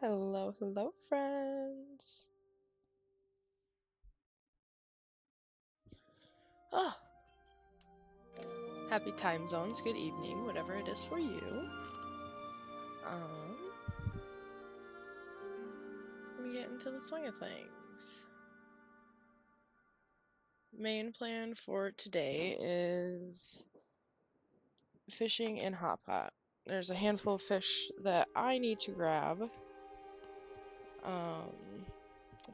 Hello, hello, friends. Ah, happy time zones, good evening, whatever it is for you. Let me get into the swing of things. Main plan for today is fishing in Hot Pot. There's a handful of fish that I need to grab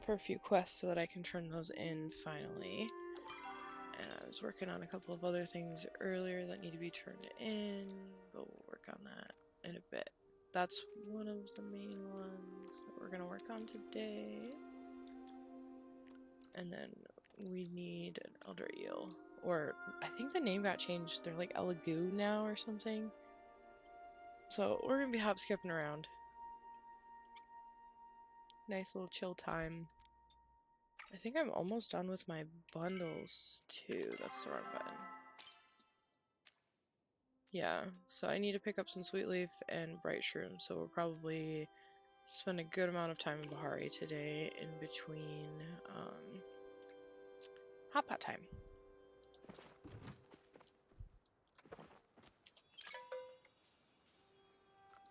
for a few quests so that I can turn those in finally. And I was working on a couple of other things earlier that need to be turned in, but we'll work on that in a bit. That's one of the main ones that we're gonna work on today. And then we need an elder eel. Or I think the name got changed. They're like Elegoo now or something. So we're gonna be hop skipping around. Nice little chill time. I think I'm almost done with my bundles too. That's the wrong button. Yeah, so I need to pick up some sweet leaf and bright shroom, so we'll probably spend a good amount of time in Bahari today in between hot pot time.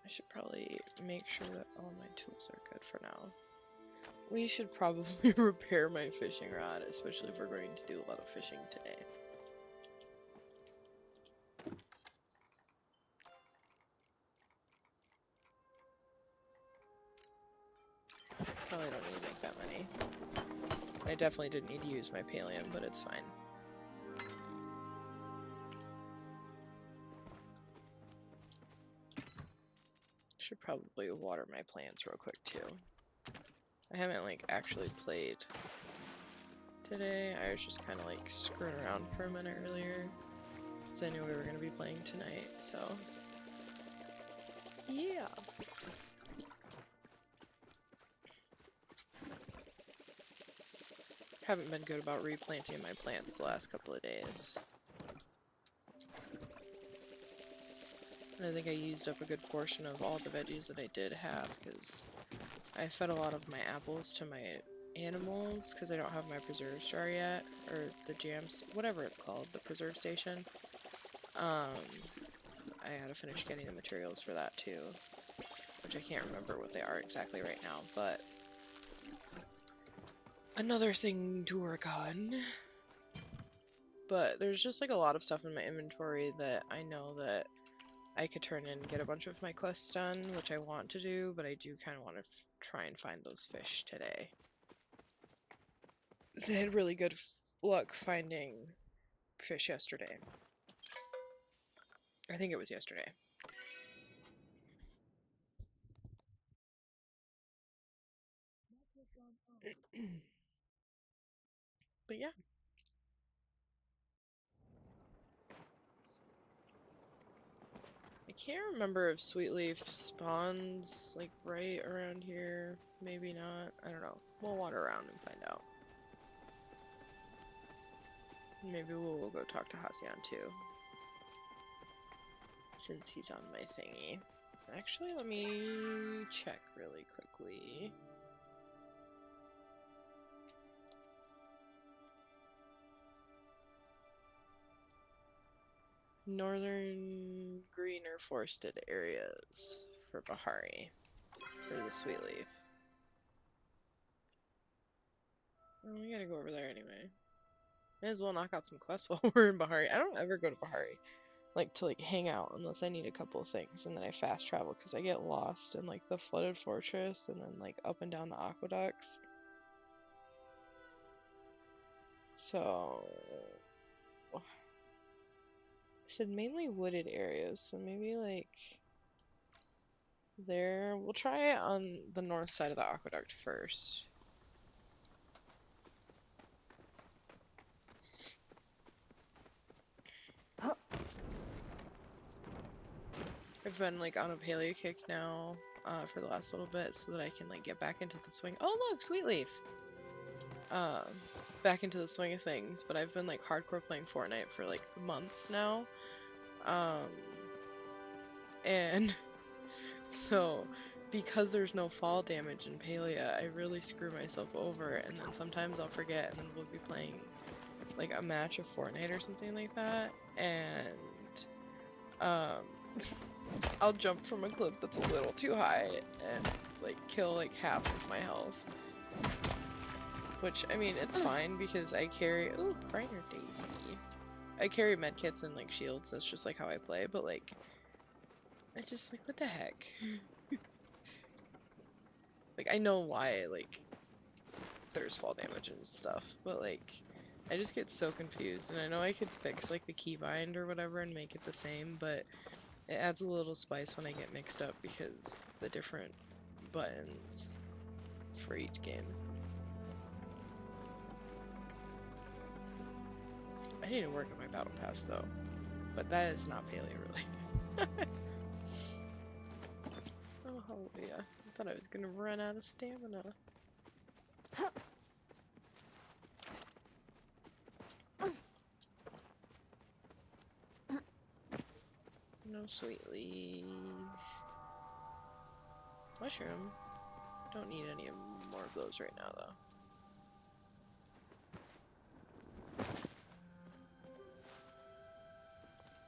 I should probably make sure that all my tools are good for now. We should probably repair my fishing rod, especially if we're going to do a lot of fishing today. Probably don't need to make that many. I definitely didn't need to use my Palium, but it's fine. Should probably water my plants real quick too. I haven't like actually played today. I was just kind of like screwing around for a minute earlier because I knew we were going to be playing tonight, so yeah. Haven't been good about replanting my plants the last couple of days. And I think I used up a good portion of all the veggies that I did have because I fed a lot of my apples to my animals because I don't have my preserve jar yet, or the jams, whatever it's called, the preserve station. I gotta finish getting the materials for that too, which I can't remember what they are exactly right now, but another thing to work on. But there's just like a lot of stuff in my inventory that I know that I could turn in and get a bunch of my quests done, which I want to do, but I do kind of want to try and find those fish today. So I had really good luck finding fish yesterday. I think it was yesterday. But yeah. I can't remember if Sweetleaf spawns like right around here. Maybe not. I don't know. We'll wander around and find out. Maybe we'll go talk to Hasian too, since he's on my thingy. Actually, let me check really quickly. Northern greener forested areas for Bahari, for the Sweetleaf. Well, we gotta go over there anyway. May as well knock out some quests while we're in Bahari. I don't ever go to Bahari, like, to, like, hang out unless I need a couple of things, and then I fast travel, because I get lost in, like, the flooded fortress, and then, like, up and down the aqueducts. So... I said mainly wooded areas, so maybe, like... there. We'll try it on the north side of the aqueduct first. I've been like on a paleo kick now for the last little bit so that I can like get back into the swing. Oh look, Sweetleaf! Back into the swing of things, but I've been like hardcore playing Fortnite for like months now. And so because there's no fall damage in Palia, I really screw myself over, and then sometimes I'll forget, and then we'll be playing like a match of Fortnite or something like that, and I'll jump from a cliff that's a little too high and like kill like half of my health. Which, I mean, it's fine because I carry— ooh, Briner Daisy. I carry medkits and like shields, that's just like how I play, but like I just like, what the heck? Like, I know why like there's fall damage and stuff, but like I just get so confused, and I know I could fix like the keybind or whatever and make it the same, but it adds a little spice when I get mixed up because the different buttons for each game. I need to work on my battle pass though, but that is not Palia related. Oh, hallelujah. I thought I was gonna run out of stamina. No sweet leaf. Mushroom. Don't need any more of those right now though.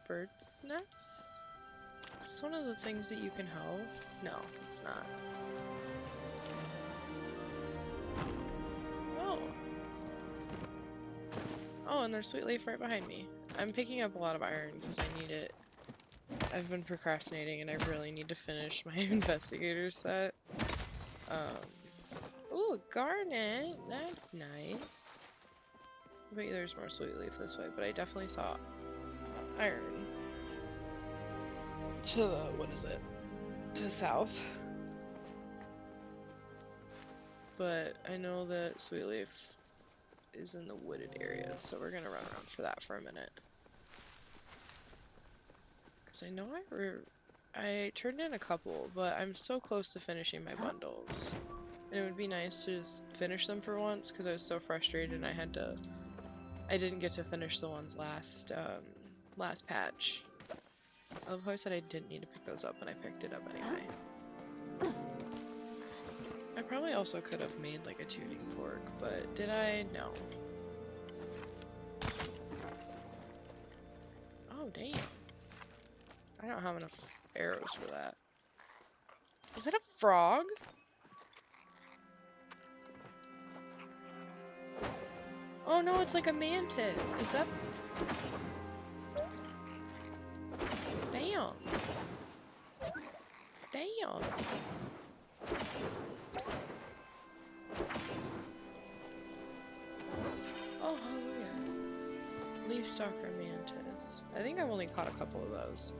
Bird's nest? Is this one of the things that you can hoe? No, it's not. Oh. Oh, and there's sweet leaf right behind me. I'm picking up a lot of iron because I need it. I've been procrastinating and I really need to finish my investigator set. Ooh, a garnet! That's nice. I bet you there's more sweet leaf this way, but I definitely saw iron. To the— what is it? To south. But I know that sweet leaf is in the wooded area, so we're gonna run around for that for a minute. Because I know I turned in a couple, but I'm so close to finishing my bundles. And it would be nice to just finish them for once, because I was so frustrated and I didn't get to finish the ones last patch. I love how I said I didn't need to pick those up, and I picked it up anyway. I probably also could have made like a tuning fork, but did I? No. Oh, damn. I don't have enough arrows for that. Is that a frog? Oh no, it's like a mantis. Is that— damn. Damn. Oh, hallelujah. Leaf stalker mantis. I think I've only caught a couple of those.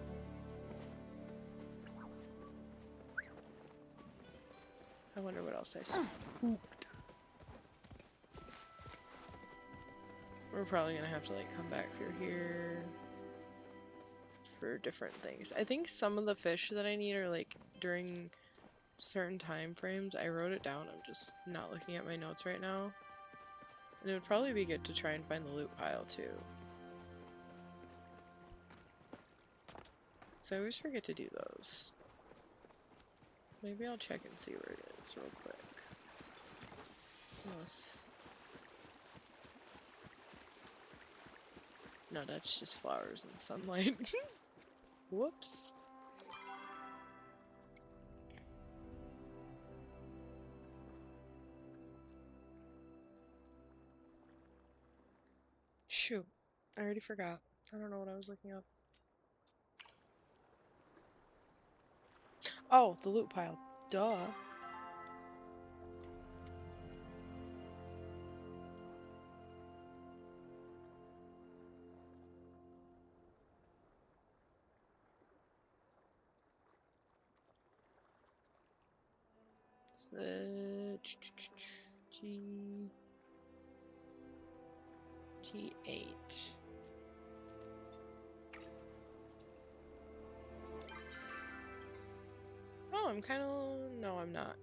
I wonder what else I spooked. We're probably gonna have to like come back through here for different things. I think some of the fish that I need are like during certain time frames. I wrote it down, I'm just not looking at my notes right now. And it would probably be good to try and find the loot pile too. So I always forget to do those. Maybe I'll check and see where it is real quick. Unless— no, that's just flowers and sunlight. Whoops. Shoot. I already forgot. I don't know what I was looking up. Oh, the loot pile. Duh. G8. Oh, I'm kind of— no, I'm not.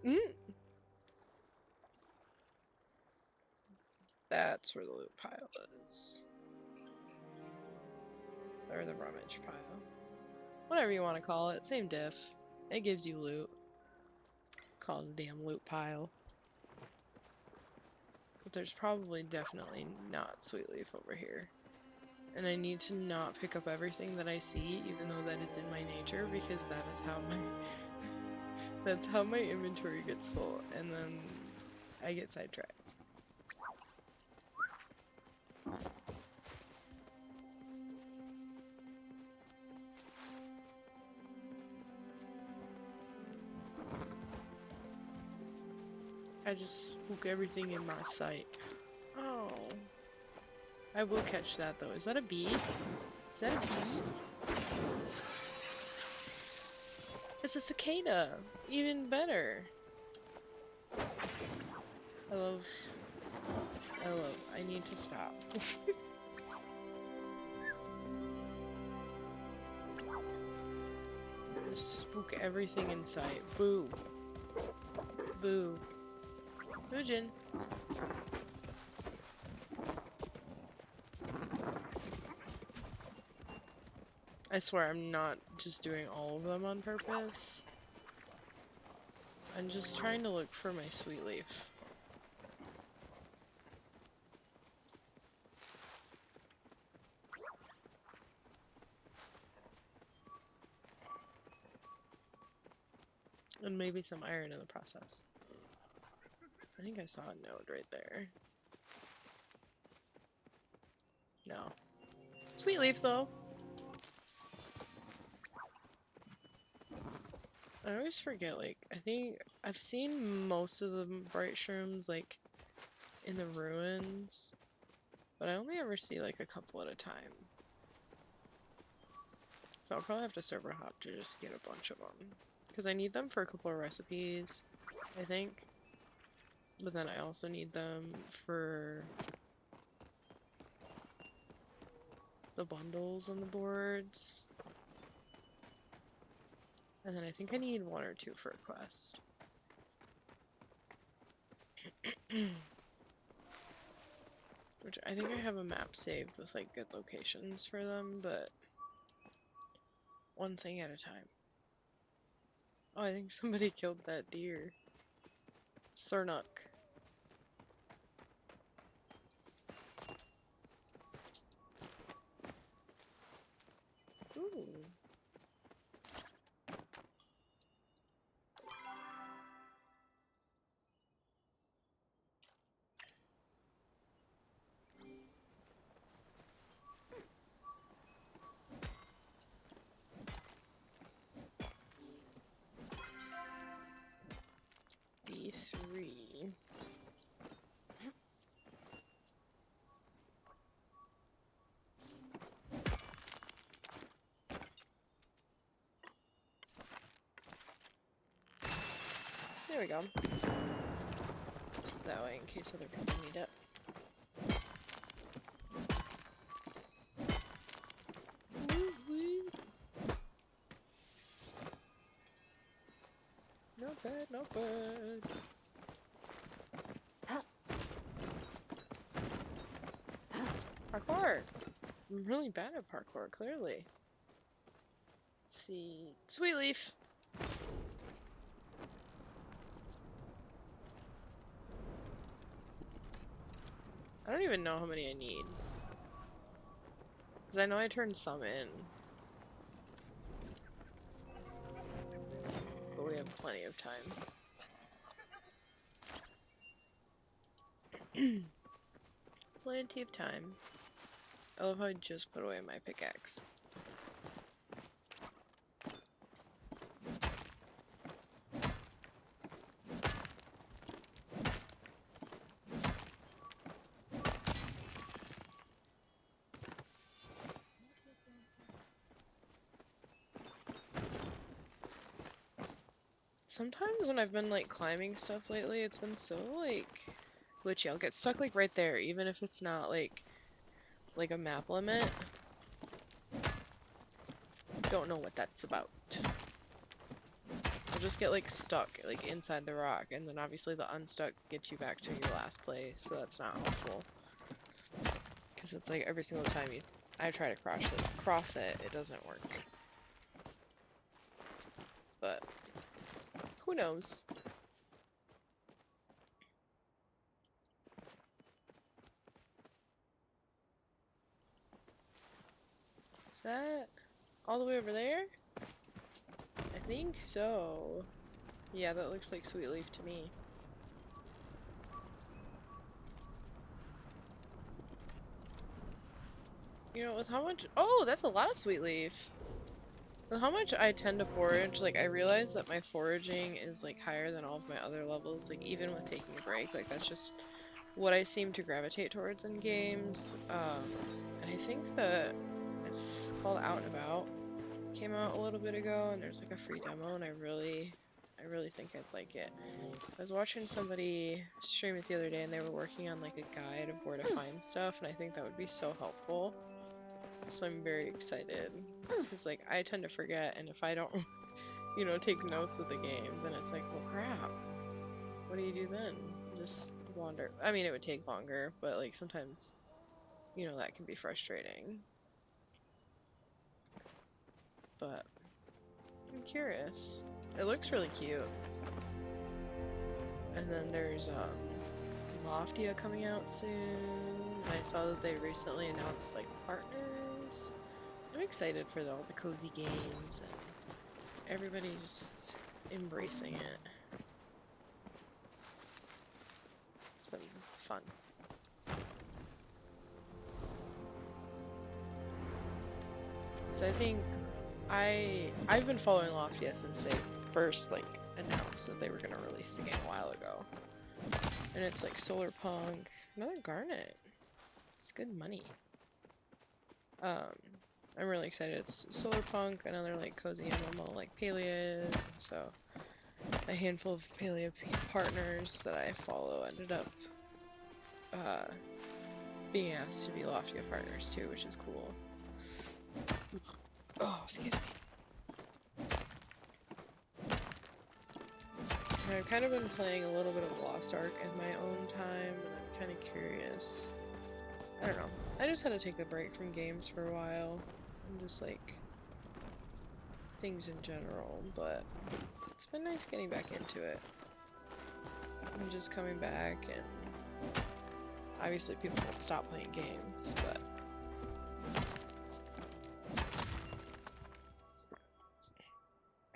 That's where the loot pile is. Or the rummage pile. Whatever you want to call it. Same diff. It gives you loot. Call it a damn loot pile. But there's probably definitely not sweet leaf over here. And I need to not pick up everything that I see, even though that is in my nature, because that is how my that's how my inventory gets full, and then I get sidetracked. I just spook everything in my sight. Oh. I will catch that though. Is that a bee? Is that a bee? It's a cicada! Even better. I need to stop. Just spook everything in sight. Boo. Boo. Boojin. I swear I'm not just doing all of them on purpose. I'm just trying to look for my sweet leaf. And maybe some iron in the process. I think I saw a node right there. No. Sweet leaf though. I always forget, like, I think I've seen most of the bright shrooms, like, in the ruins, but I only ever see, like, a couple at a time. So I'll probably have to server hop to just get a bunch of them. Because I need them for a couple of recipes, I think. But then I also need them for the bundles on the boards. And then I think I need 1 or 2 for a quest. Which I think I have a map saved with like good locations for them, but one thing at a time. Oh, I think somebody killed that deer. Sernuk. Ooh. D3. There we go. That way in case other people need it. Not bad, not bad. Parkour! I'm really bad at parkour, clearly. Let's see. Sweet leaf! I don't even know how many I need. Because I know I turned some in. But we have plenty of time. Plenty of time. I love how I just put away my pickaxe. Sometimes when I've been like climbing stuff lately, it's been so like glitchy. I'll get stuck like right there, even if it's not like a map limit. Don't know what that's about. I'll just get like stuck like inside the rock, and then obviously the unstuck gets you back to your last place, so that's not helpful. Because it's like every single time I try to cross it, it doesn't work. But who knows? that all the way over there? I think so. Yeah, that looks like sweet leaf to me. You know, with how much— oh, that's a lot of sweet leaf. With how much I tend to forage, like, I realize that my foraging is, like, higher than all of my other levels, like, even with taking a break, like, that's just what I seem to gravitate towards in games. And I think that it's called Out and About. Came out a little bit ago, and there's, like, a free demo, and I really think I'd like it. I was watching somebody stream it the other day, and they were working on, like, a guide of where to find stuff, and I think that would be so helpful. So I'm very excited, because, like, I tend to forget, and if I don't, you know, take notes of the game, then it's like, well, crap. What do you do then? Just wander. I mean, it would take longer, but, like, sometimes, you know, that can be frustrating. But I'm curious. It looks really cute. And then there's, Loftia coming out soon. I saw that they recently announced, like, partners. I'm excited for all the cozy games and everybody just embracing it. It's been fun. So I think I've been following Loftia since they first, like, announced that they were gonna release the game a while ago. And it's like Solar Punk, another Garnet. It's good money. I'm really excited. It's Solar Punk, another, like, cozy MMO like Palia is, and so a handful of Palia partners that I follow ended up being asked to be Loftia partners too, which is cool. Oh, excuse me. And I've kind of been playing a little bit of Lost Ark in my own time, and I'm kind of curious. I don't know. I just had to take a break from games for a while, and just, like, things in general, but it's been nice getting back into it. And just coming back, and obviously people won't stop playing games, but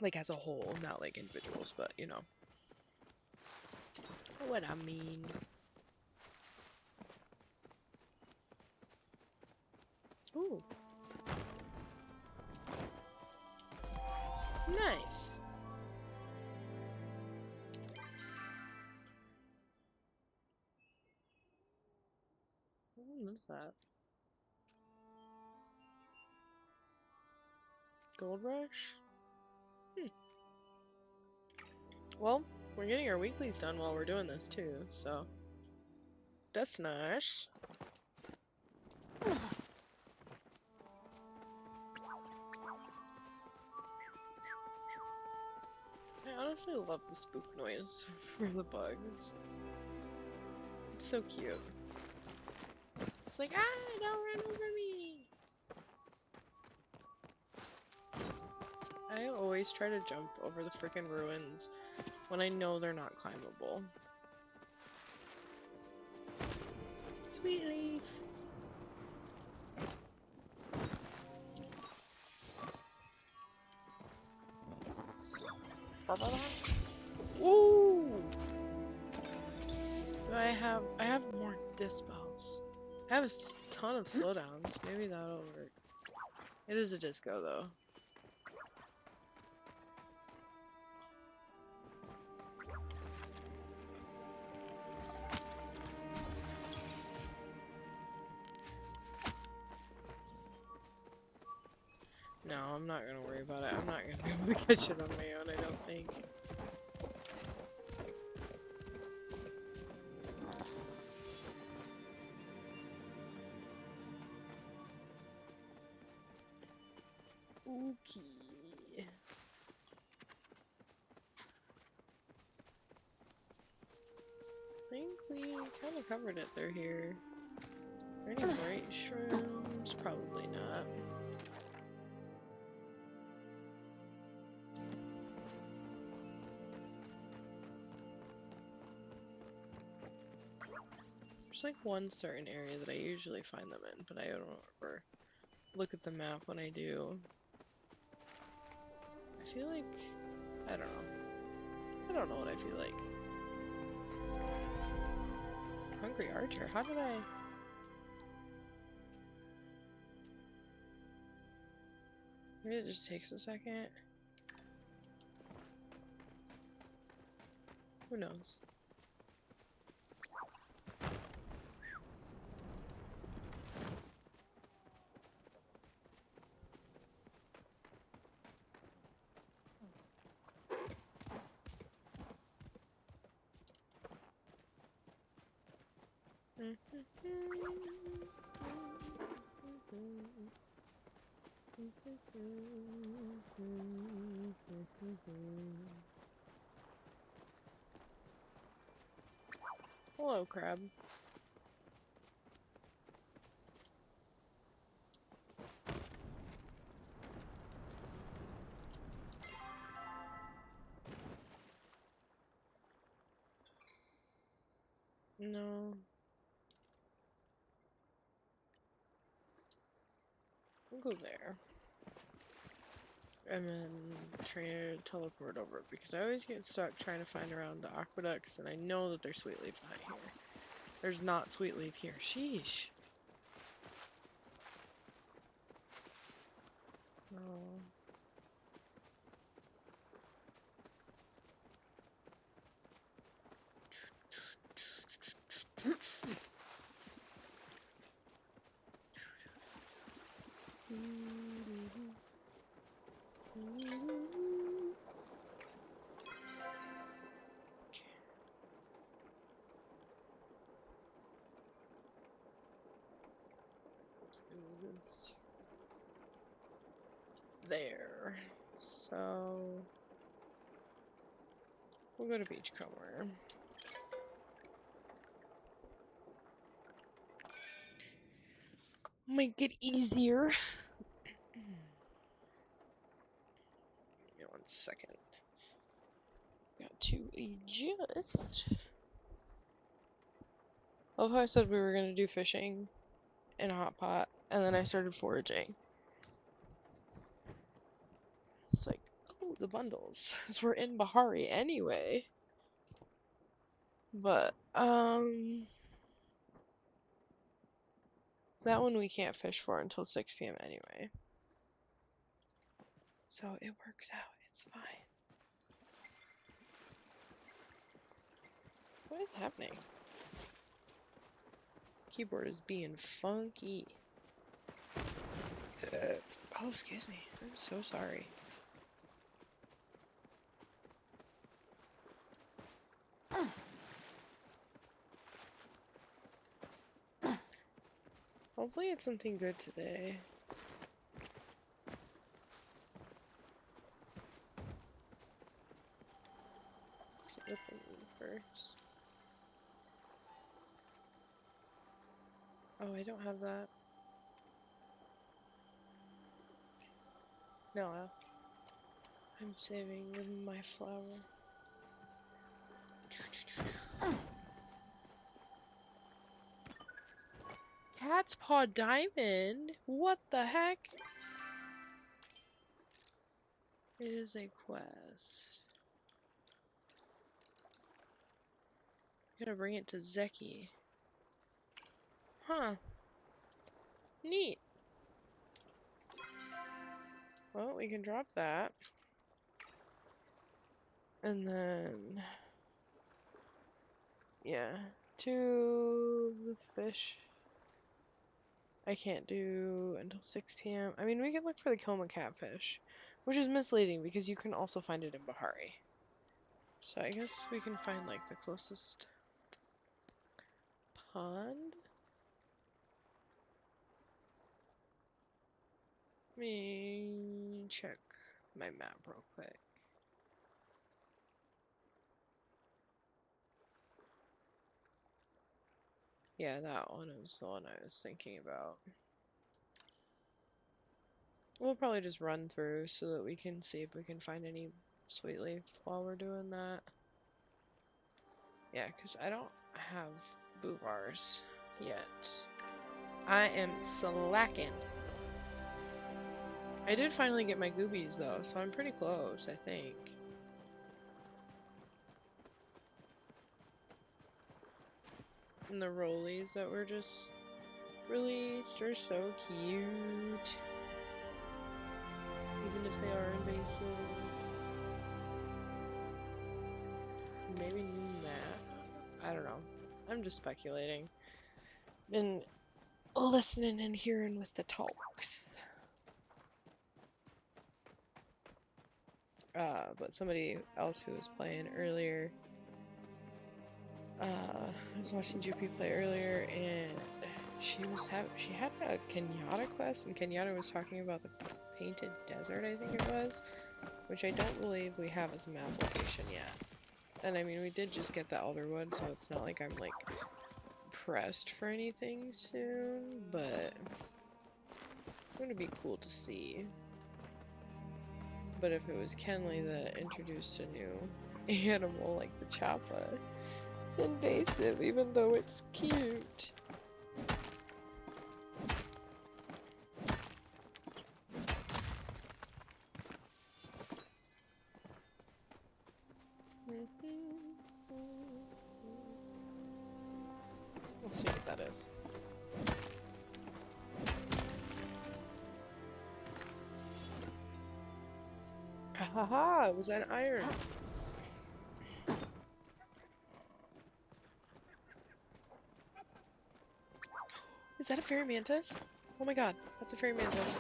like as a whole, not like individuals, but you know what I mean. Ooh. Nice. What's that? Gold Rush? Well, we're getting our weeklies done while we're doing this too, so that's nice. I honestly love the spook noise for the bugs. It's so cute. It's like, ah, don't run over me! I always try to jump over the frickin' ruins when I know they're not climbable. Sweet leaf! Ooh! I have more dispels. I have a ton of slowdowns. Maybe that'll work. It is a disco though. No, I'm not gonna worry about it. I'm not gonna be able to catch it on my own, I don't think. Okay. I think we kind of covered it through here. Are there any bright shrooms? Probably not. There's like one certain area that I usually find them in, but I don't remember look at the map when I do. I feel like... I don't know. I don't know what I feel like. Hungry Archer? How did I... Maybe it just takes a second. Who knows? Hello, crab. No. We'll go there. And then try to teleport over because I always get stuck trying to find around the aqueducts and I know that there's sweet leaf not here. There's not sweet leaf here. Sheesh. Oh. There. So we'll go to Beachcomber. Might get easier. Give me 1 second. Got to adjust. I love how I said we were gonna do fishing in a hot pot, and then I started foraging. It's like, oh, the bundles. Because we're in Bahari anyway. But, that one we can't fish for until 6 p.m. anyway. So it works out. It's fine. What is happening? Keyboard is being funky. Oh, excuse me. I'm so sorry. Hopefully it's something good today. Let's see what they need first. Oh, I don't have that. No, I'm saving my flower. Cat's Paw Diamond? What the heck? It is a quest. Gotta bring it to Zeki. Huh. Neat. Well, we can drop that. And then... yeah. 2 the fish. I can't do until 6 p.m. I mean, we can look for the Kilma catfish, which is misleading because you can also find it in Bahari. So I guess we can find like the closest pond. Let me check my map real quick. Yeah, that one is the one I was thinking about. We'll probably just run through so that we can see if we can find any sweet leaf while we're doing that. Yeah, because I don't have bouvars yet. I am slacking. I did finally get my goobies though, so I'm pretty close, I think. And the rollies that were just released are so cute. Even if they are invasive. Maybe that. I don't know. I'm just speculating. Been listening and hearing with the talks. But somebody else who was playing earlier, I was watching Juppie play earlier, and she had a Kenyatta quest, and Kenyatta was talking about the Painted Desert, I think it was, which I don't believe we have as a map location yet. And I mean, we did just get the Elderwood, so it's not like I'm like pressed for anything soon, but it's going to be cool to see. But if it was Kenley that introduced a new animal like the Chappa, it's invasive even though it's cute. We'll see what that is. Haha, it was that iron. Is that a fairy mantis? Oh my god, that's a fairy mantis.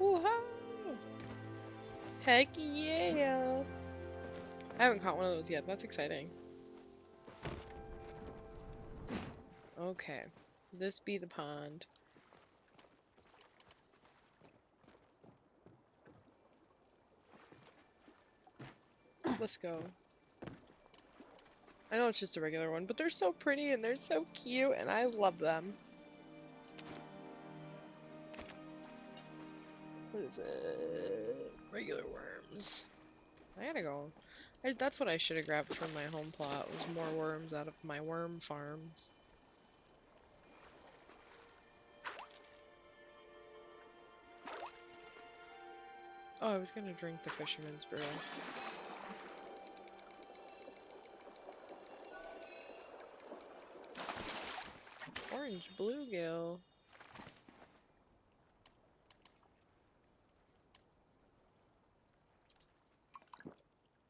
Woohoo! Heck yeah! I haven't caught one of those yet, that's exciting. Okay, this be the pond. Let's go. I know it's just a regular one, but they're so pretty and they're so cute and I love them. What is it? Regular worms. I gotta go. That's what I should have grabbed from my home plot, was more worms out of my worm farms. Oh, I was gonna drink the fisherman's brew. Orange bluegill.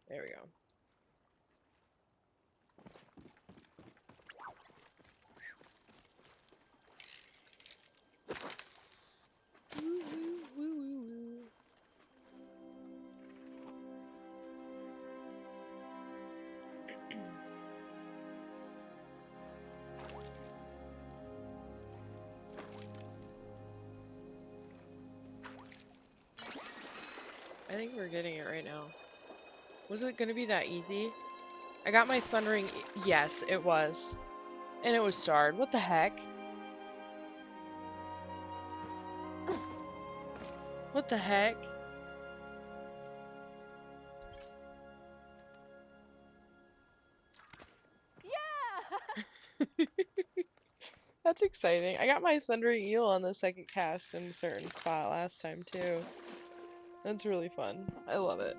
There we go. Woo, woo, woo, woo, woo. I think we're getting it right now. Was it gonna be that easy? I got my thundering. Yes, it was. And it was starred. What the heck? What the heck? Yeah! That's exciting. I got my thundering eel on the second cast in a certain spot last time too. That's really fun. I love it.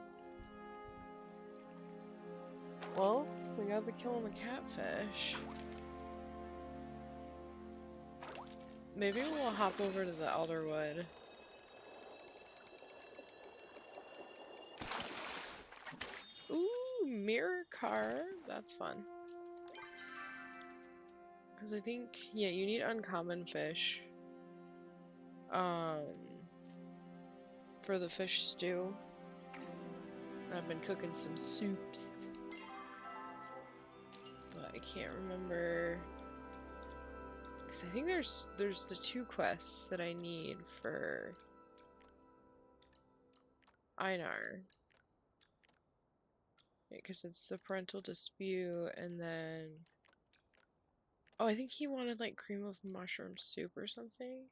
Well, we got the kill on the catfish. Maybe we'll hop over to the Elderwood. Ooh, mirror car. That's fun. Because I think, yeah, you need uncommon fish. For the fish stew. I've been cooking some soups. But I can't remember. Because I think there's the 2 quests that I need for Einar. Because it's the parental dispute, and then... Oh, I think he wanted, like, cream of mushroom soup or something.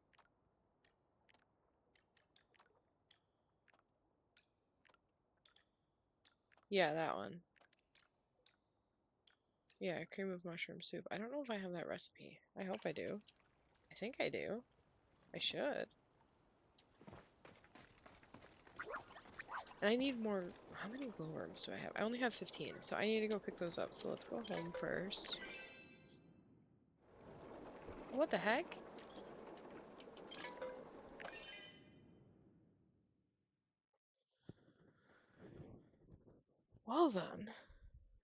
Yeah, that one. Yeah, cream of mushroom soup. I don't know if I have that recipe. I hope I do. I think I do. I should. And I need more. How many glowworms do I have? I only have 15, so I need to go pick those up. So let's go home first. What the heck? Well then.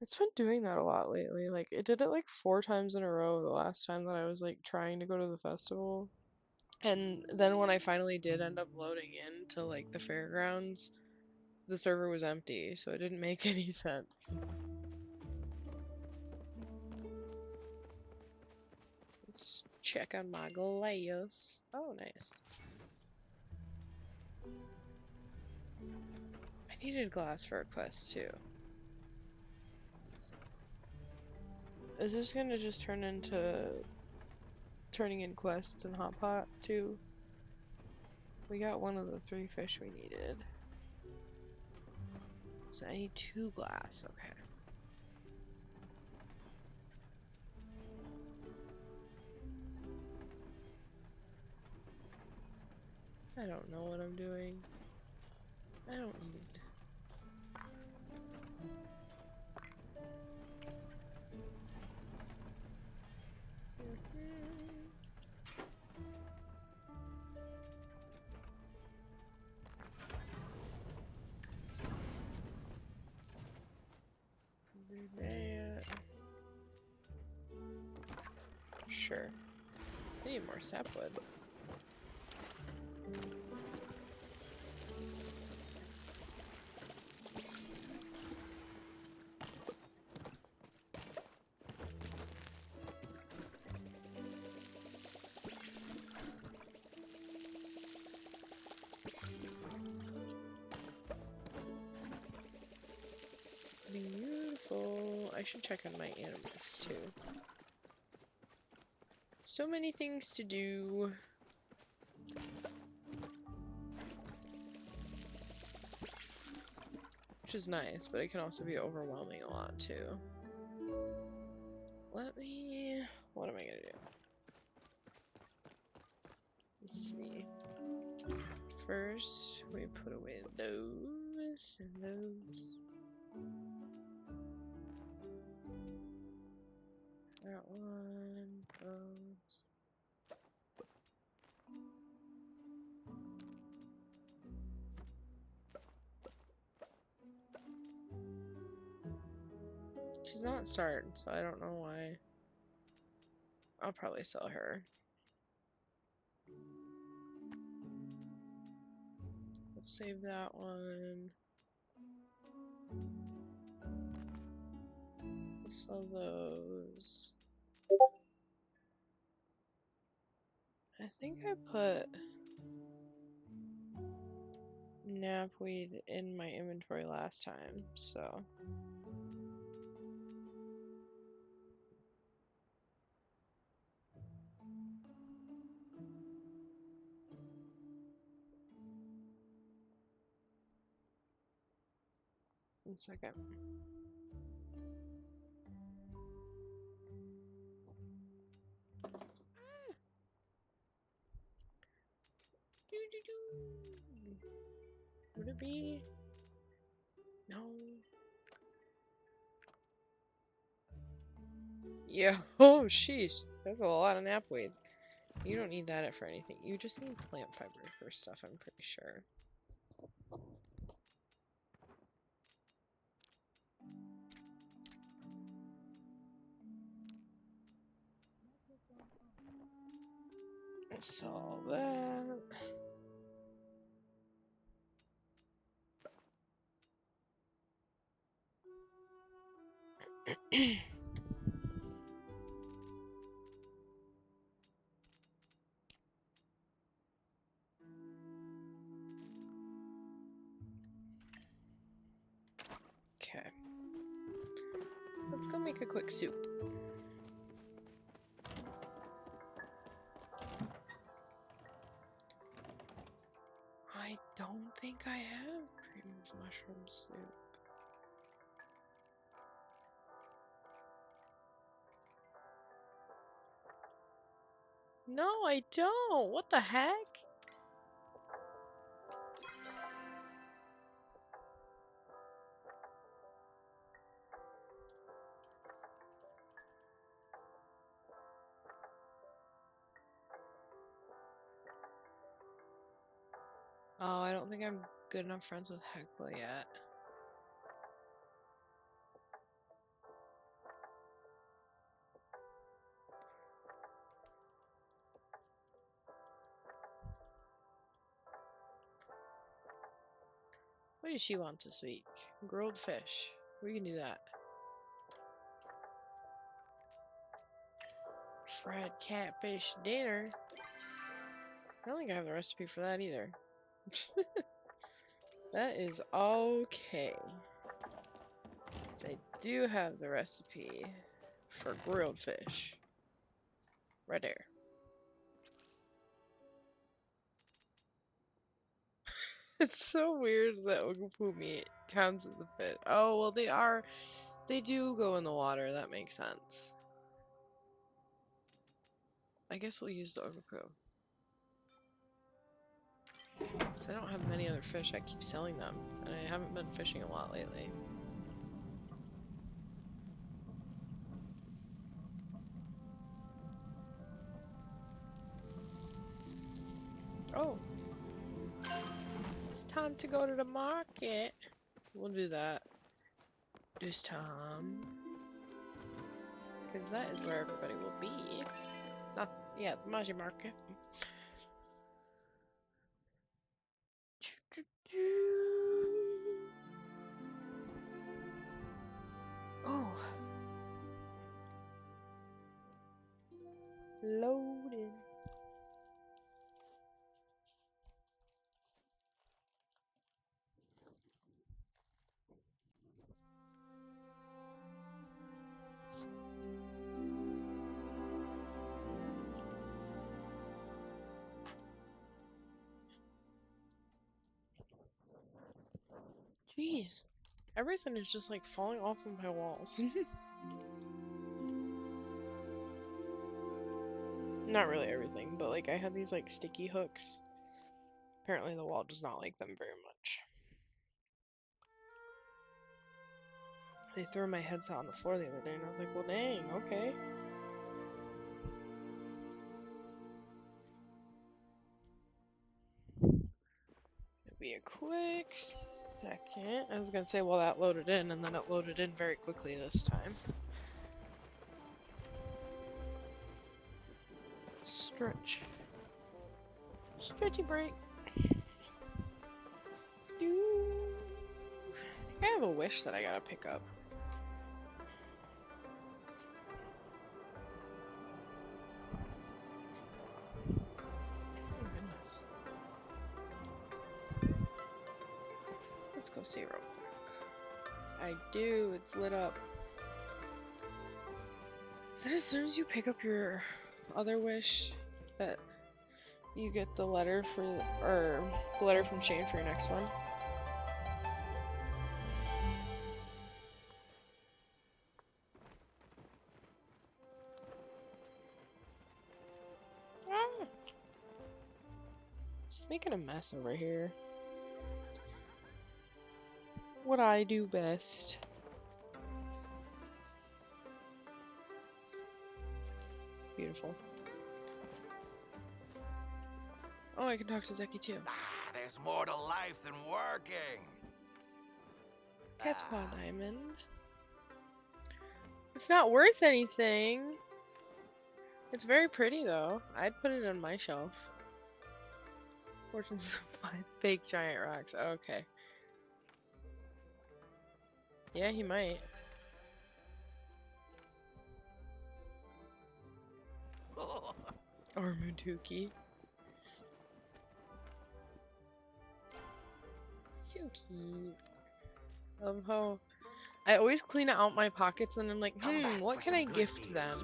It's been doing that a lot lately. Like, it did it like 4 times in a row the last time that I was like trying to go to the festival. And then when I finally did end up loading into like the fairgrounds, the server was empty, so it didn't make any sense. Let's check on my glass. Oh, nice. I needed glass for a quest too. Is this gonna just turn into turning in quests in Hot Pot too? We got one of the 3 fish we needed. So I need 2 glass, okay. I don't know what I'm doing. I don't need. Sure. I need more sapwood. Beautiful. I should check on my animals too. So many things to do. Which is nice, but it can also be overwhelming a lot too. Let me... What am I gonna do? Let's see. First, we put away those and those. That one, those. She's not starting, so I don't know why. I'll probably sell her. Let's save that one. We'll sell those. I think I put knapweed in my inventory last time, so. One second. Would it be? No. Yeah. Oh, sheesh. That's a lot of knapweed. You don't need that for anything. You just need plant fiber for stuff, I'm pretty sure. Sell that. Okay. Let's go make a quick soup. I don't think I have cream of mushroom soup. No, I don't. What the heck? Oh, I don't think I'm good enough friends with Hecla yet. What does she want this week? Grilled fish. We can do that. Fried catfish dinner. I don't think I have the recipe for that either. That is okay. I do have the recipe for grilled fish. Right there. It's so weird that Ogopu meat counts as a fish. Oh, well, they do go in the water. That makes sense. I guess we'll use the Ogopu. So I don't have many other fish. I keep selling them, and I haven't been fishing a lot lately. Oh. It's time to go to the market. We'll do that this time. Because that is where everybody will be. Not, yeah, the Maji market. Oh. Loaded. Jeez. Everything is just like falling off of my walls. Not really everything, but like I had these like sticky hooks. Apparently the wall does not like them very much. They threw my headset on the floor the other day and I was like, well dang, okay. It'll be a quick second. I was gonna say, well, that loaded in, and then it loaded in very quickly this time. Stretch. Stretchy break. I think I have a wish that I gotta pick up. Oh goodness. Let's go see real quick. I do, it's lit up. Is it as soon as you pick up your other wish that you get the letter for, or the letter from Shane for your next one? Ah! Just making a mess over here. What I do best. Beautiful. Oh, I can talk to Zeki too. There's more to life than working. Cat's paw diamond. It's not worth anything. It's very pretty though. I'd put it on my shelf. Fortune's fake giant rocks. Okay. Yeah, he might. Or Mutuki. So cute. I love how I always clean out my pockets and I'm like, what can I gift them?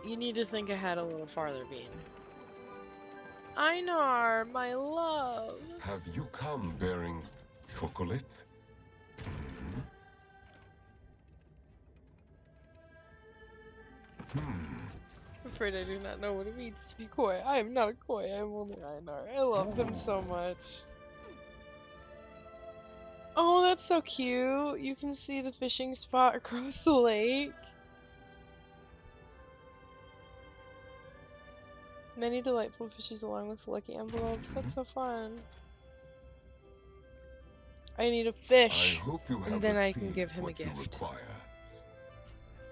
You need to think ahead a little farther, Bean. Einar, my love. Have you come bearing chocolate? I'm afraid I do not know what it means to be koi. I am not a koi, I am only Einar. I love him so much. Oh, that's so cute. You can see the fishing spot across the lake. Many delightful fishies along with lucky envelopes. That's so fun. I need a I fish, hope you have and then I can received give him a what you gift. require.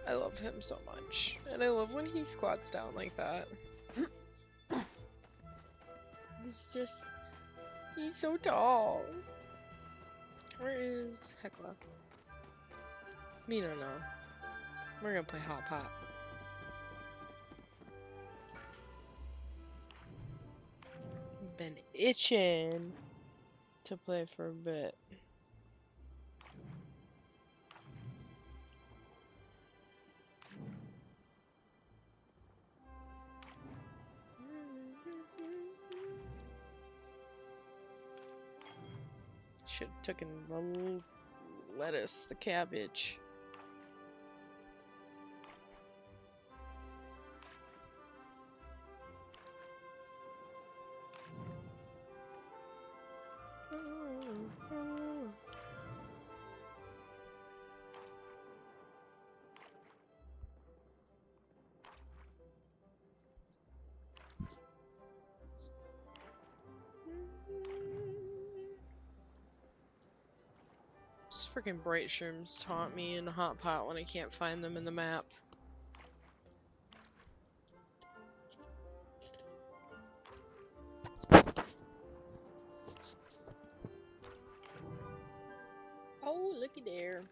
I love him so much. And I love when he squats down like that. He's so tall. Where is Hecla? Me don't know. We're gonna play Hot Pot. Been itching to play for a bit. Should have taken the lettuce, the cabbage. These freaking bright shrooms taunt me in the hot pot when I can't find them in the map. Oh, looky there.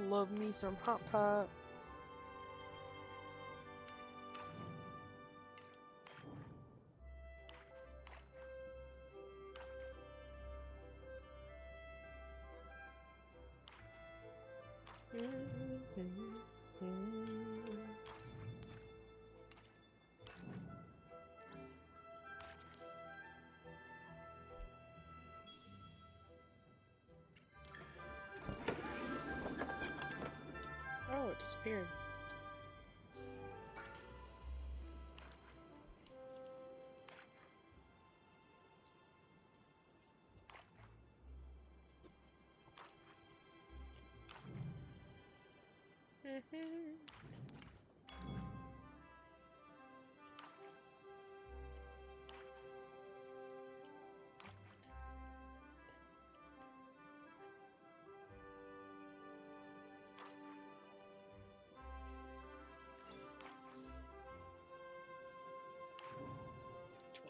Love me some hot pot. Oh, it disappeared.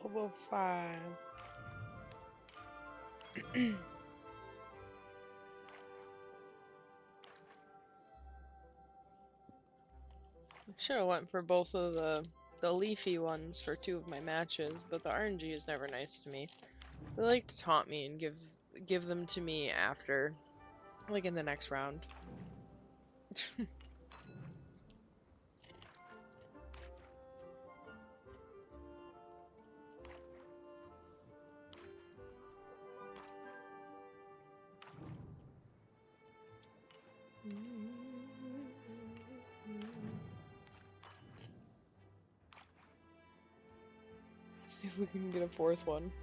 Level 5. Should have went for both of the leafy ones for 2 of my matches, but the RNG is never nice to me. They like to taunt me and give them to me after, like in the next round. See if we can get a 4th one.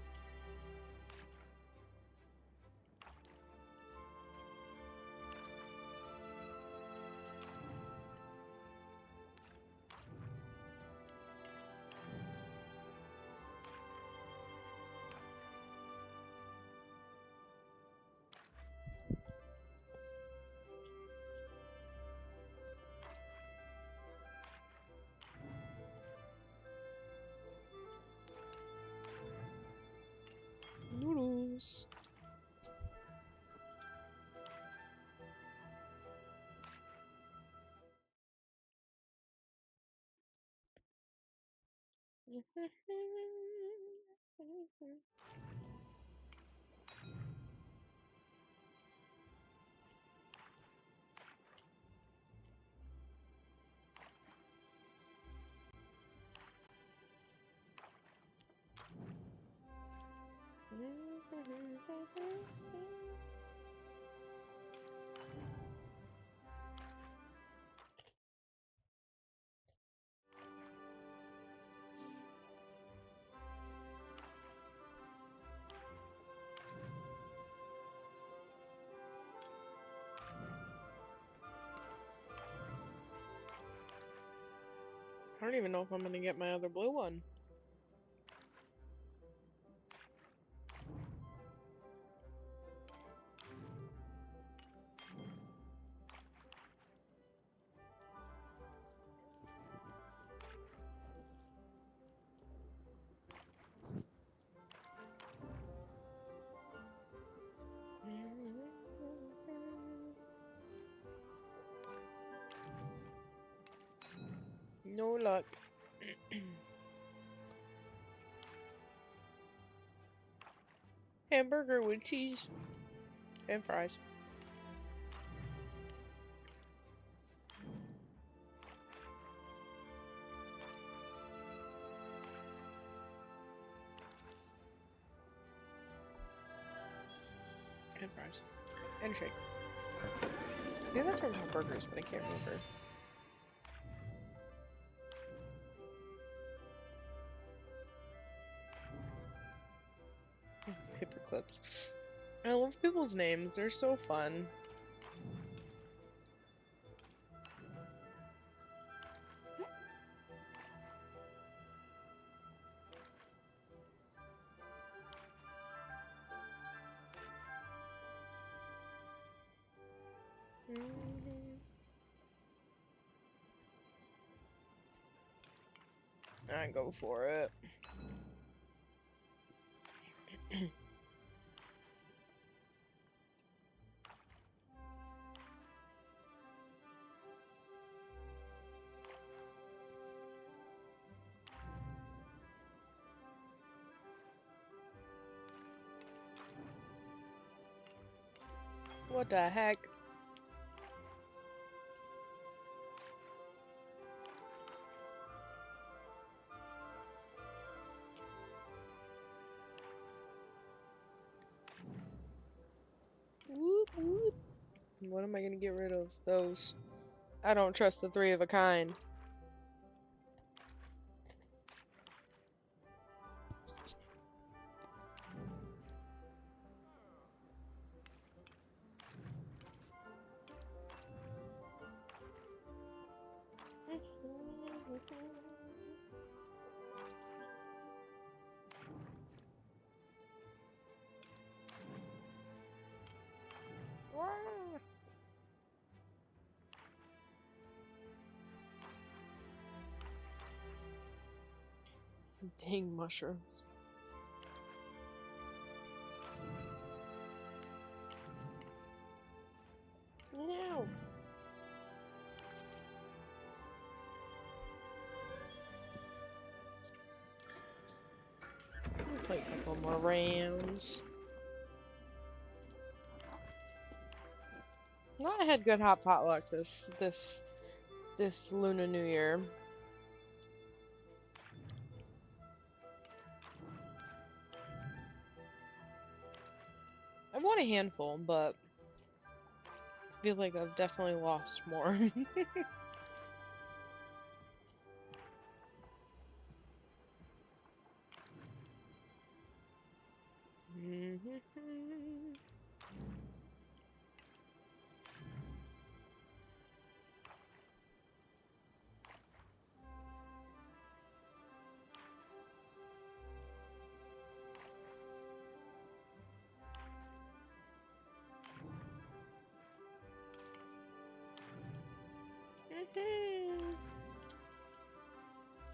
Noodles. I don't even know if I'm gonna get my other blue one. No luck. Hamburger with cheese and fries. And fries. And a shake. I think that's from hamburgers, but I can't remember. Paper clips. I love people's names. They're so fun. I go for it. What the heck? Whoop, whoop. What am I gonna get rid of? Those. I don't trust the 3 of a kind. Dang mushrooms. No. We'll play a couple more rounds. I had good hot pot luck this Luna New Year. I've won a handful, but I feel like I've definitely lost more.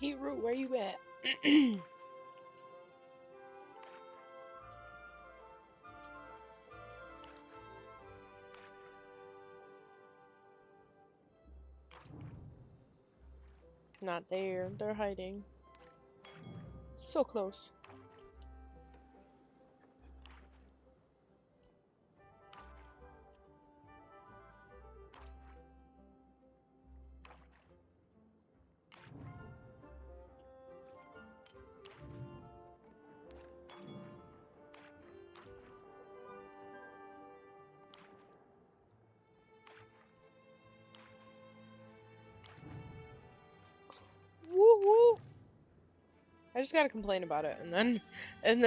Heatroot, where you at? Not there. They're hiding. So close. Woo woo. I just gotta complain about it, and then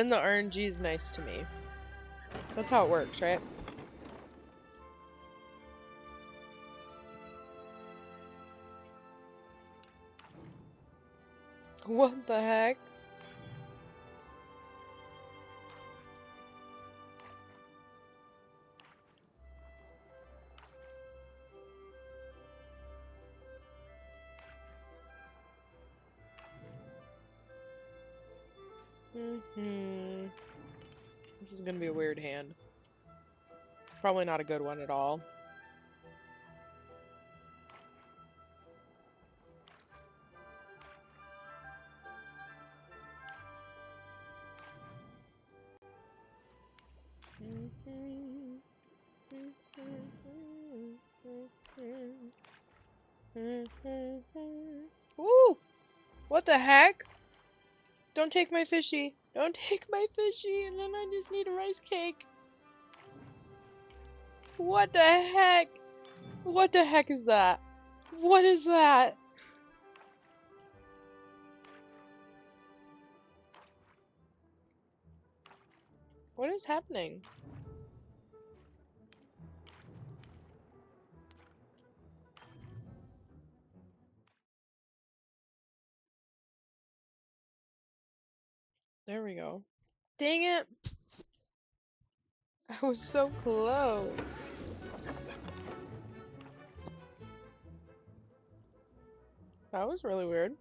the RNG is nice to me. That's how it works, right? What the heck? This is gonna be a weird hand. Probably not a good one at all. Woo! What the heck? Don't take my fishy. Don't take my fishy, and then I just need a rice cake. What the heck? What the heck is that? What is that? What is happening? There we go. Dang it! I was so close. That was really weird.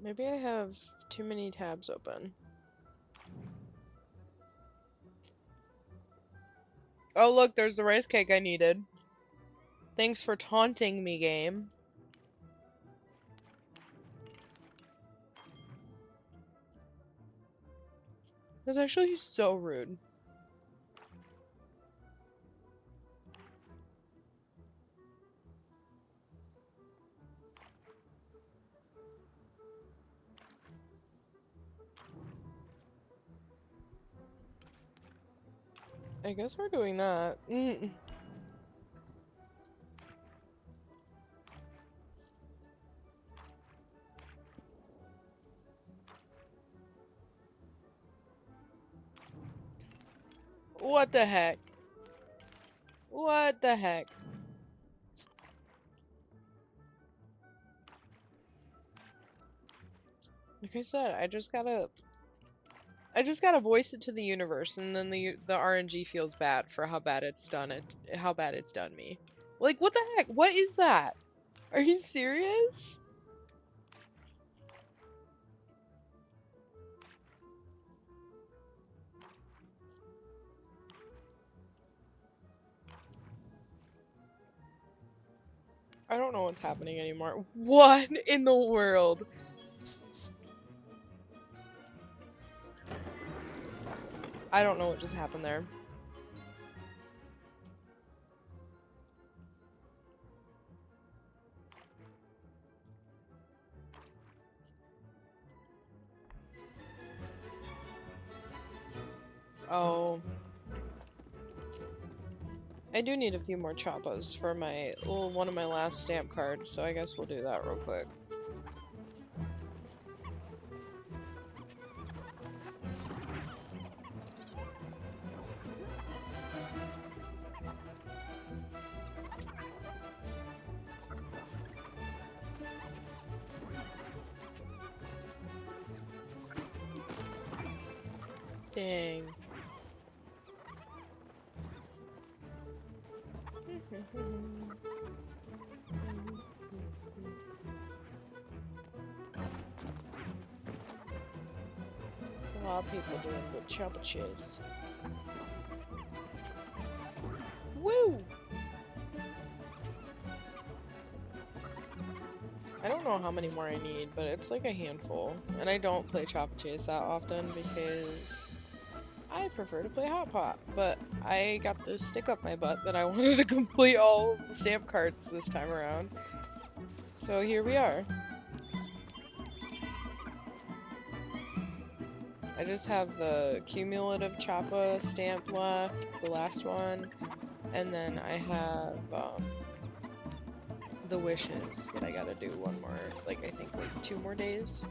Maybe I have too many tabs open. Oh look, there's the rice cake I needed. Thanks for taunting me, game. That's actually so rude. I guess we're doing that. What the heck? What the heck? Like I said, I just gotta voice it to the universe, and then the RNG feels bad for how bad it's done me. Like, what the heck? What is that? Are you serious? I don't know what's happening anymore. What in the world? I don't know what just happened there. Oh. I do need a few more choppas for my one of my last stamp cards, so I guess we'll do that real quick. Dang. There's a lot of people doing good choppa chase. Woo! I don't know how many more I need, but it's like a handful. And I don't play choppa chase that often because I prefer to play hot pot. But I got this stick up my butt that I wanted to complete all the stamp cards this time around. So here we are. I just have the cumulative choppa stamp left, the last one, and then I have the wishes that I gotta do one more, like I think like 2 more days.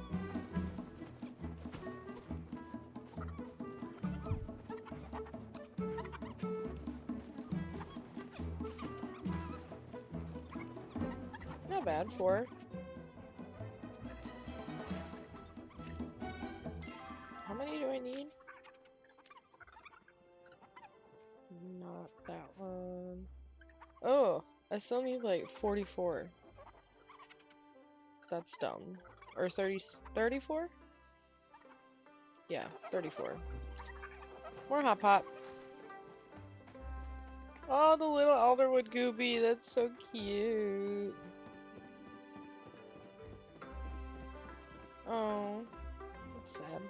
not bad for. How many do I need? Not that one. Oh, I still need like 44. That's dumb. Or 34? Yeah, 34. More hot pot. Oh, the little alderwood goopy. That's so cute. Oh, that's sad.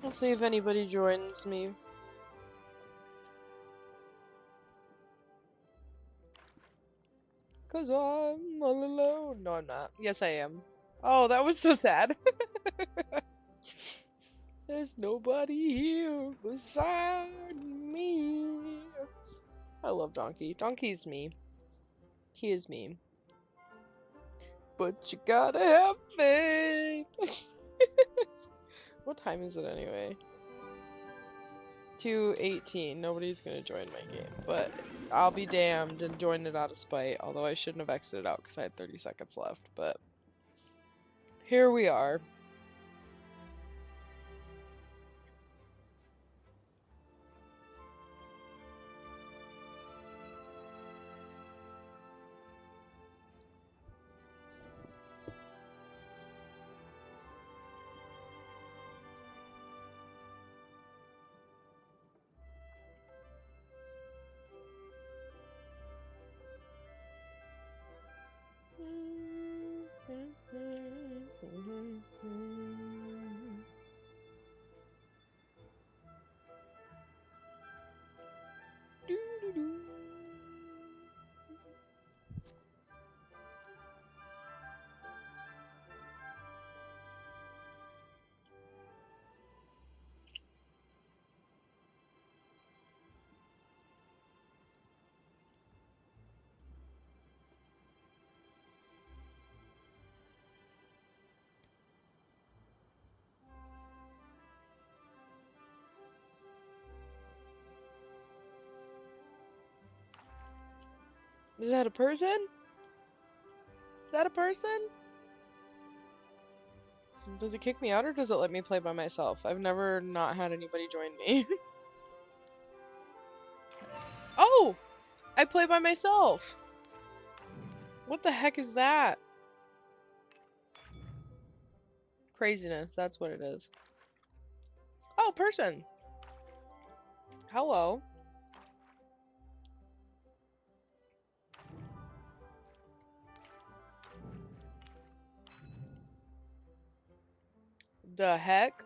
I'll see if anybody joins me. Cause I'm all alone. No, I'm not. Yes, I am. Oh, that was so sad. There's nobody here beside me. I love Donkey. Donkey's me. He is me. But you gotta have faith. What time is it anyway? 2:18. Nobody's gonna join my game, but I'll be damned and join it out of spite. Although I shouldn't have exited out because I had 30 seconds left. But here we are. Is that a person? Is that a person? Does it kick me out or does it let me play by myself? I've never not had anybody join me. Oh! I play by myself! What the heck is that? Craziness, that's what it is. Oh, person! Hello. The heck?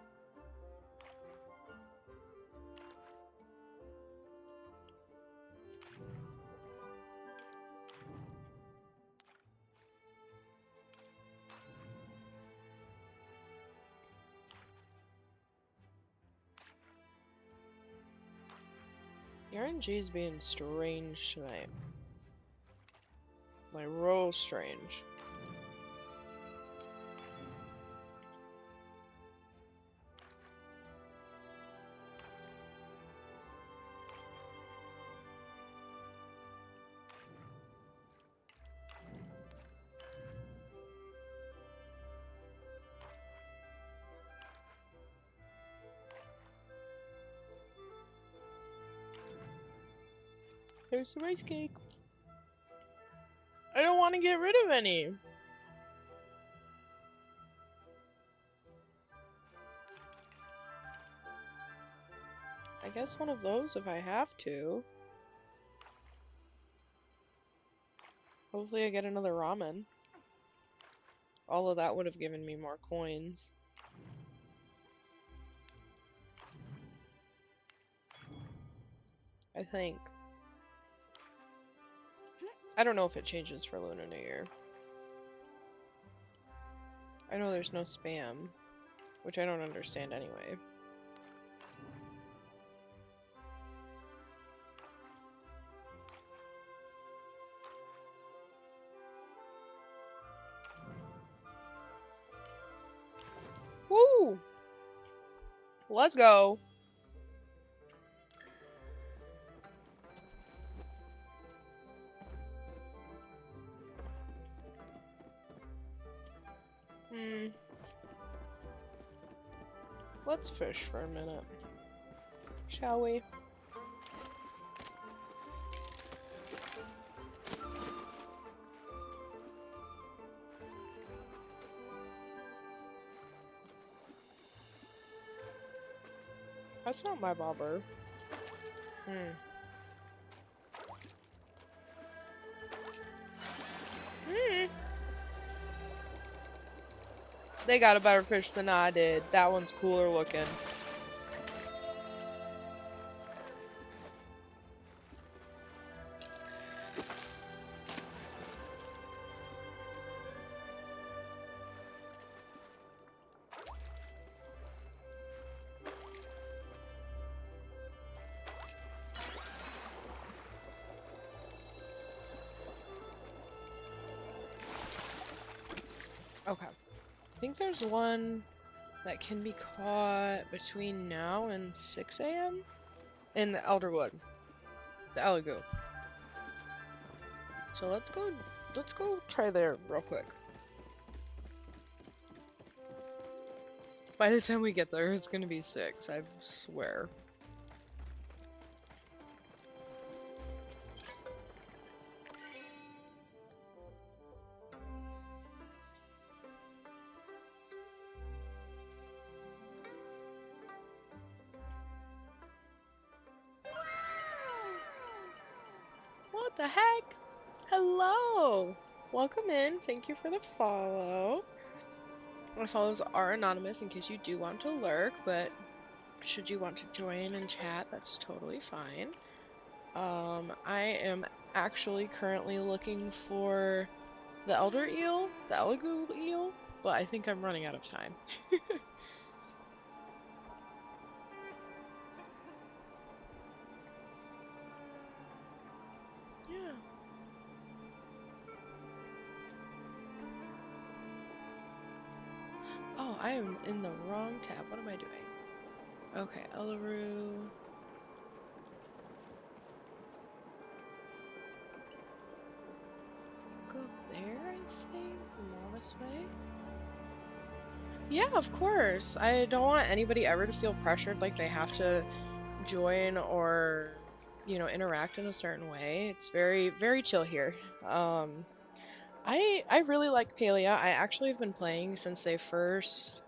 The RNG's being strange tonight. Like, real strange. There's the rice cake. I don't want to get rid of any. I guess one of those if I have to. Hopefully I get another ramen. All of that would have given me more coins. I think. I don't know if it changes for Lunar New Year. I know there's no spam, which I don't understand anyway. Woo! Let's go! Let's fish for a minute. Shall we? That's not my bobber. Hmm. They got a better fish than I did. That one's cooler looking. Okay. I think there's one that can be caught between now and 6 a.m. in the Elderwood. The Elegoo. So let's go try there real quick. By the time we get there, it's gonna be 6, I swear. What the heck? Hello! Welcome in. Thank you for the follow. My follows are anonymous in case you do want to lurk, but should you want to join and chat, that's totally fine. I am actually currently looking for the Elder Eel, the Elegoo Eel, but I think I'm running out of time. Yeah. Oh, I am in the wrong tab. What am I doing? Okay, Elleroo. Go there, I think? More this way? Yeah, of course. I don't want anybody ever to feel pressured like they have to join or, you know, interact in a certain way. It's very, very chill here. I really like Palia. I actually have been playing since they first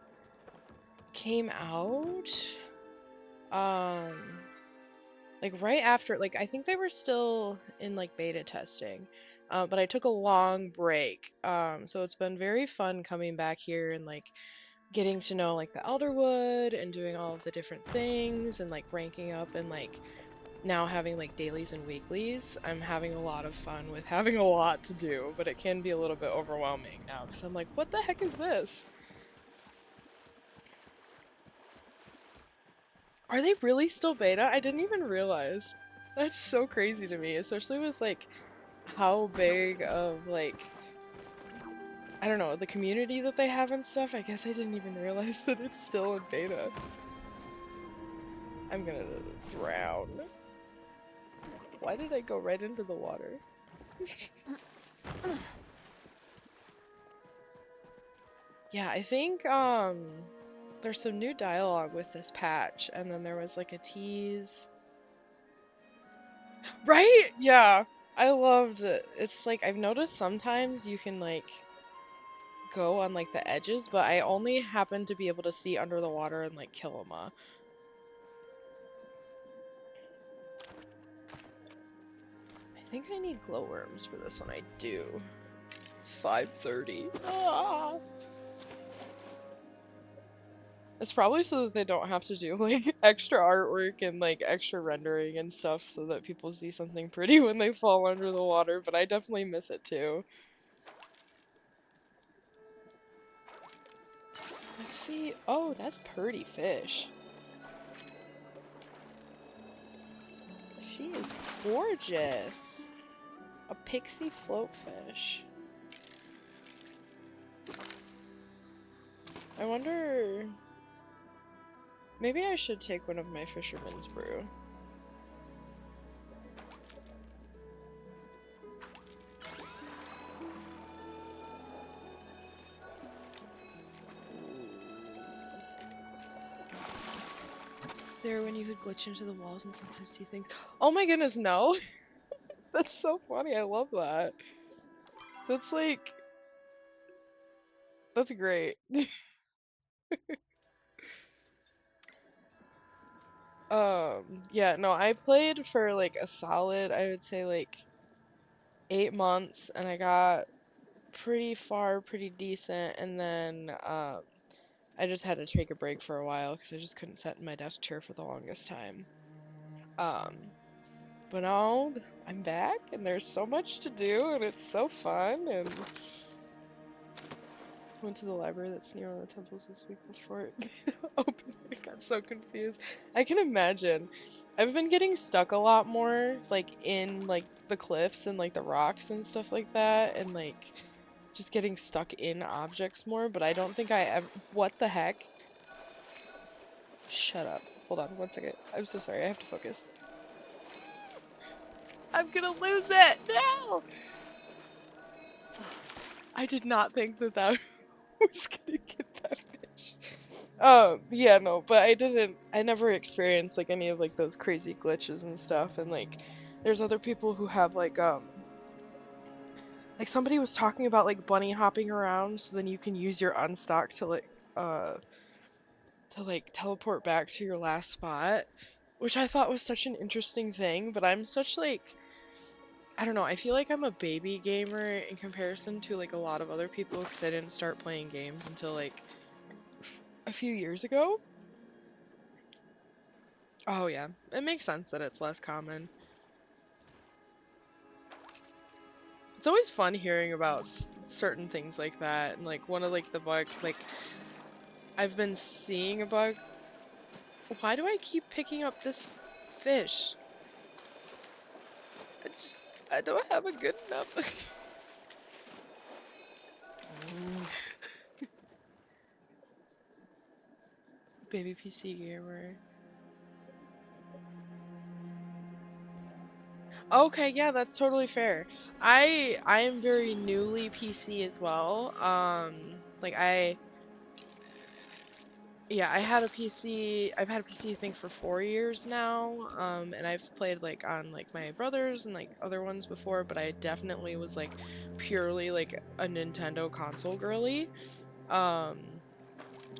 came out. Like right after, like I think they were still in like beta testing. But I took a long break. So it's been very fun coming back here and like getting to know like the Elderwood and doing all of the different things and like ranking up and like now having like dailies and weeklies. I'm having a lot of fun with having a lot to do, but it can be a little bit overwhelming now because I'm like, what the heck is this? Are they really still beta? I didn't even realize. That's so crazy to me, especially with like how big of like I don't know, the community that they have and stuff. I guess I didn't even realize that it's still in beta. I'm gonna drown. Why did I go right into the water? Yeah, I think there's some new dialogue with this patch, and then there was like a tease. Right? Yeah. I loved it. It's like I've noticed sometimes you can like go on like the edges, but I only happen to be able to see under the water and like kill them. I think I need glowworms for this one. I do. It's 5:30. Ah! It's probably so that they don't have to do like extra artwork and like extra rendering and stuff so that people see something pretty when they fall under the water, but I definitely miss it too. Let's see. Oh, that's pretty fish. She is gorgeous. A pixie floatfish. I wonder... Maybe I should take one of my fisherman's brew. there when you could glitch into the walls and sometimes see things? Oh my goodness, no! That's so funny, I love that. That's like... That's great. Yeah, no, I played for like a solid, I would say like 8 months, and I got pretty far, pretty decent, and then I just had to take a break for a while because I just couldn't sit in my desk chair for the longest time. Um, but now I'm back, and there's so much to do, and it's so fun, and went to the library that's near one of the temples this week before it opened. I got so confused. I can imagine. I've been getting stuck a lot more, like in like the cliffs and like the rocks and stuff like that, and like just getting stuck in objects more, but I don't think I ever. What the heck? Shut up. Hold on 1 second. I'm so sorry. I have to focus. I'm gonna lose it! No! I did not think that that was gonna get that fish. Yeah, no, but I never experienced like any of like those crazy glitches and stuff, and like there's other people who have like somebody was talking about like bunny hopping around so then you can use your unstock uh to like teleport back to your last spot, which I thought was such an interesting thing, but I'm such like I don't know, I feel like I'm a baby gamer in comparison to like a lot of other people because I didn't start playing games until like a few years ago. Oh yeah, it makes sense that it's less common. It's always fun hearing about certain things like that, and like one of like the bug, like I've been seeing a bug. Why do I keep picking up this fish? I don't have a good enough. Baby PC gamer. Okay, yeah, that's totally fair. I am very newly PC as well. Like yeah, I had a PC. I've had a PC I think for 4 years now. And I've played like on like my brothers and like other ones before, but I definitely was like purely like a Nintendo console girly. Um,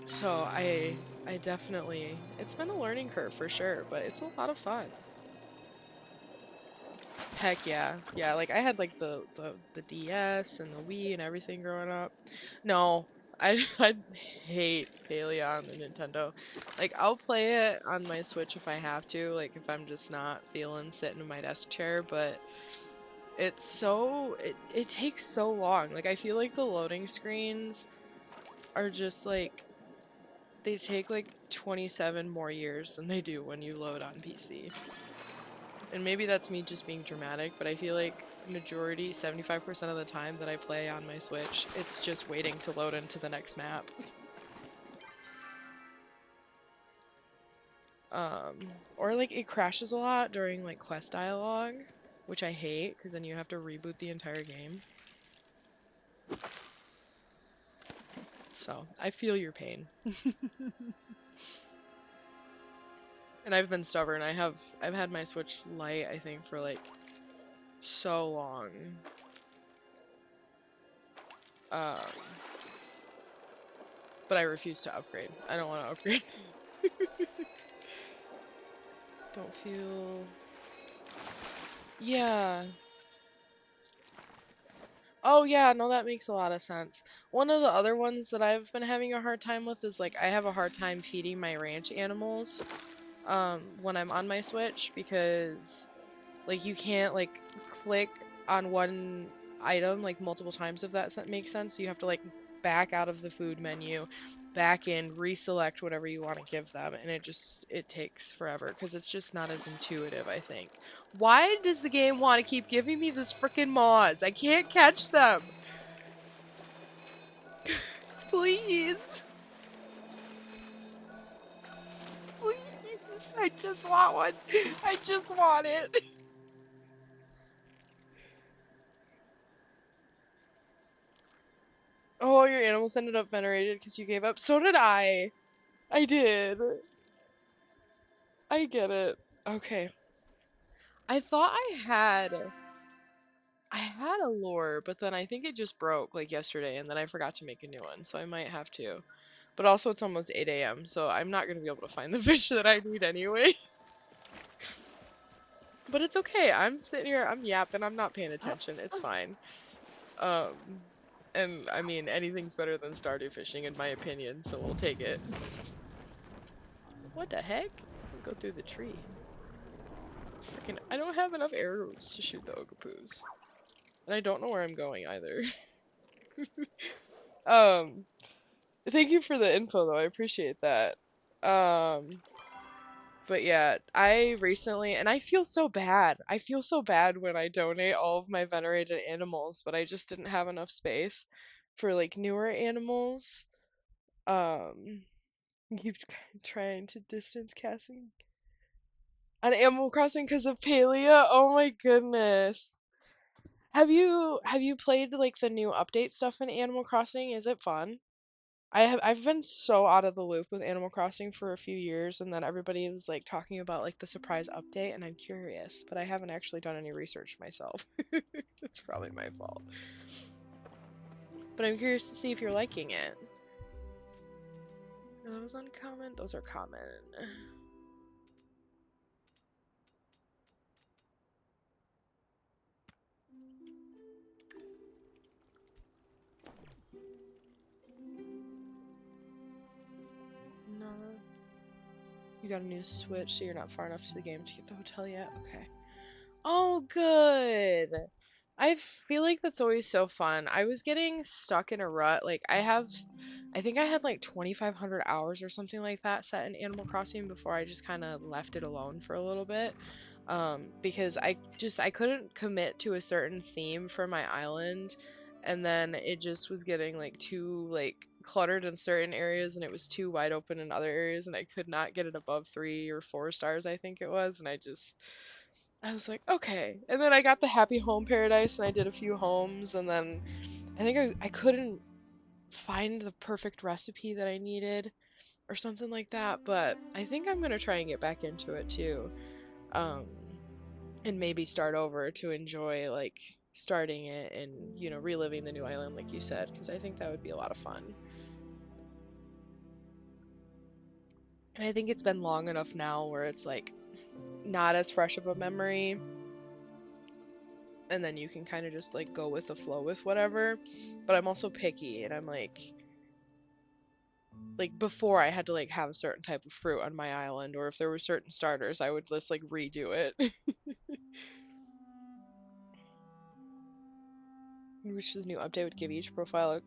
so I definitely it's been a learning curve for sure, but it's a lot of fun. Heck yeah. Yeah, like I had like the DS and the Wii and everything growing up. No, I hate Palia on the Nintendo. Like I'll play it on my Switch if I have to, like if I'm just not feeling sitting in my desk chair, but it takes so long. Like I feel like the loading screens are just like they take like 27 more years than they do when you load on PC. And maybe that's me just being dramatic, but I feel like majority, 75% of the time that I play on my Switch, it's just waiting to load into the next map. Or like it crashes a lot during like quest dialogue, which I hate because then you have to reboot the entire game. So I feel your pain. And I've been stubborn. I've had my Switch Lite, I think, for like so long. Um, but I refuse to upgrade. I don't want to upgrade. Don't feel... Yeah. Oh yeah, no, that makes a lot of sense. One of the other ones that I've been having a hard time with is like I have a hard time feeding my ranch animals when I'm on my Switch because like you can't like click on one item like multiple times if that makes sense. So you have to like back out of the food menu, back in, reselect whatever you want to give them, and it takes forever because it's just not as intuitive, I think. Why does the game want to keep giving me this freaking moths? I can't catch them. Please. Please. I just want one. I just want it. Oh, your animals ended up venerated because you gave up. So did I. I did. I get it. Okay. I thought I had a lure, but then I think it just broke like yesterday, and then I forgot to make a new one, so I might have to. But also, it's almost 8 a.m., so I'm not gonna be able to find the fish that I need anyway. But it's okay. I'm sitting here, I'm yapping, I'm not paying attention. It's fine. Um, and I mean, anything's better than Stardew fishing, in my opinion, so we'll take it. What the heck? I'll go through the tree. Freaking, I don't have enough arrows to shoot the Okapoos. And I don't know where I'm going either. Um, Thank you for the info though, I appreciate that. Um, but yeah, I recently, and I feel so bad. I feel so bad when I donate all of my venerated animals, but I just didn't have enough space for like newer animals. Um, keep trying to distance casting on Animal Crossing because of Palia. Oh my goodness. Have you played like the new update stuff in Animal Crossing? Is it fun? I've been so out of the loop with Animal Crossing for a few years, and then everybody was like talking about like the surprise update, and I'm curious, but I haven't actually done any research myself. It's probably my fault. But I'm curious to see if you're liking it. Are those uncommon? Those are common. No. You got a new Switch, so you're not far enough to the game to get the hotel yet? Okay. Oh, good. I feel like that's always so fun. I was getting stuck in a rut. Like, I think I had like 2,500 hours or something like that set in Animal Crossing before I just kind of left it alone for a little bit. Because I couldn't commit to a certain theme for my island, and then it just was getting like too like cluttered in certain areas, and it was too wide open in other areas, and I could not get it above 3 or 4 stars, I think it was, and I was like, okay. And then I got the Happy Home Paradise and I did a few homes, and then I think I couldn't find the perfect recipe that I needed or something like that, but I think I'm gonna try and get back into it too. Um, and maybe start over to enjoy like starting it and reliving the new island like you said, because I think that would be a lot of fun. And I think it's been long enough now where it's like not as fresh of a memory, and then you can kind of just like go with the flow with whatever. But I'm also picky, and I'm like before I had to like have a certain type of fruit on my island, or if there were certain starters, I would just like redo it. Which the new update would give each profile a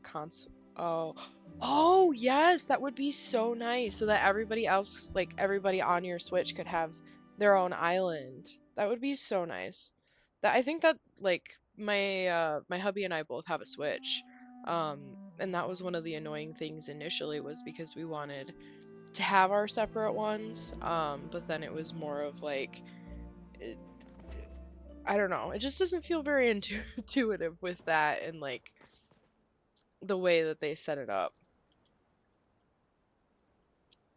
oh. Oh yes, that would be so nice, so that everybody else, like everybody on your Switch, could have their own island. That would be so nice. That I think that like my hubby and I both have a Switch. And that was one of the annoying things initially, was because we wanted to have our separate ones. But then it was more of like it, I don't know. It just doesn't feel very intuitive with that, and like the way that they set it up.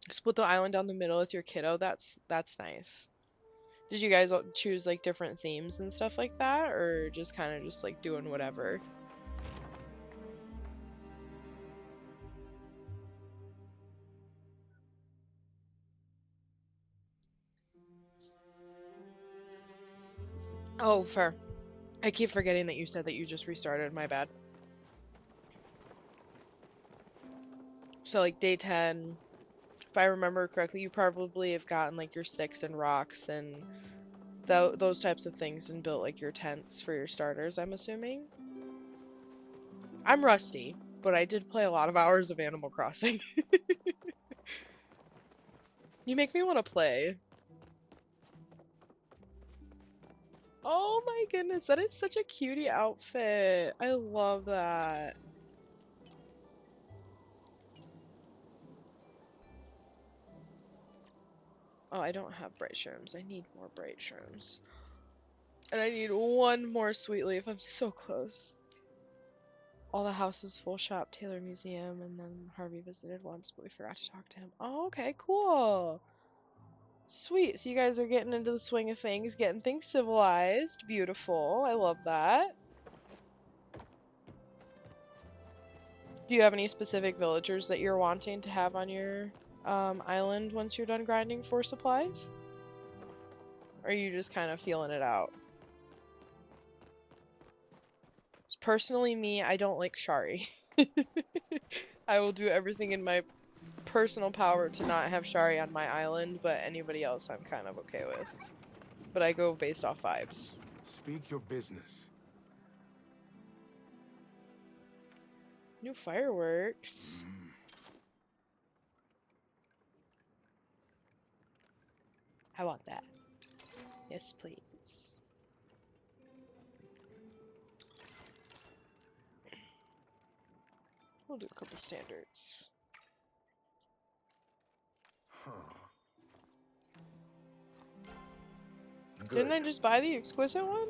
Split the island down the middle with your kiddo. That's nice. Did you guys choose like different themes and stuff like that, or just kind of just like doing whatever? Oh, fair. I keep forgetting that you said that you just restarted. My bad. So like day 10, if I remember correctly, you probably have gotten like your sticks and rocks and those types of things, and built like your tents for your starters, I'm assuming. I'm rusty, but I did play a lot of hours of Animal Crossing. You make me want to play. Oh my goodness, that is such a cutie outfit. I love that. Oh, I don't have bright shrooms. I need more bright shrooms. And I need one more sweet leaf. I'm so close. All the houses, full shop, Taylor Museum, and then Harvey visited once, but we forgot to talk to him. Oh, okay, cool. Sweet. So you guys are getting into the swing of things, getting things civilized. Beautiful. I love that. Do you have any specific villagers that you're wanting to have on your island once you're done grinding for supplies? Or are you just kind of feeling it out? Personally, me, I don't like Shari. I will do everything in my personal power to not have Shari on my island, but anybody else I'm kind of okay with. But I go based off vibes. Speak your business. New fireworks. I want that. Yes, please. We'll do a couple standards. Good. Didn't I just buy the exquisite one?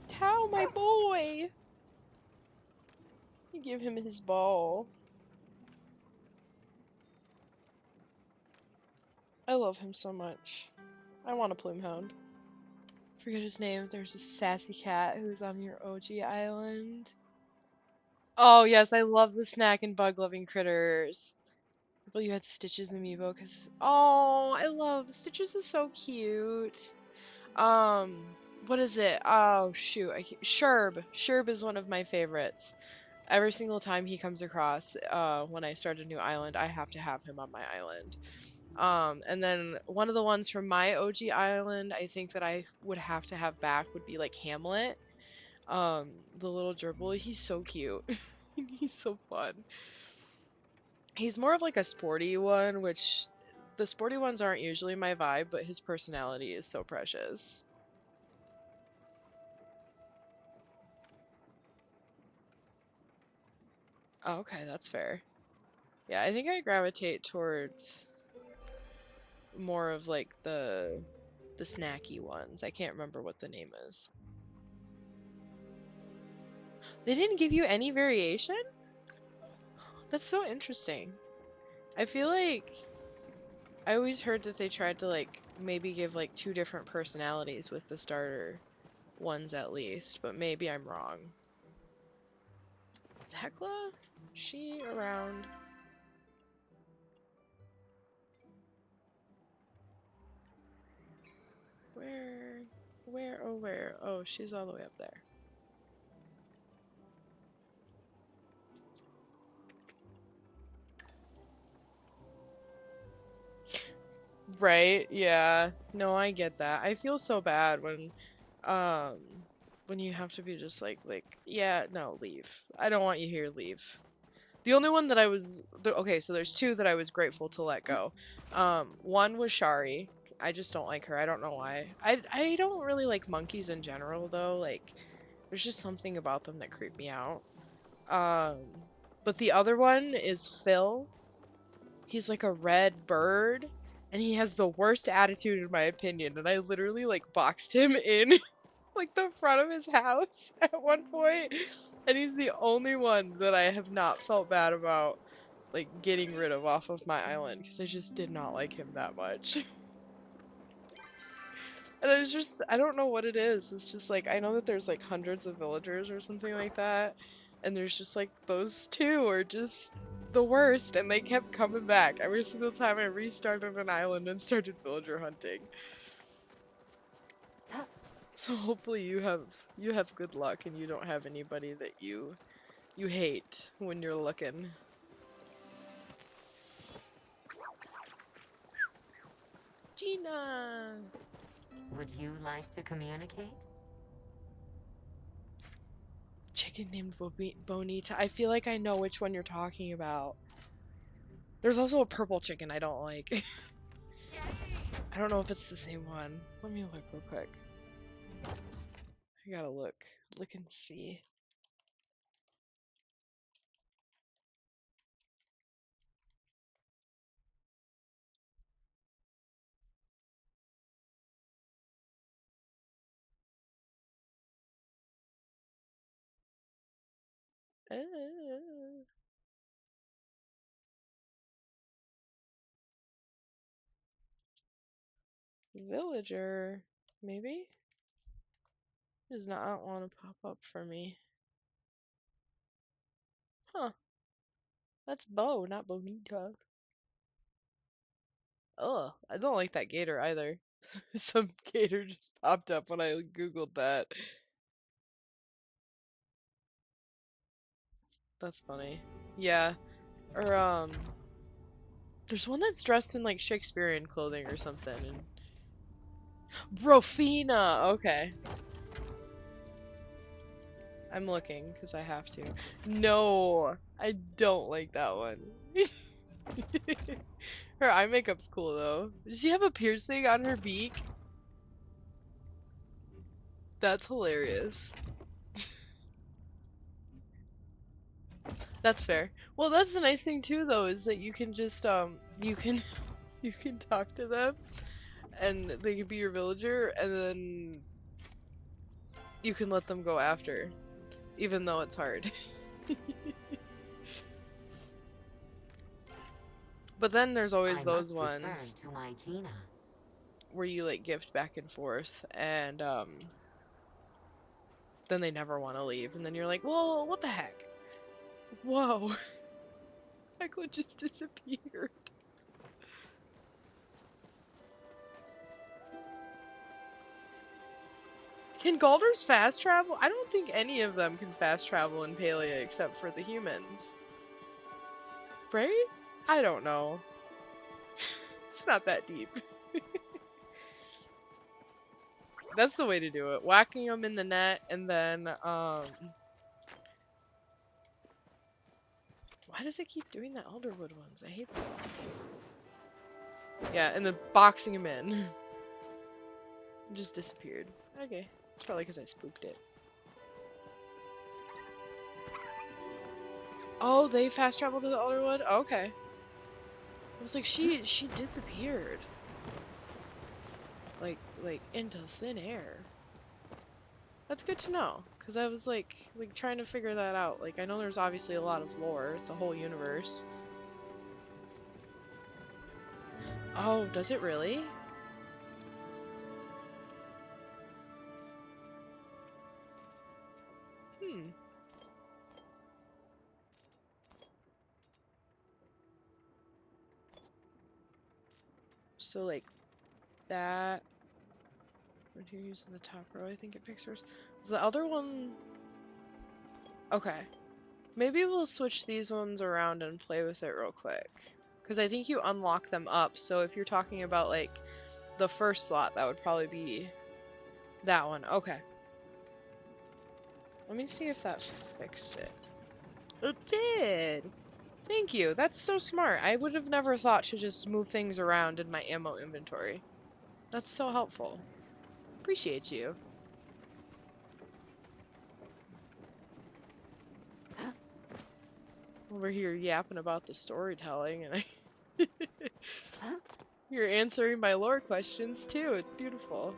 Tao, my boy! You give him his ball. I love him so much. I want a plume hound. Forget his name. There's a sassy cat who's on your OG island. Oh yes, I love the snack and bug loving critters. Well, you had Stitches amiibo because oh, I love Stitches is so cute. What is it? Oh shoot, Sherb. Sherb is one of my favorites. Every single time he comes across, when I start a new island, I have to have him on my island. And then one of the ones from my OG island, I think that I would have to have back would be like Hamlet. The little gerbil, he's so cute. He's so fun. He's more of like a sporty one, which the sporty ones aren't usually my vibe, but his personality is so precious. Oh, okay, that's fair. Yeah, I think I gravitate towards more of like the snacky ones. I can't remember what the name is. They didn't give you any variation? That's so interesting. I feel like I always heard that they tried to like maybe give like two different personalities with the starter ones at least, but maybe I'm wrong. Is Hecla? Is she around? Where? Where? Oh, where? Oh, she's all the way up there. Right? Yeah. No, I get that. I feel so bad um, when you have to be just like, yeah, no, leave. I don't want you here, leave. The only one that I was, okay, so there's two that I was grateful to let go. One was Shari. I just don't like her. I don't know why. I don't really like monkeys in general, though. Like, there's just something about them that creep me out. Um, but the other one is Phil. He's like a red bird, and he has the worst attitude in my opinion. And I literally like boxed him in like the front of his house at one point, and he's the only one that I have not felt bad about like getting rid of off of my island because I just did not like him that much. And it's just I don't know what it is. It's just like I know that there's like hundreds of villagers or something like that, and there's just like those two are just the worst, and they kept coming back every single time I restarted an island and started villager hunting. So hopefully you have good luck and you don't have anybody that you hate when you're looking. Gina! Would you like to communicate? Chicken named Bonita. I feel like I know which one you're talking about. There's also a purple chicken I don't like. I don't know if it's the same one. Let me look real quick. I gotta look. Look and see. Uh, Villager, maybe? Does not want to pop up for me. Huh. That's Bo, not Bonita. Ugh, I don't like that gator either. Some gator just popped up when I googled that. That's funny. Yeah. Or there's one that's dressed in like Shakespearean clothing or something and Brofina! Okay. I'm looking because I have to. No, I don't like that one. Her eye makeup's cool though. Does she have a piercing on her beak? That's hilarious. That's fair. Well, that's the nice thing too though, is that you can just you can you can talk to them and they can be your villager and then you can let them go after. Even though it's hard. But then there's always I those must return ones to my Gina. where you like gift back and forth and then they never want to leave and then you're like, well, what the heck? Whoa. Hecla just disappeared. Can Galders fast travel? I don't think any of them can fast travel in Palia except for the humans. Right? I don't know. It's not that deep. That's the way to do it. Whacking them in the net and then, why does it keep doing the Elderwood ones? I hate them. Yeah, and then boxing him in. It just disappeared. Okay. It's probably because I spooked it. Oh, they fast traveled to the Elderwood? Okay. I was like, she disappeared. Like into thin air. That's good to know, because I was like trying to figure that out. Like, I know there's obviously a lot of lore. It's a whole universe. Oh, does it really? Hmm. So, like, that... When you're using the top row, I think it picks hers. Is the other one... Okay. Maybe we'll switch these ones around and play with it real quick. Because I think you unlock them up, so if you're talking about, like, the first slot, that would probably be that one. Okay. Let me see if that fixed it. It did! Thank you, that's so smart. I would have never thought to just move things around in my ammo inventory. That's so helpful. Appreciate you. Over here yapping about the storytelling and you're answering my lore questions too. It's beautiful.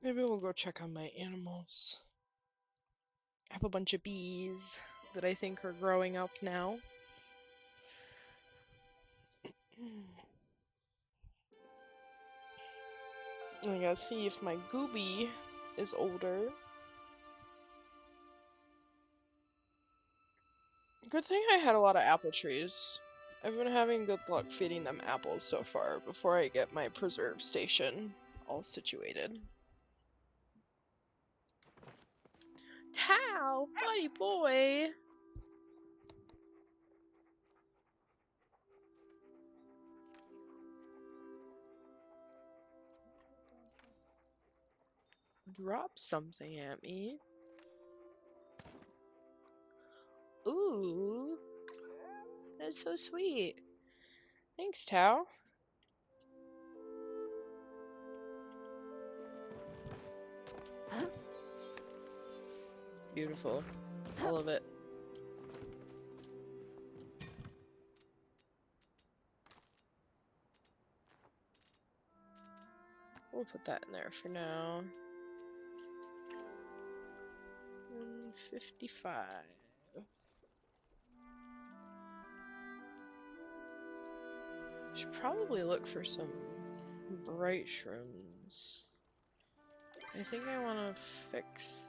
Maybe we'll go check on my animals. I have a bunch of bees that I think are growing up now. I gotta see if my Gooby is older. Good thing I had a lot of apple trees. I've been having good luck feeding them apples so far before I get my preserve station all situated. Tao, buddy boy! Drop something at me. Ooh. That's so sweet. Thanks, Tao. Beautiful. I love it. Oof. put that in there for now. 55. Should probably look for some bright shrooms. I think I want to fix...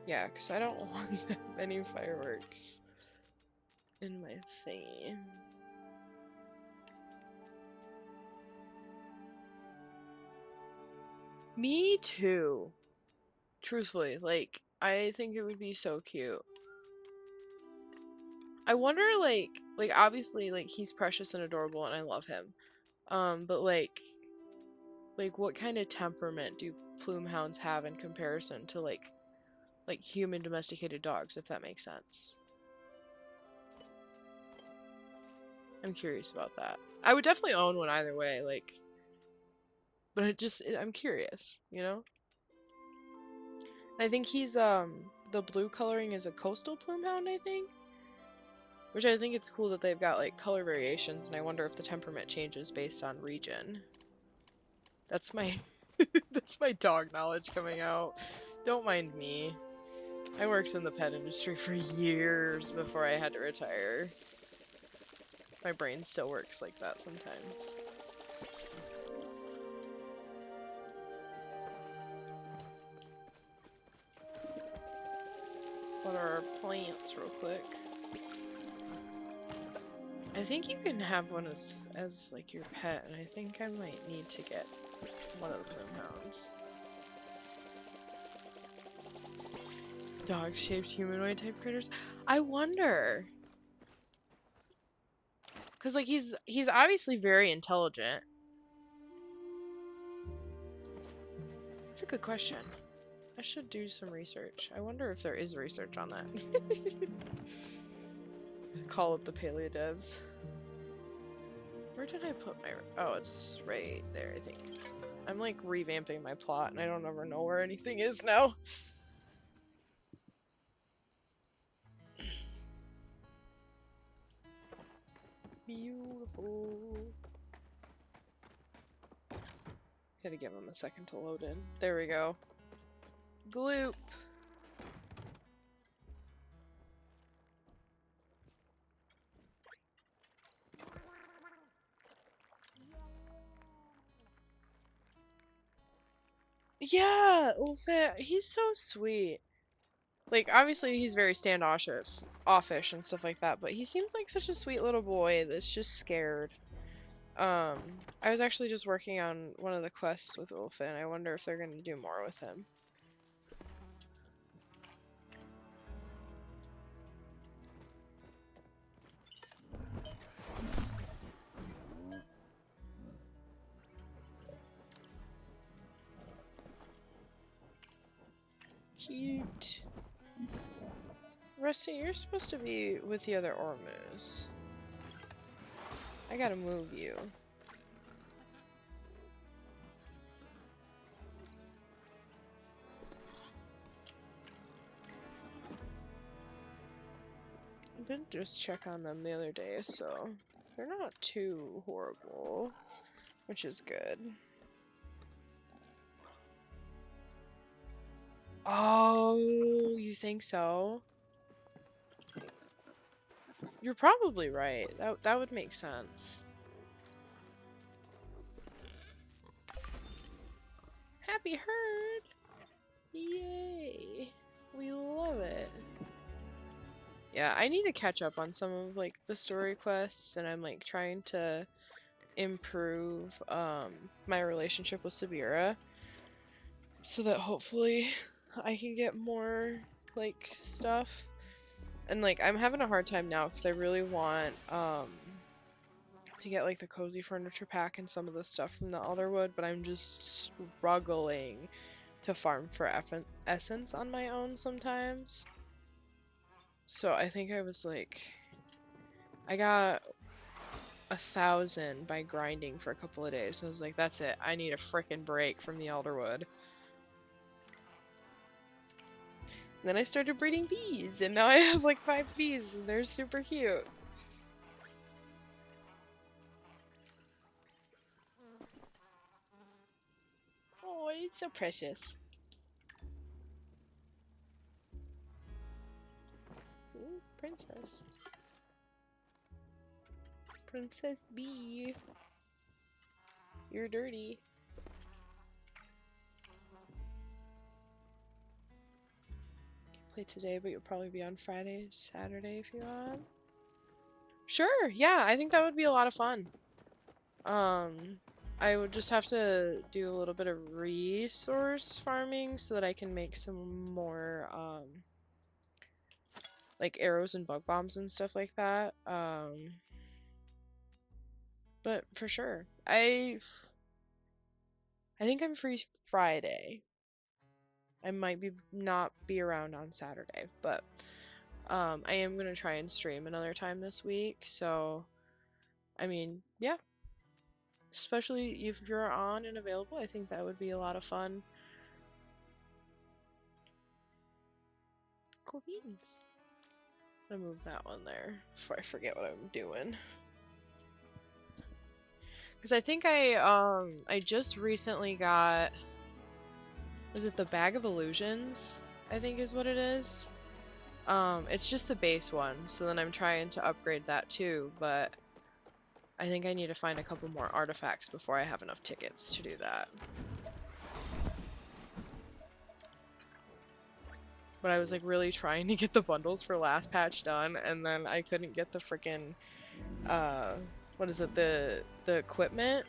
Yeah, because I don't want that many fireworks in my thingy. Me too. Truthfully, like, I think it would be so cute. I wonder, like obviously, like, he's precious and adorable and I love him. But like what kind of temperament do plume hounds have in comparison to like human domesticated dogs, if that makes sense? I'm curious about that. I would definitely own one either way, like, but I'm curious, you know? I think he's the blue coloring is a coastal plume hound, I think. Which I think it's cool that they've got like color variations, and I wonder if the temperament changes based on region. That's my that's my dog knowledge coming out. Don't mind me. I worked in the pet industry for years before I had to retire. My brain still works like that sometimes. Water our plants real quick. I think you can have one as like your pet, and I think I might need to get one of the plume hounds. Dog-shaped humanoid type critters. I wonder. Cause like he's obviously very intelligent. That's a good question. I should do some research. I wonder if there is research on that. Call up the Palia devs. Where did I put my... Oh, it's right there, I think. I'm like revamping my plot and I don't ever know where anything is now. Beautiful. Gotta give him a second to load in. There we go. Gloop. Yeah, Ulfit, he's so sweet. Like, obviously he's very standoffish and stuff like that, but he seems like such a sweet little boy that's just scared. I was actually just working on one of the quests with Ulfit, and I wonder if they're gonna do more with him. Cute. Rusty, you're supposed to be with the other Ormus. I gotta move you. I did just check on them the other day, so they're not too horrible, which is good. Oh, you think so? You're probably right. That would make sense. Happy herd! Yay! We love it. Yeah, I need to catch up on some of like the story quests, and I'm like trying to improve my relationship with Sabira so that hopefully I can get more like stuff. And like I'm having a hard time now because I really want to get like the cozy furniture pack and some of the stuff from the Elderwood, but I'm just struggling to farm for essence on my own sometimes. So I think I was like, I got 1,000 by grinding for a couple of days. I was like, that's it. I need a frickin' break from the Elderwood. And then I started breeding bees, and now I have like 5 bees, and they're super cute. it's so precious. Ooh, princess. Princess B. You're dirty. Can't play today, but you'll probably be on Friday, Saturday if you want. Sure, yeah, I think that would be a lot of fun. I would just have to do a little bit of resource farming so that I can make some more, like arrows and bug bombs and stuff like that. But for sure, I think I'm free Friday. I might not be around on Saturday, but I am gonna try and stream another time this week. So, I mean, yeah, especially if you're on and available, I think that would be a lot of fun. Cool beans. I'm gonna move that one there before I forget what I'm doing. Because I think I just recently got, was it the Bag of Illusions? I think is what it is. It's just the base one, so then I'm trying to upgrade that too, but I think I need to find a couple more artifacts before I have enough tickets to do that. But I was like really trying to get the bundles for last patch done, and then I couldn't get the freaking what is it, the equipment?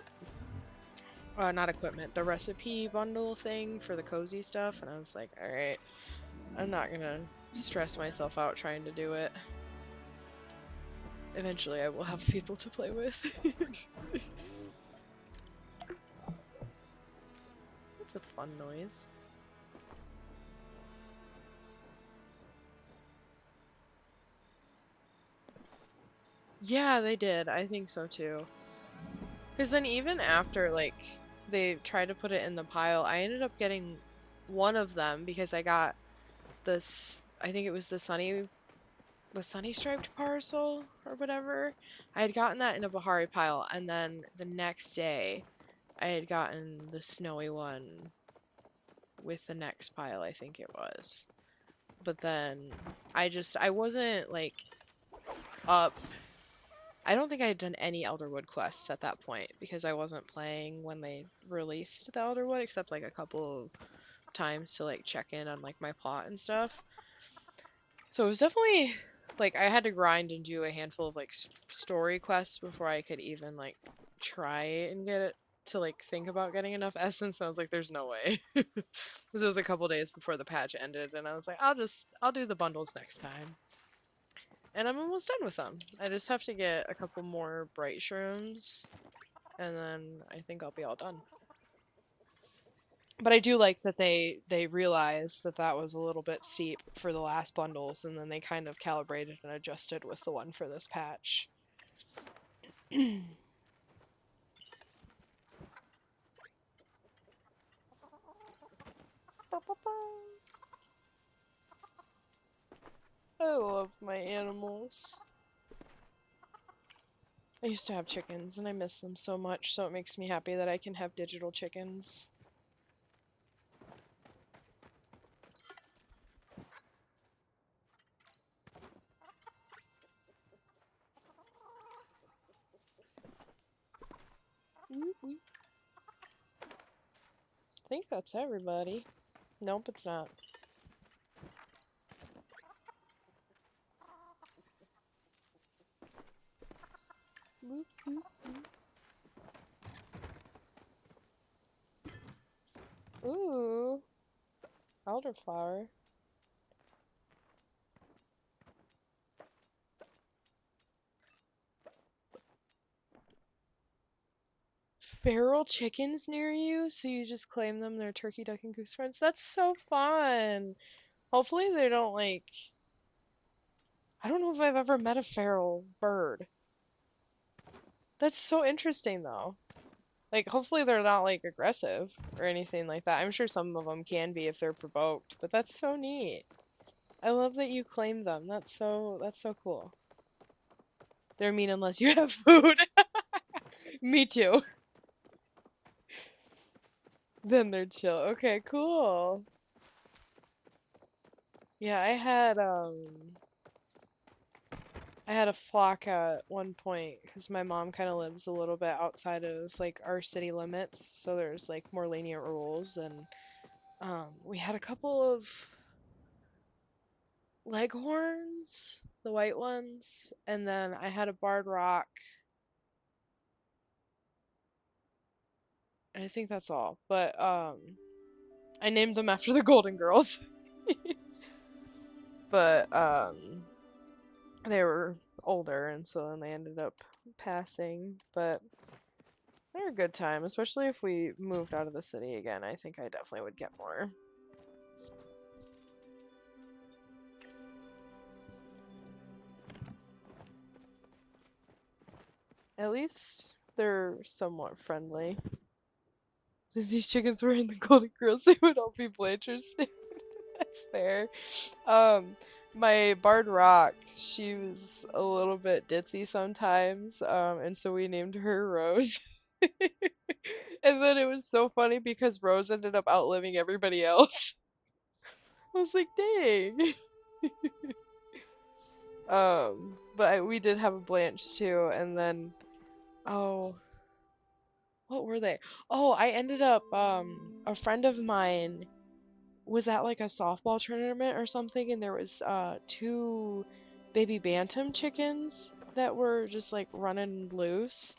Not equipment, the recipe bundle thing for the cozy stuff, and I was like, alright, I'm not gonna stress myself out trying to do it. Eventually I will have people to play with. That's a fun noise. Yeah, they did. I think so too. Because then even after, like, they tried to put it in the pile, I ended up getting one of them because I got this, I think it was the sunny striped parcel or whatever. I had gotten that in a Bahari pile, and then the next day I had gotten the snowy one with the next pile, I think it was. But then I wasn't like up. I don't think I had done any Elderwood quests at that point because I wasn't playing when they released the Elderwood, except like a couple of times to like check in on like my plot and stuff. So it was definitely like I had to grind and do a handful of like story quests before I could even like try and get it to like think about getting enough essence. I was like, there's no way. Because it was a couple days before the patch ended, and I was like, I'll do the bundles next time. And I'm almost done with them. I just have to get a couple more bright shrooms, and then I think I'll be all done. But I do like that they realized that that was a little bit steep for the last bundles, and then they kind of calibrated and adjusted with the one for this patch. I love my animals. I used to have chickens, and I miss them so much, so it makes me happy that I can have digital chickens. I think that's everybody. Nope, it's not. Ooh, elderflower. Feral chickens near you, so you just claim them. They're turkey, duck, and goose friends. That's so fun. Hopefully they don't like. I don't know if I've ever met a feral bird. That's so interesting though. Like, hopefully they're not like aggressive or anything like that. I'm sure some of them can be if they're provoked, but that's so neat. I love that you claim them. That's so cool. They're mean unless you have food. Me too. Then they're chill. Okay, cool. Yeah, I had a flock at one point because my mom kind of lives a little bit outside of like our city limits, so there's like more lenient rules, and we had a couple of leghorns, the white ones, and then I had a barred rock, and I think that's all. But I named them after the Golden Girls. But they were older, and so then they ended up passing. But they're a good time, especially if we moved out of the city again. I think I definitely would get more. At least they're somewhat friendly. If these chickens were in the Golden Girls, they would all be Blanchard's. That's fair. Um, my Barred Rock, she was a little bit ditzy sometimes, and so we named her Rose. And then it was so funny because Rose ended up outliving everybody else. I was like, dang. We did have a Blanche too, and then oh, what were they? Oh, I ended up a friend of mine was at like a softball tournament or something, and there was two baby bantam chickens that were just like running loose.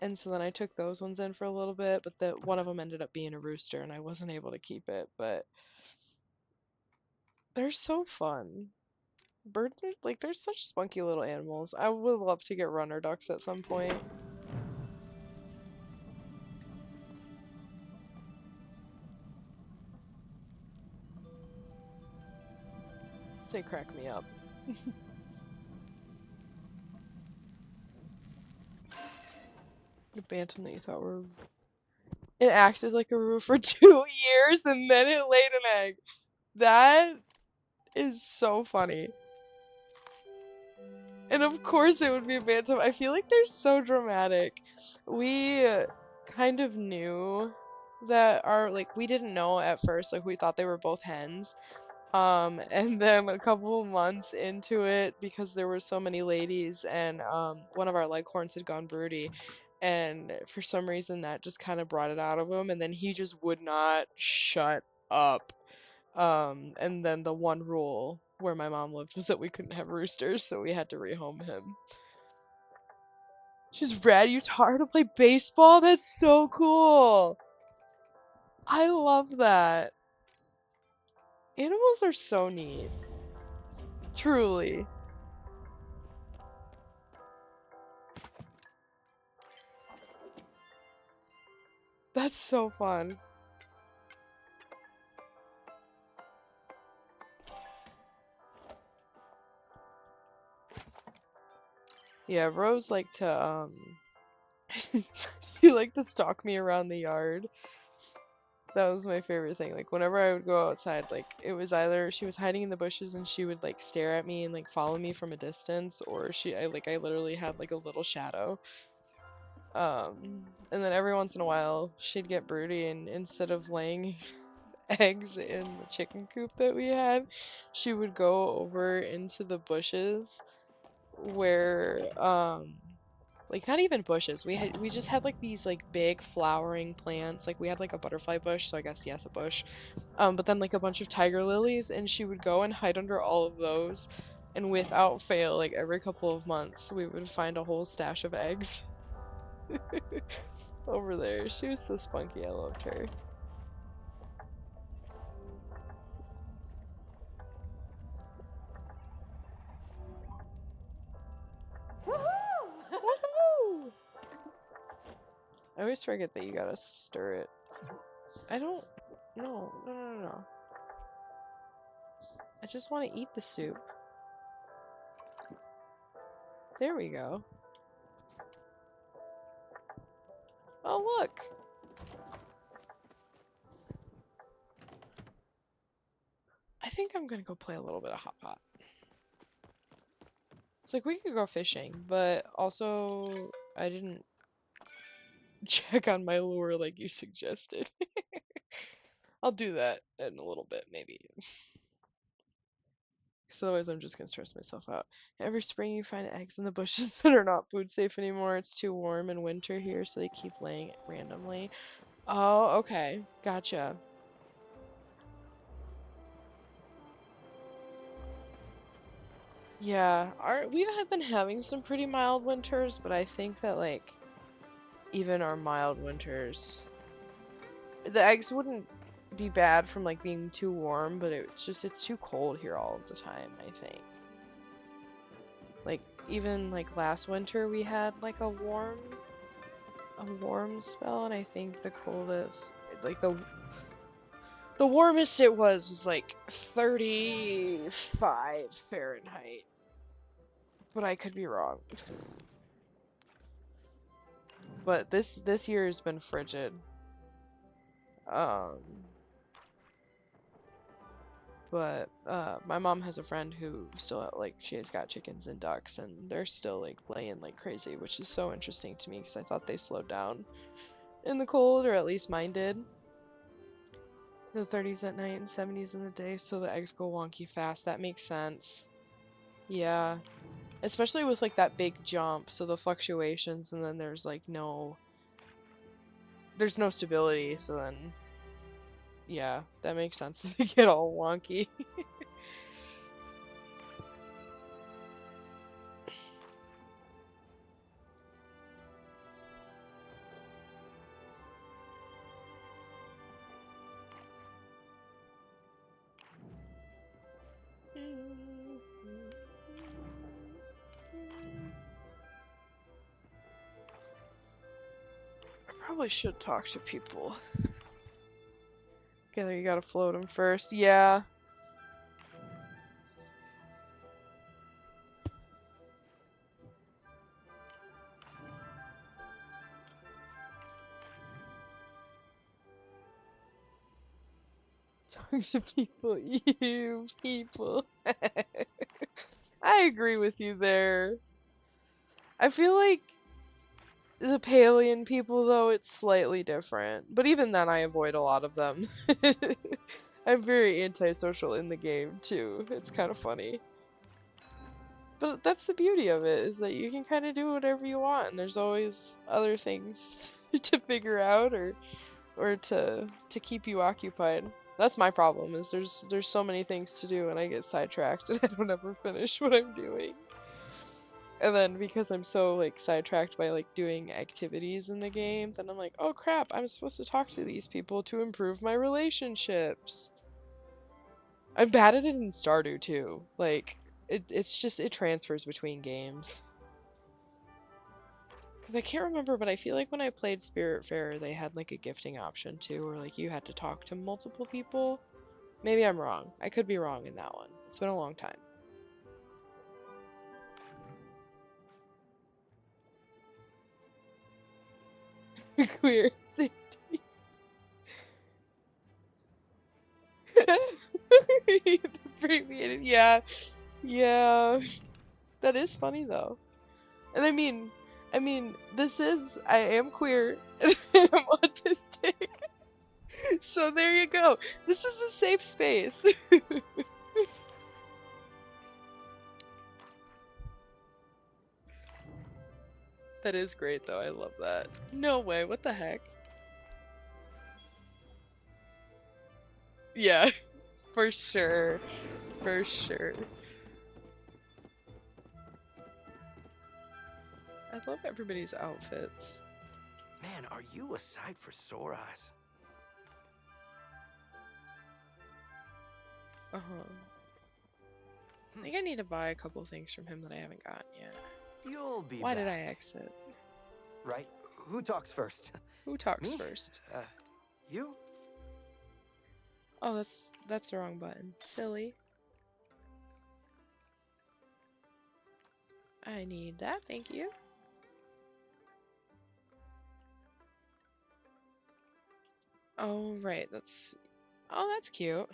And so then I took those ones in for a little bit, but the one of them ended up being a rooster and I wasn't able to keep it, but they're so fun. Birds are like they're such spunky little animals. I would love to get runner ducks at some point. They crack me up. The bantam that you thought were it acted like a roof for 2 years and then it laid an egg. That is so funny. And of course it would be a bantam. I feel like they're so dramatic. We kind of knew that like we didn't know at first, like we thought they were both hens. And then a couple of months into it, because there were so many ladies and one of our leghorns had gone broody, and for some reason that just kind of brought it out of him, and then he just would not shut up. And then the one rule where my mom lived was that we couldn't have roosters, so we had to rehome him. She's rad. You taught her to play baseball? That's so cool. I love that. Animals are so neat. Truly. That's so fun. Yeah, Rose liked to she liked to stalk me around the yard. That was my favorite thing. Like whenever I would go outside, like it was either she was hiding in the bushes and she would like stare at me and like follow me from a distance, or I literally had like a little shadow. And then every once in a while she'd get broody, and instead of laying eggs in the chicken coop that we had, she would go over into the bushes where like not even bushes. We just had like these like big flowering plants. Like we had like a butterfly bush, so I guess yes, a bush. But then like a bunch of tiger lilies, and she would go and hide under all of those. And without fail, like every couple of months, we would find a whole stash of eggs over there. She was so spunky. I loved her. Woohoo! I always forget that you gotta stir it. I don't. No, no, no, no, no. I just want to eat the soup. There we go. Oh, look! I think I'm gonna go play a little bit of Hot Pot. It's like we could go fishing, but also I didn't check on my lure like you suggested. I'll do that in a little bit, maybe. Because otherwise I'm just gonna stress myself out. Every spring you find eggs in the bushes that are not food safe anymore. It's too warm in winter here, so they keep laying randomly. Oh, okay. Gotcha. Yeah, we have been having some pretty mild winters, but I think that like even our mild winters, the eggs wouldn't be bad from like being too warm, but it's too cold here all of the time, I think. Like even like last winter we had like a warm spell, and I think the coldest, like the warmest it was like 35 Fahrenheit. But I could be wrong. But this year has been frigid. Um but my mom has a friend who still like she has got chickens and ducks, and they're still like laying like crazy, which is so interesting to me because I thought they slowed down in the cold, or at least mine did. The 30s at night and 70s in the day, so the eggs go wonky fast. That makes sense. Yeah. Especially with like that big jump, so the fluctuations, and then there's no stability, so then yeah, that makes sense. They get all wonky. I probably should talk to people. Okay, you gotta float them first. Yeah. Talk to people. You people. I agree with you there. I feel like the Palian people, though, it's slightly different. But even then, I avoid a lot of them. I'm very antisocial in the game, too. It's kind of funny. But that's the beauty of it, is that you can kind of do whatever you want, and there's always other things to figure out or to keep you occupied. That's my problem, is there's so many things to do, and I get sidetracked, and I don't ever finish what I'm doing. And then because I'm so like sidetracked by like doing activities in the game, then I'm like, oh crap, I'm supposed to talk to these people to improve my relationships. I'm bad at it in Stardew too. Like it's just it transfers between games. Cause I can't remember, but I feel like when I played Spiritfarer, they had like a gifting option too, where like you had to talk to multiple people. Maybe I'm wrong. I could be wrong in that one. It's been a long time. Queer safety. Abbreviated, yeah. Yeah. That is funny though. And I mean, I am queer and I'm autistic. So there you go. This is a safe space. That is great though. I love that. No way. What the heck? Yeah, for sure. For sure. I love everybody's outfits. Man, are you a sight for sore eyes? Uh-huh. I think I need to buy a couple things from him that I haven't gotten yet. You'll be Why back. did I exit? Right? Who talks first? Who talks Me? first? You? Oh, that's the wrong button. Silly. I need that, thank you. Oh, right, that's... Oh, that's cute.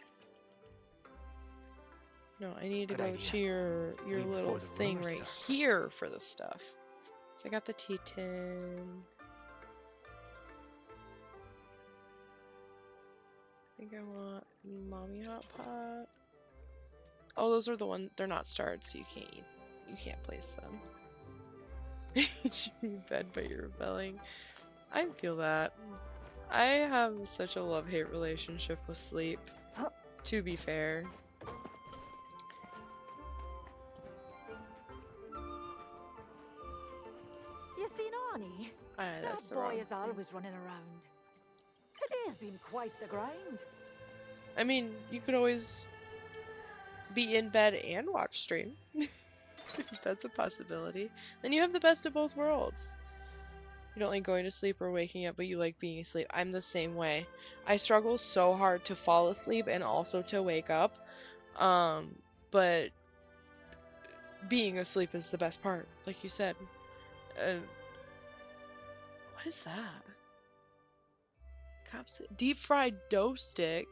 No, I need to Good go idea. to your Leave little before the thing rumors right start. here for the stuff. So I got the tea tin. think I want mommy hot pot. Oh, those are the ones. They're not starred, so you can't eat. You can't place them. You should be in bed, but you're rebelling. I feel that. I have such a love-hate relationship with sleep. To be fair. You seen Arnie? That's That the wrong boy is thing. always running around. Today's been quite the grind. I mean, you could always be in bed and watch stream. That's a possibility. Then you have the best of both worlds. You don't like going to sleep or waking up, but you like being asleep. I'm the same way. I struggle so hard to fall asleep and also to wake up. But being asleep is the best part, like you said. What is that? Deep fried dough stick.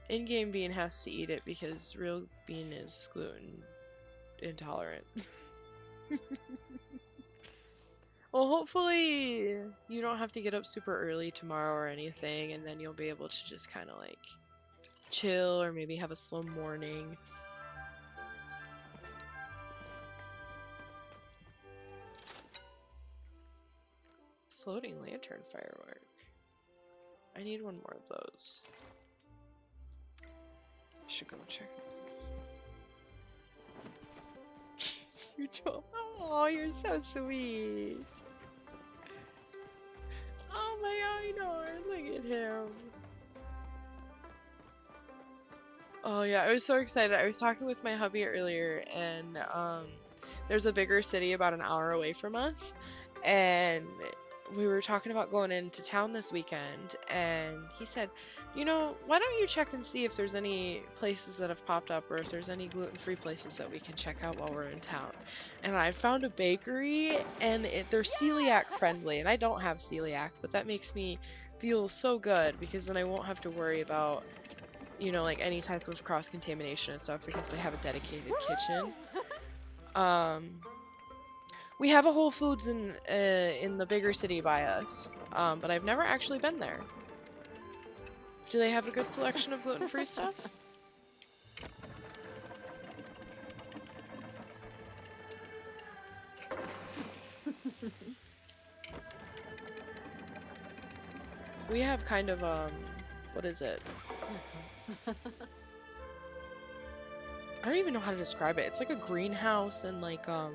In-game Bean has to eat it because real Bean is gluten intolerant. Well, hopefully you don't have to get up super early tomorrow or anything, and then you'll be able to just kind of like chill or maybe have a slow morning. Floating lantern firework. I need one more of those. I should go check those. You told. Oh, you're so sweet. Oh my god, look at him. Oh yeah, I was so excited. I was talking with my hubby earlier, and there's a bigger city about an hour away from us, and we were talking about going into town this weekend, and he said, you know, why don't you check and see if there's any places that have popped up or if there's any gluten-free places that we can check out while we're in town. And I found a bakery, and they're celiac friendly, and I don't have celiac, but that makes me feel so good because then I won't have to worry about, you know, like any type of cross-contamination and stuff because they have a dedicated kitchen. We have a Whole Foods in the bigger city by us, but I've never actually been there. Do they have a good selection of gluten-free stuff? We have kind of, what is it? I don't even know how to describe it. It's like a greenhouse and like a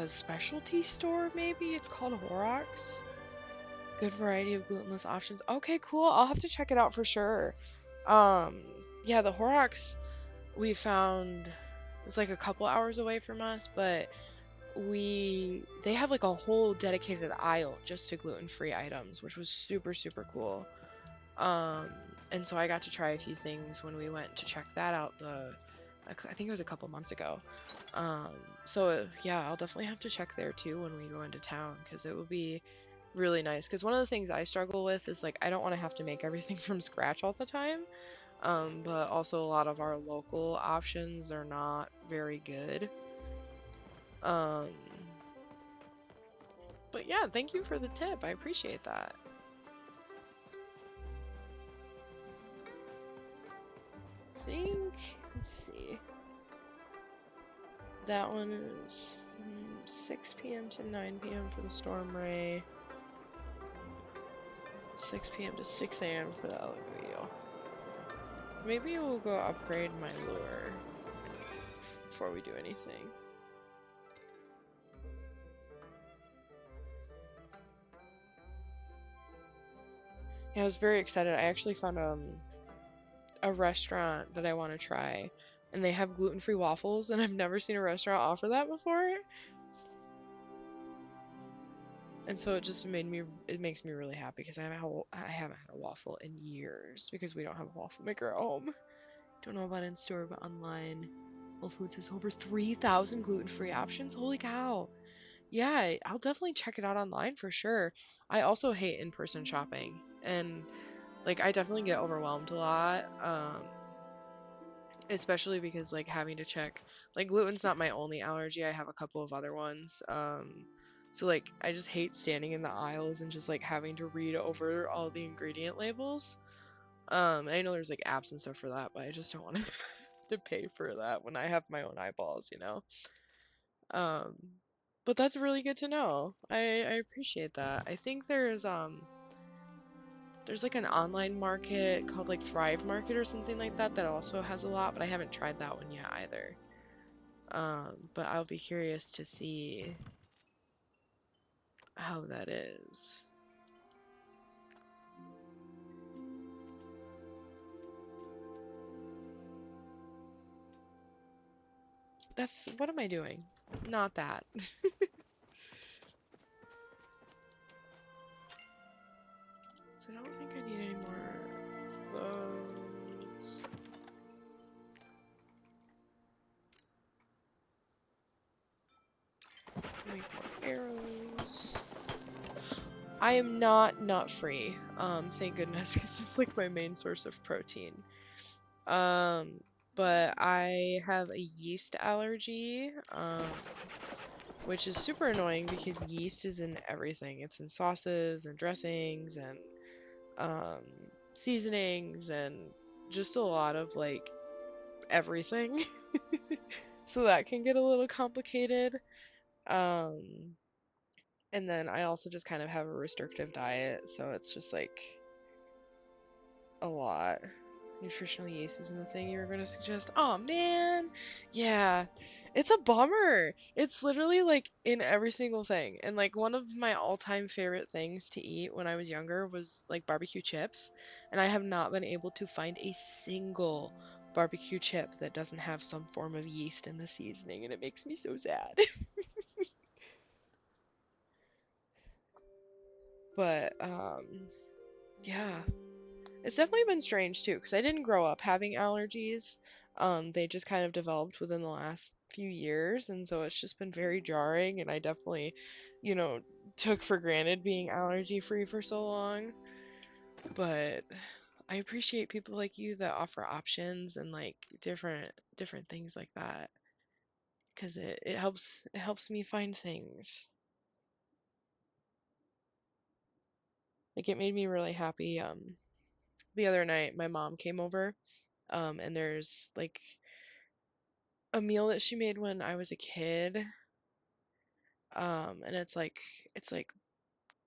specialty store maybe? It's called Horrocks. Good variety of glutenless options. Okay, cool. I'll have to check it out for sure. Yeah, the Horrocks we found it's like a couple hours away from us, but they have like a whole dedicated aisle just to gluten-free items, which was super cool. And so I got to try a few things when we went to check that out. I think it was a couple months ago. So yeah, I'll definitely have to check there too when we go into town because it would be really nice. Because one of the things I struggle with is like I don't want to have to make everything from scratch all the time. But also a lot of our local options are not very good. But yeah, thank you for the tip. I appreciate that. I think, let's see. That one is 6 p.m. to 9 p.m. for the Storm Ray. 6 p.m. to 6 a.m. for the Elegio. Maybe we'll go upgrade my lure before we do anything. Yeah, I was very excited. I actually found a restaurant that I want to try, and they have gluten-free waffles, and I've never seen a restaurant offer that before. And so it makes me really happy because I haven't had a waffle in years because we don't have a waffle maker at home. Don't know about in-store, but online, Whole Foods has over 3,000 gluten-free options. Holy cow. Yeah, I'll definitely check it out online for sure. I also hate in-person shopping, and like I definitely get overwhelmed a lot. Especially because like having to check, like gluten's not my only allergy. I have a couple of other ones. So like I just hate standing in the aisles and just like having to read over all the ingredient labels. I know there's like apps and stuff for that, but I just don't want to to pay for that when I have my own eyeballs, you know. Um, but that's really good to know. I appreciate that. I think there's like an online market called like Thrive Market or something like that that also has a lot, but I haven't tried that one yet either. But I'll be curious to see how that is. That's what am I doing? Not that. So I don't think I need any more clothes. Make more arrows. I am not nut free. Thank goodness, because it's like my main source of protein. Um, but I have a yeast allergy, which is super annoying because yeast is in everything. It's in sauces and dressings and um, seasonings and just a lot of like everything. So that can get a little complicated. Um, and then I also just kind of have a restrictive diet, so it's just like a lot. Nutritional yeast isn't the thing you were going to suggest. Oh man, yeah, it's a bummer. It's literally like in every single thing. And like one of my all-time favorite things to eat when I was younger was like barbecue chips, and I have not been able to find a single barbecue chip that doesn't have some form of yeast in the seasoning, and it makes me so sad. But yeah. It's definitely been strange too, because I didn't grow up having allergies. They just kind of developed within the last few years, and so it's just been very jarring, and I definitely, you know, took for granted being allergy free for so long. But I appreciate people like you that offer options and like different things like that, because it helps me find things. Like it made me really happy. The other night my mom came over, and there's like a meal that she made when I was a kid. And it's like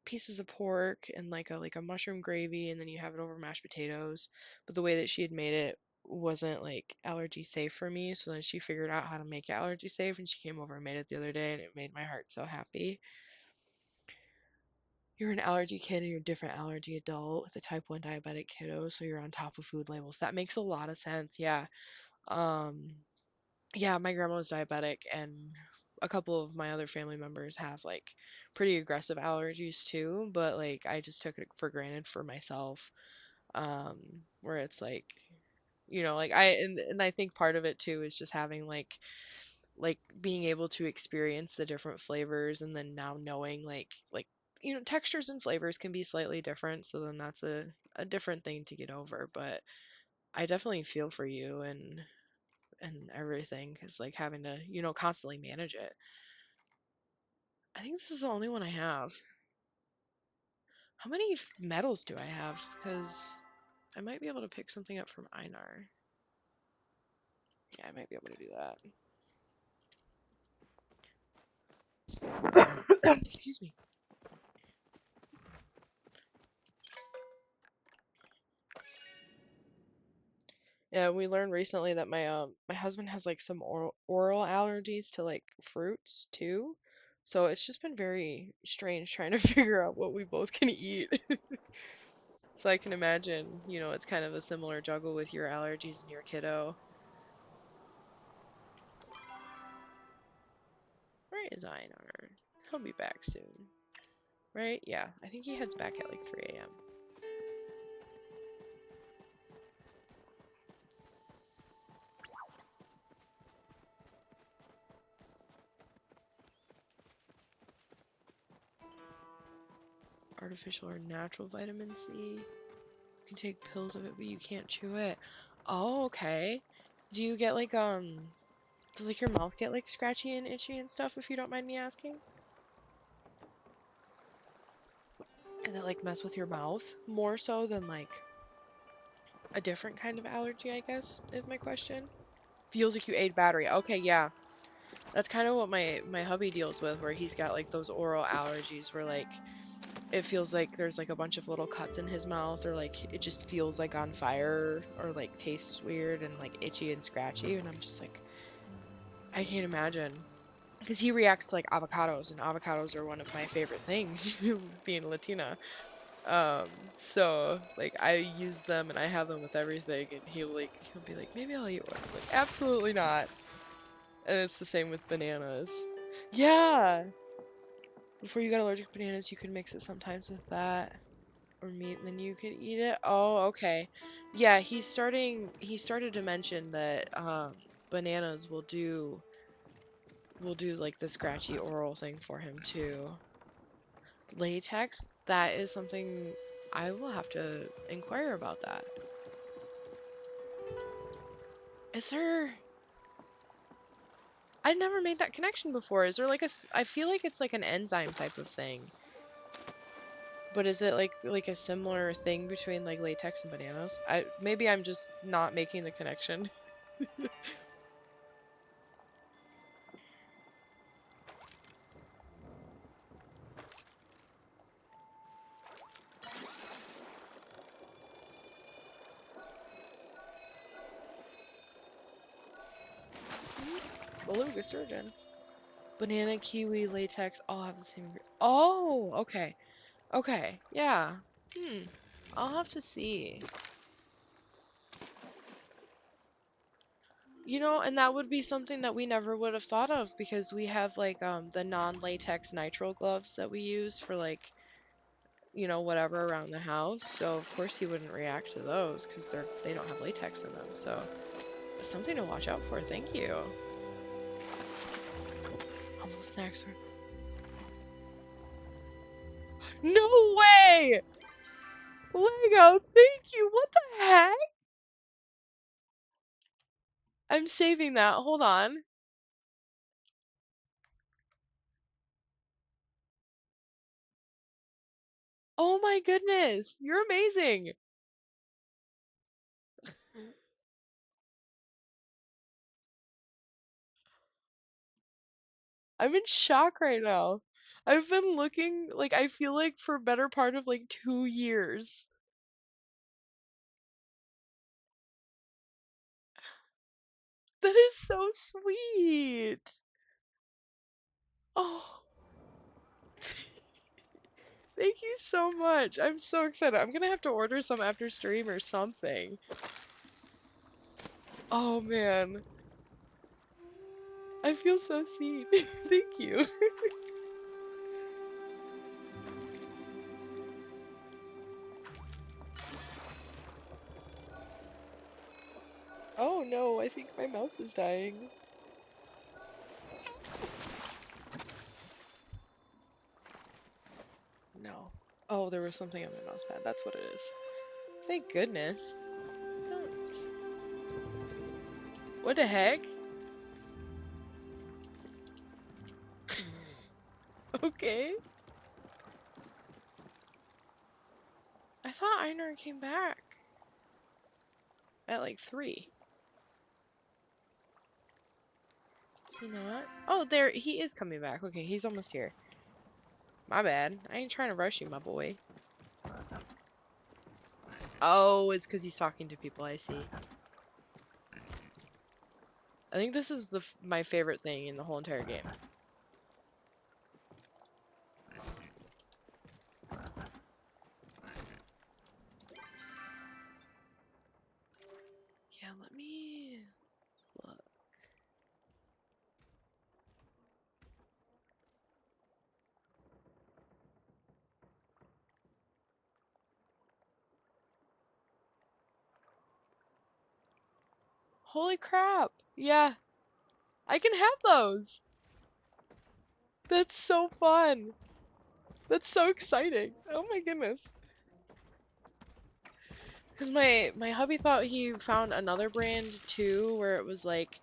pieces of pork and like a mushroom gravy, and then you have it over mashed potatoes. But the way that she had made it wasn't like allergy safe for me, so then she figured out how to make it allergy safe, and she came over and made it the other day, and it made my heart so happy. You're an allergy kid and you're a different allergy adult with a type 1 diabetic kiddo, so you're on top of food labels. That makes a lot of sense. Yeah. Um yeah, my grandma was diabetic, and a couple of my other family members have like pretty aggressive allergies too, but like I just took it for granted for myself. Where it's like, like and I think part of it too is just having like being able to experience the different flavors, and then now knowing like textures and flavors can be slightly different, so then that's a different thing to get over. But I definitely feel for you and everything, because like having to constantly manage it. I think this is the only one I have. How many medals do I have? Because I might be able to pick something up from Einar. Yeah, I might be able to do that. Excuse me. Yeah, we learned recently that my husband has like some oral allergies to like fruits too. So it's just been very strange trying to figure out what we both can eat. So I can imagine, it's kind of a similar juggle with your allergies and your kiddo. Where is Einar? He'll be back soon. Right? Yeah, I think he heads back at like 3 a.m. Artificial or natural vitamin C. You can take pills of it, but you can't chew it. Oh, okay. Do you get like does like your mouth get like scratchy and itchy and stuff, if you don't mind me asking? Does it like mess with your mouth more so than like a different kind of allergy, I guess, is my question. Feels like you ate battery. Okay, yeah. That's kind of what my hubby deals with, where he's got like those oral allergies where like it feels like there's like a bunch of little cuts in his mouth, or like it just feels like on fire, or like tastes weird and like itchy and scratchy, and I'm just like, I can't imagine. Because he reacts to like avocados, and avocados are one of my favorite things, being Latina. Um, so like I use them and I have them with everything, and he'll be like, maybe I'll eat one. I'm like, absolutely not. And it's the same with bananas. Yeah. Before you got allergic to bananas, you could mix it sometimes with that or meat, and then you could eat it. Oh, okay. Yeah, he started to mention that bananas will do like the scratchy oral thing for him too. Latex, that is something I will have to inquire about that. Is there I've never made that connection before. Is there like I feel like it's like an enzyme type of thing. But is it like a similar thing between like latex and bananas? Maybe I'm just not making the connection. Beluga sturgeon. Banana, kiwi, latex all have the same. Oh, okay. Okay. Yeah. I'll have to see. You know, and that would be something that we never would have thought of, because we have like the non-latex nitrile gloves that we use for like, whatever around the house. So of course he wouldn't react to those because they don't have latex in them. So it's something to watch out for. Thank you. Humble snacks are. No way! Lego, thank you. What the heck? I'm saving that. Hold on. Oh my goodness. You're amazing. I'm in shock right now. I've been looking, like, I feel like for a better part of like 2 years. That is so sweet. Oh, thank you so much. I'm so excited. I'm gonna have to order some after stream or something. Oh man. I feel so seen. Thank you. Oh no, I think my mouse is dying. No. Oh, there was something on my mouse pad. That's what it is. Thank goodness. What the heck? Okay. I thought Einar came back at like 3. Is he not? Oh, there, he is coming back. Okay, he's almost here. My bad. I ain't trying to rush you, my boy. Oh, it's because he's talking to people, I see. I think this is my favorite thing in the whole entire game. Yeah, let me look. Holy crap! Yeah, I can have those! That's so fun! That's so exciting! Oh my goodness. Because my hubby thought he found another brand too, where it was like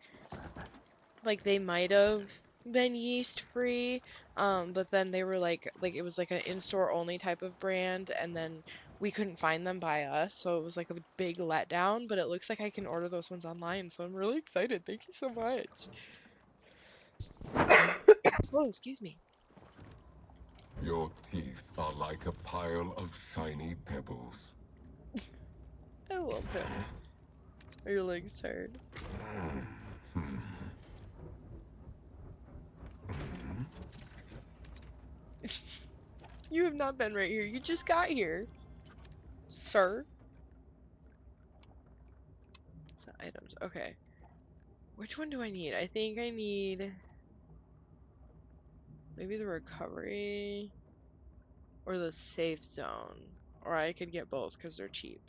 they might have been yeast free, But then they were like it was like an in-store only type of brand, and then we couldn't find them by us, so it was like a big letdown. But it looks like I can order those ones online, so I'm really excited. Thank you so much. Oh, excuse me. Your teeth are like a pile of shiny pebbles. I love him. Are your legs tired? You have not been right here. You just got here, sir. So items. Okay. Which one do I need? I think I need maybe the recovery or the safe zone. Or I could get both because they're cheap.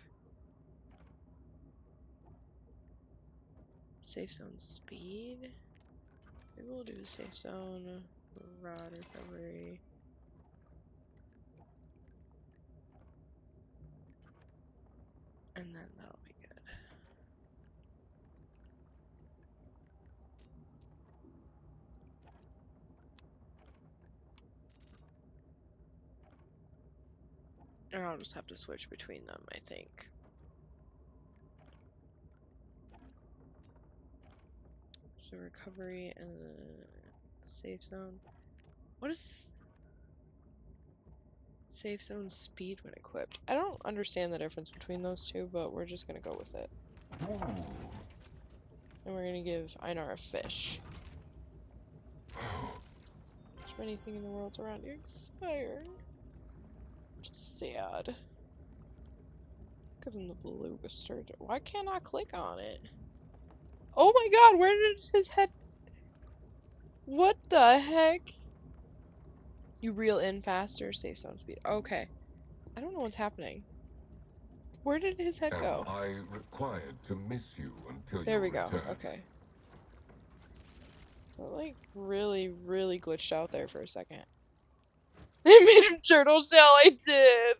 Safe zone speed? Maybe we'll do safe zone, rod recovery. And then that'll be good. Or I'll just have to switch between them, I think. So recovery and safe zone. What is safe zone speed when equipped? I don't understand the difference between those two, but we're just gonna go with it. And we're gonna give Einar a fish. Should anything in the world's around you expire? Just sad. Give him the blue bastard. Why can't I click on it? Oh my god, where did his head... What the heck? You reel in faster, safe zone speed. Okay. I don't know what's happening. Where did his head Am go? I required to miss you until There you we go. return? Okay. It, like, really glitched out there for a second. I made him turtle shell, I did!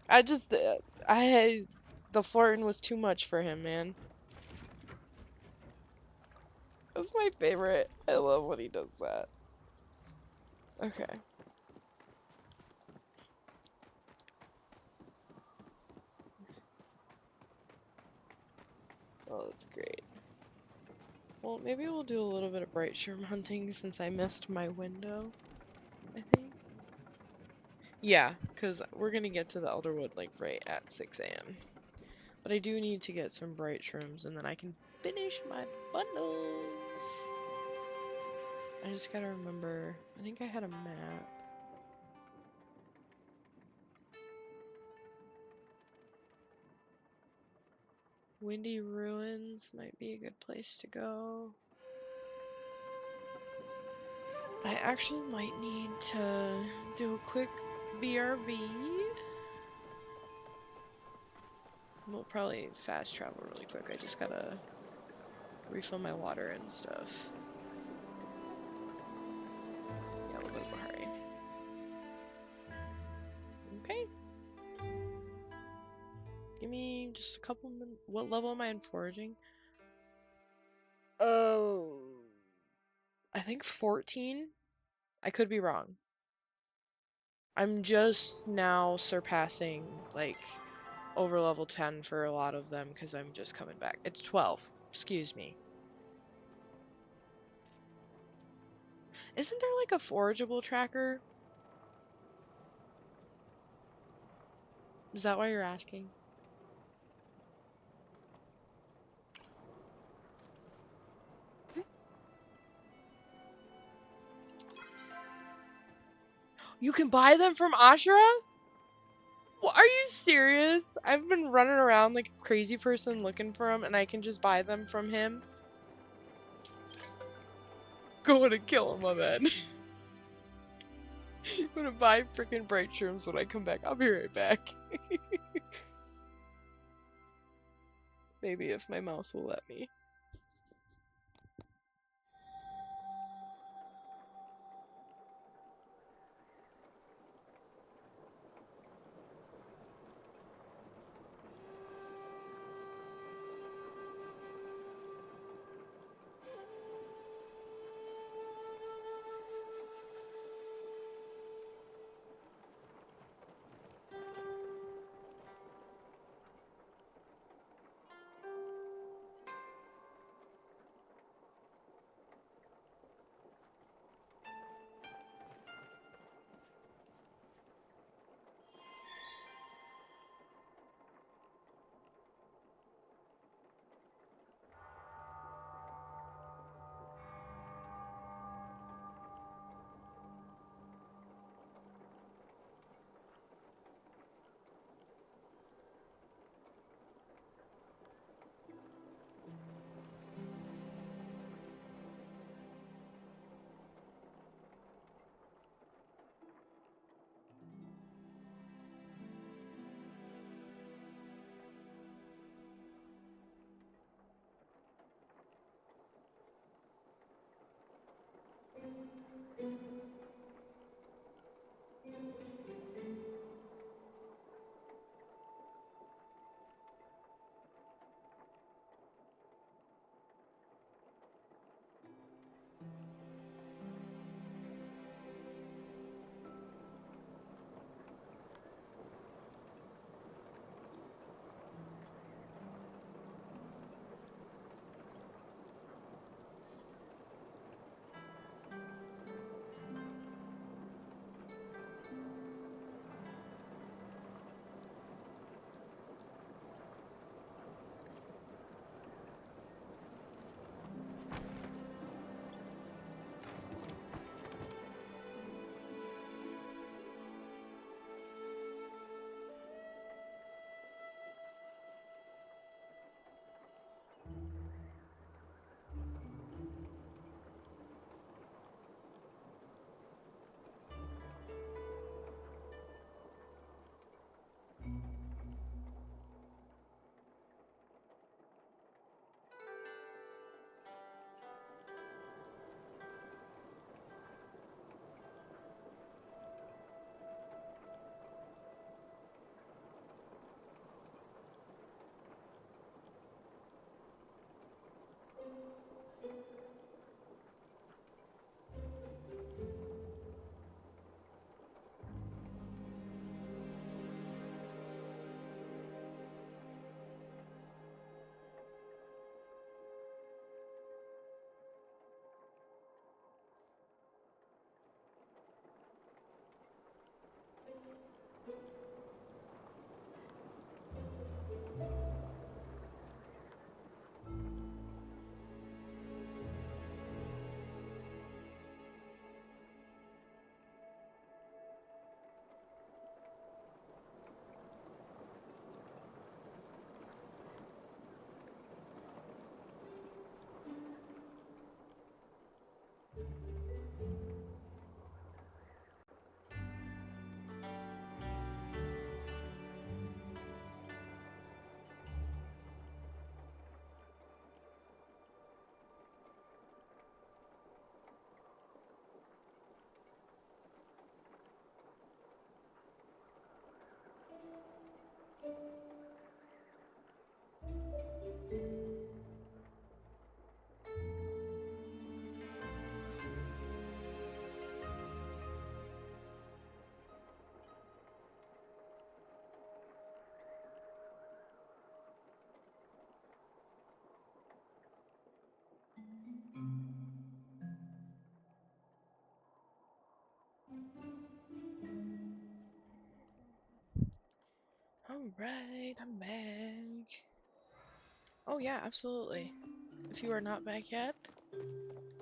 I just... the flirting was too much for him, man. That's my favorite. I love when he does that. Okay. Oh, that's great. Well, maybe we'll do a little bit of bright shroom hunting since I missed my window, I think. Yeah, because we're gonna get to the Elderwood, like, right at 6 a.m. But I do need to get some bright shrooms, and then I can finish my bundles. I just gotta remember, I think I had a map. Windy Ruins might be a good place to go. I actually might need to do a quick BRB. We'll probably fast travel really quick. I just gotta refill my water and stuff. Yeah, we'll go to Bahari. Okay. Give me just a couple minutes. What level am I in foraging? Oh, I think 14. I could be wrong. I'm just now surpassing, like, over level 10 for a lot of them because I'm just coming back. It's 12. Excuse me. Isn't there, like, a forageable tracker? Is that why you're asking? You can buy them from Ashura? Well, are you serious? I've been running around like a crazy person looking for them, and I can just buy them from him? Going to kill him, my man. I'm gonna buy freaking bright shrooms when I come back. I'll be right back. Maybe if my mouse will let me. Alright, I'm back. Oh yeah, absolutely. If you are not back yet,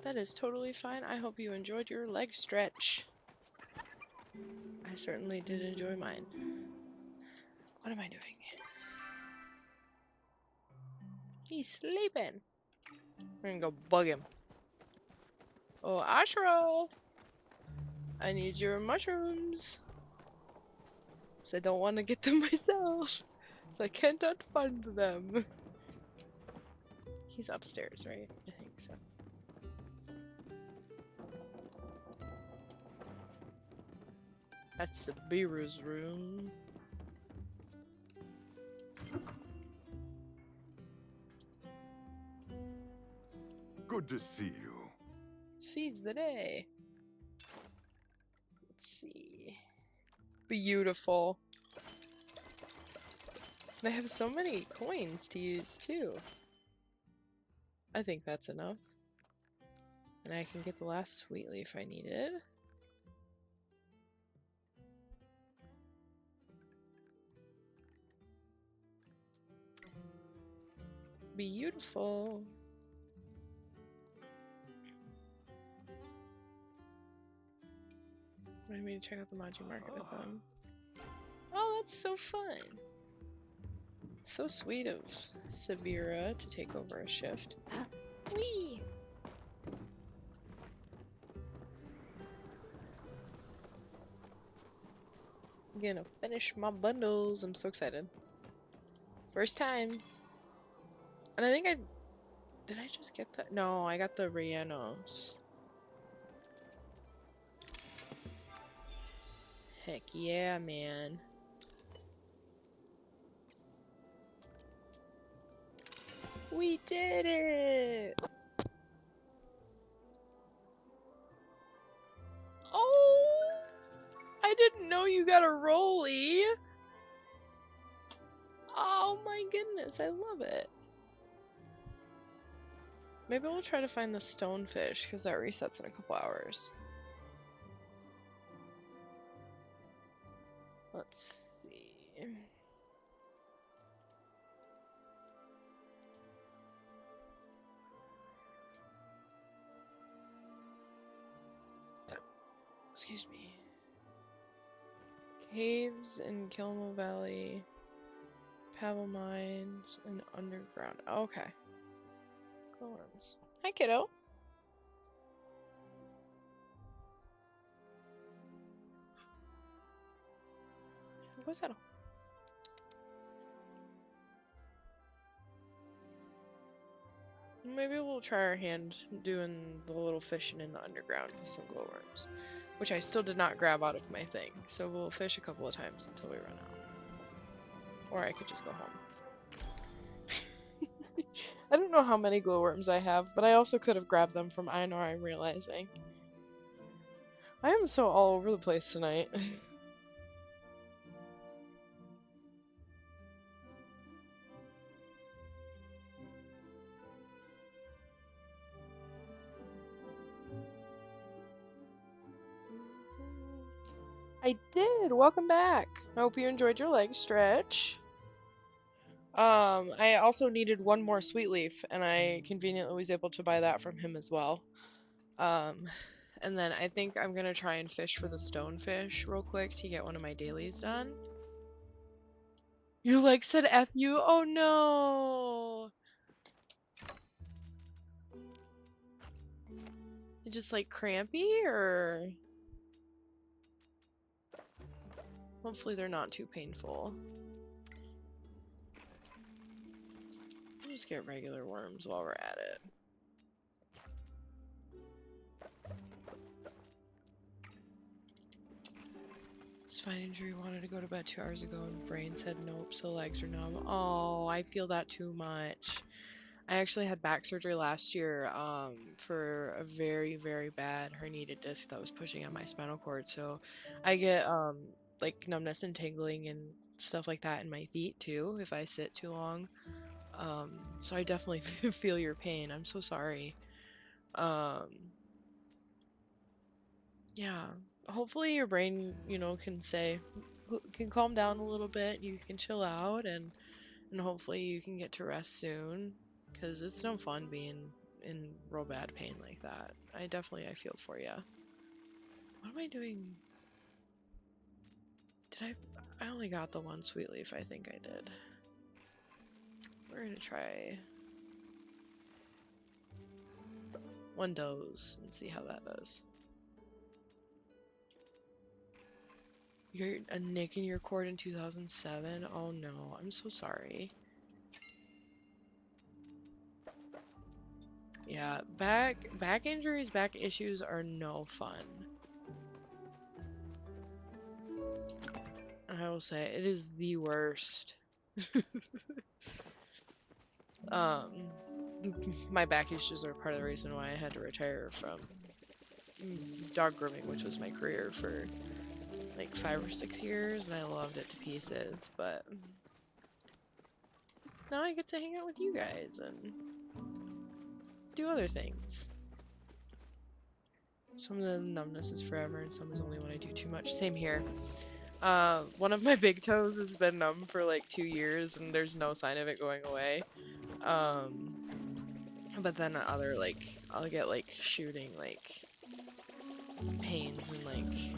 that is totally fine. I hope you enjoyed your leg stretch. I certainly did enjoy mine. What am I doing? He's sleeping. We're gonna go bug him. Oh, Ashra! I need your mushrooms. So I don't want to get them myself. So I cannot find them. He's upstairs, right? I think so. That's Sabiru's room. Good to see you. Seize the day. Let's see. Beautiful. They have so many coins to use too. I think that's enough. And I can get the last sweet leaf I needed. Beautiful. I need to check out the Maji Market with them. Oh, that's so fun. So sweet of Sabira to take over a shift. Whee! I'm gonna finish my bundles. I'm so excited. First time. And I think did I just get that? No, I got the Rianos. Heck yeah, man. We did it! Oh! I didn't know you got a rolly! Oh my goodness, I love it. Maybe we'll try to find the stonefish, because that resets in a couple hours. Let's see. Excuse me. Caves in Kilmo Valley, Pebble Mines, and underground. Okay. Glowworms. Hi, kiddo. What's that? Maybe we'll try our hand doing the little fishing in the underground with some glowworms, which I still did not grab out of my thing. So we'll fish a couple of times until we run out. Or I could just go home. I don't know how many glowworms I have, but I also could have grabbed them from Einar, I'm realizing. I am so all over the place tonight. I did! Welcome back! I hope you enjoyed your leg stretch. I also needed one more sweet leaf, and I conveniently was able to buy that from him as well. And then I think I'm gonna try and fish for the stonefish real quick to get one of my dailies done. Your leg said F you? Oh no! You just like crampy, or? Hopefully they're not too painful. We'll just get regular worms while we're at it. Spine injury, wanted to go to bed 2 hours ago and brain said nope, so legs are numb. Oh, I feel that too much. I actually had back surgery last year for a very, very bad herniated disc that was pushing on my spinal cord. So I get like numbness and tingling and stuff like that in my feet too if I sit too long. So I definitely feel your pain. I'm so sorry. Yeah. Hopefully your brain, you know, can say can calm down a little bit. You can chill out, and hopefully you can get to rest soon. Cause it's no fun being in real bad pain like that. I feel for you. What am I doing? Did I only got the one sweet leaf, I think I did. We're gonna try one dose and see how that does. You're a nick in your cord in 2007? Oh no, I'm so sorry. Yeah, back injuries, back issues are no fun. I will say it is the worst. um my back issues are part of the reason why I had to retire from dog grooming, which was my career for like 5 or 6 years, and I loved it to pieces, but now I get to hang out with you guys and do other things. Some of the numbness is forever, and some is only when I do too much. Same here. One of my big toes has been numb for like 2 years, and there's no sign of it going away. But then other, like, I'll get like shooting, like, pains and like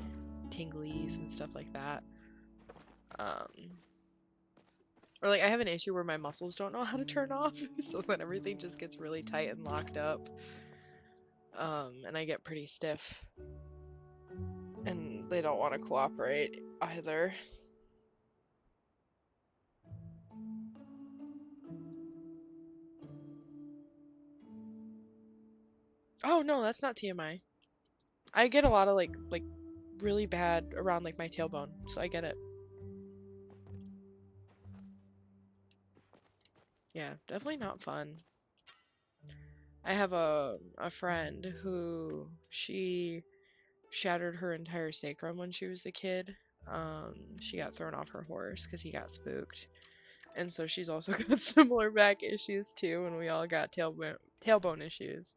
tinglies and stuff like that. Or like I have an issue where my muscles don't know how to turn off, so then everything just gets really tight and locked up. And I get pretty stiff. And they don't want to cooperate either. Oh no, that's not TMI. I get a lot of like really bad around like my tailbone, so I get it. Yeah, definitely not fun. I have a friend who she shattered her entire sacrum when she was a kid. She got thrown off her horse because he got spooked, and so she's also got similar back issues too, and we all got tailbone issues.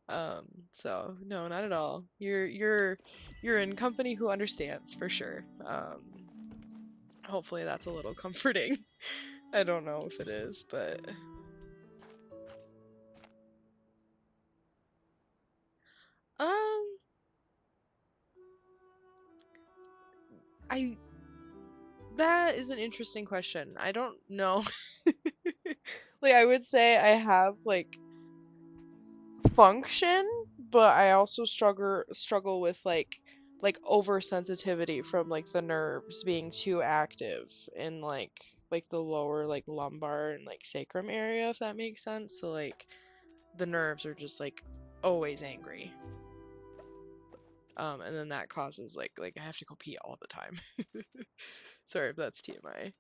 So no, not at all. You're in company who understands for sure. Hopefully that's a little comforting. I don't know if it is, but um I that is an interesting question. I don't know. Like I would say I have like function, but I also struggle with like oversensitivity from like the nerves being too active in like the lower like lumbar and like sacrum area, if that makes sense. So like the nerves are just like always angry. And then that causes like I have to go pee all the time. Sorry if that's TMI.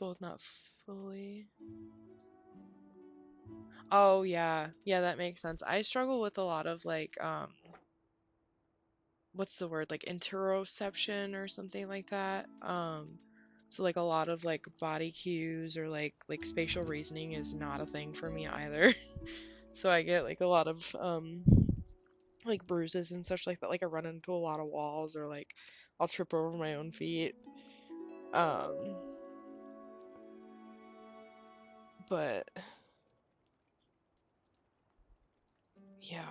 Both not fully. Oh yeah. Yeah, that makes sense. I struggle with a lot of like what's the word? Like interoception or something like that. So like a lot of like body cues or like spatial reasoning is not a thing for me either. So I get like a lot of like bruises and such like that. Like I run into a lot of walls or like I'll trip over my own feet. Um but yeah.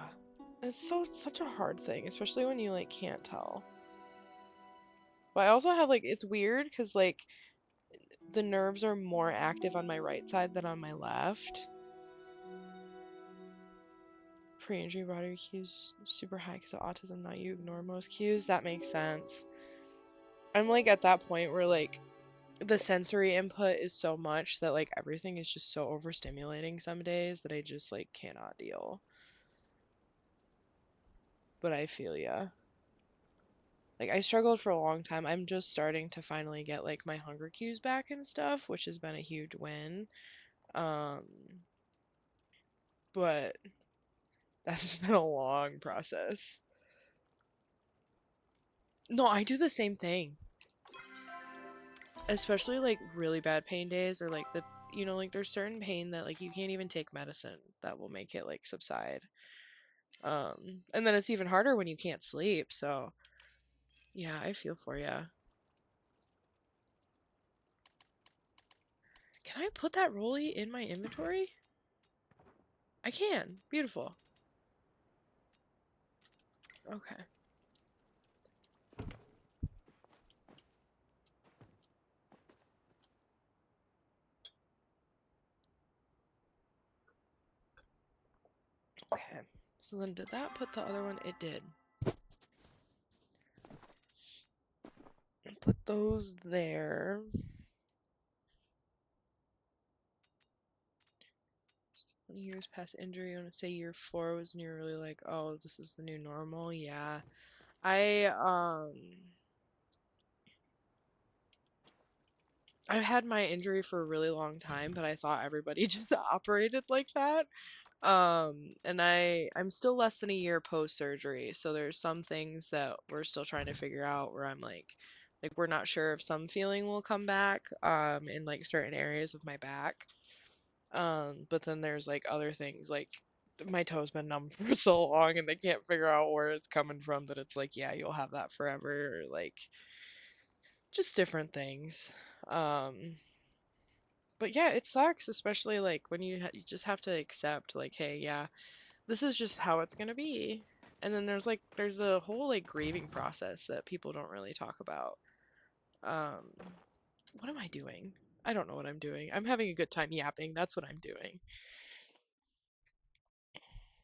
It's such a hard thing, especially when you like can't tell. But I also have like it's weird because like the nerves are more active on my right side than on my left. Pre-injury body cues super high because of autism. Now you ignore most cues. That makes sense. I'm like at that point where like the sensory input is so much that like everything is just so overstimulating some days that I just like cannot deal. But I feel ya. Like I struggled for a long time. I'm just starting to finally get like my hunger cues back and stuff, which has been a huge win. Um, but that's been a long process. No, I do the same thing. Especially like really bad pain days or like the like there's certain pain that like you can't even take medicine that will make it like subside. And then it's even harder when you can't sleep. So yeah, I feel for you. Can I put that rolly in my inventory? I can. Beautiful. Okay. Okay. So then did that put the other one? It did. Put those there. 20 years past injury. I want to say year 4 was when you're really like, oh, this is the new normal. Yeah. I've had my injury for a really long time, but I thought everybody just operated like that. And I'm still less than a year post surgery, so there's some things that we're still trying to figure out where I'm like we're not sure if some feeling will come back in like certain areas of my back. But then there's like other things like my toe's been numb for so long and they can't figure out where it's coming from that it's like, yeah, you'll have that forever, or like just different things. Um, but yeah, it sucks, especially like when you just have to accept like, hey, yeah, this is just how it's gonna be. And then there's a whole like grieving process that people don't really talk about. Um, what am I doing? I don't know what I'm doing. I'm having a good time yapping. That's what I'm doing.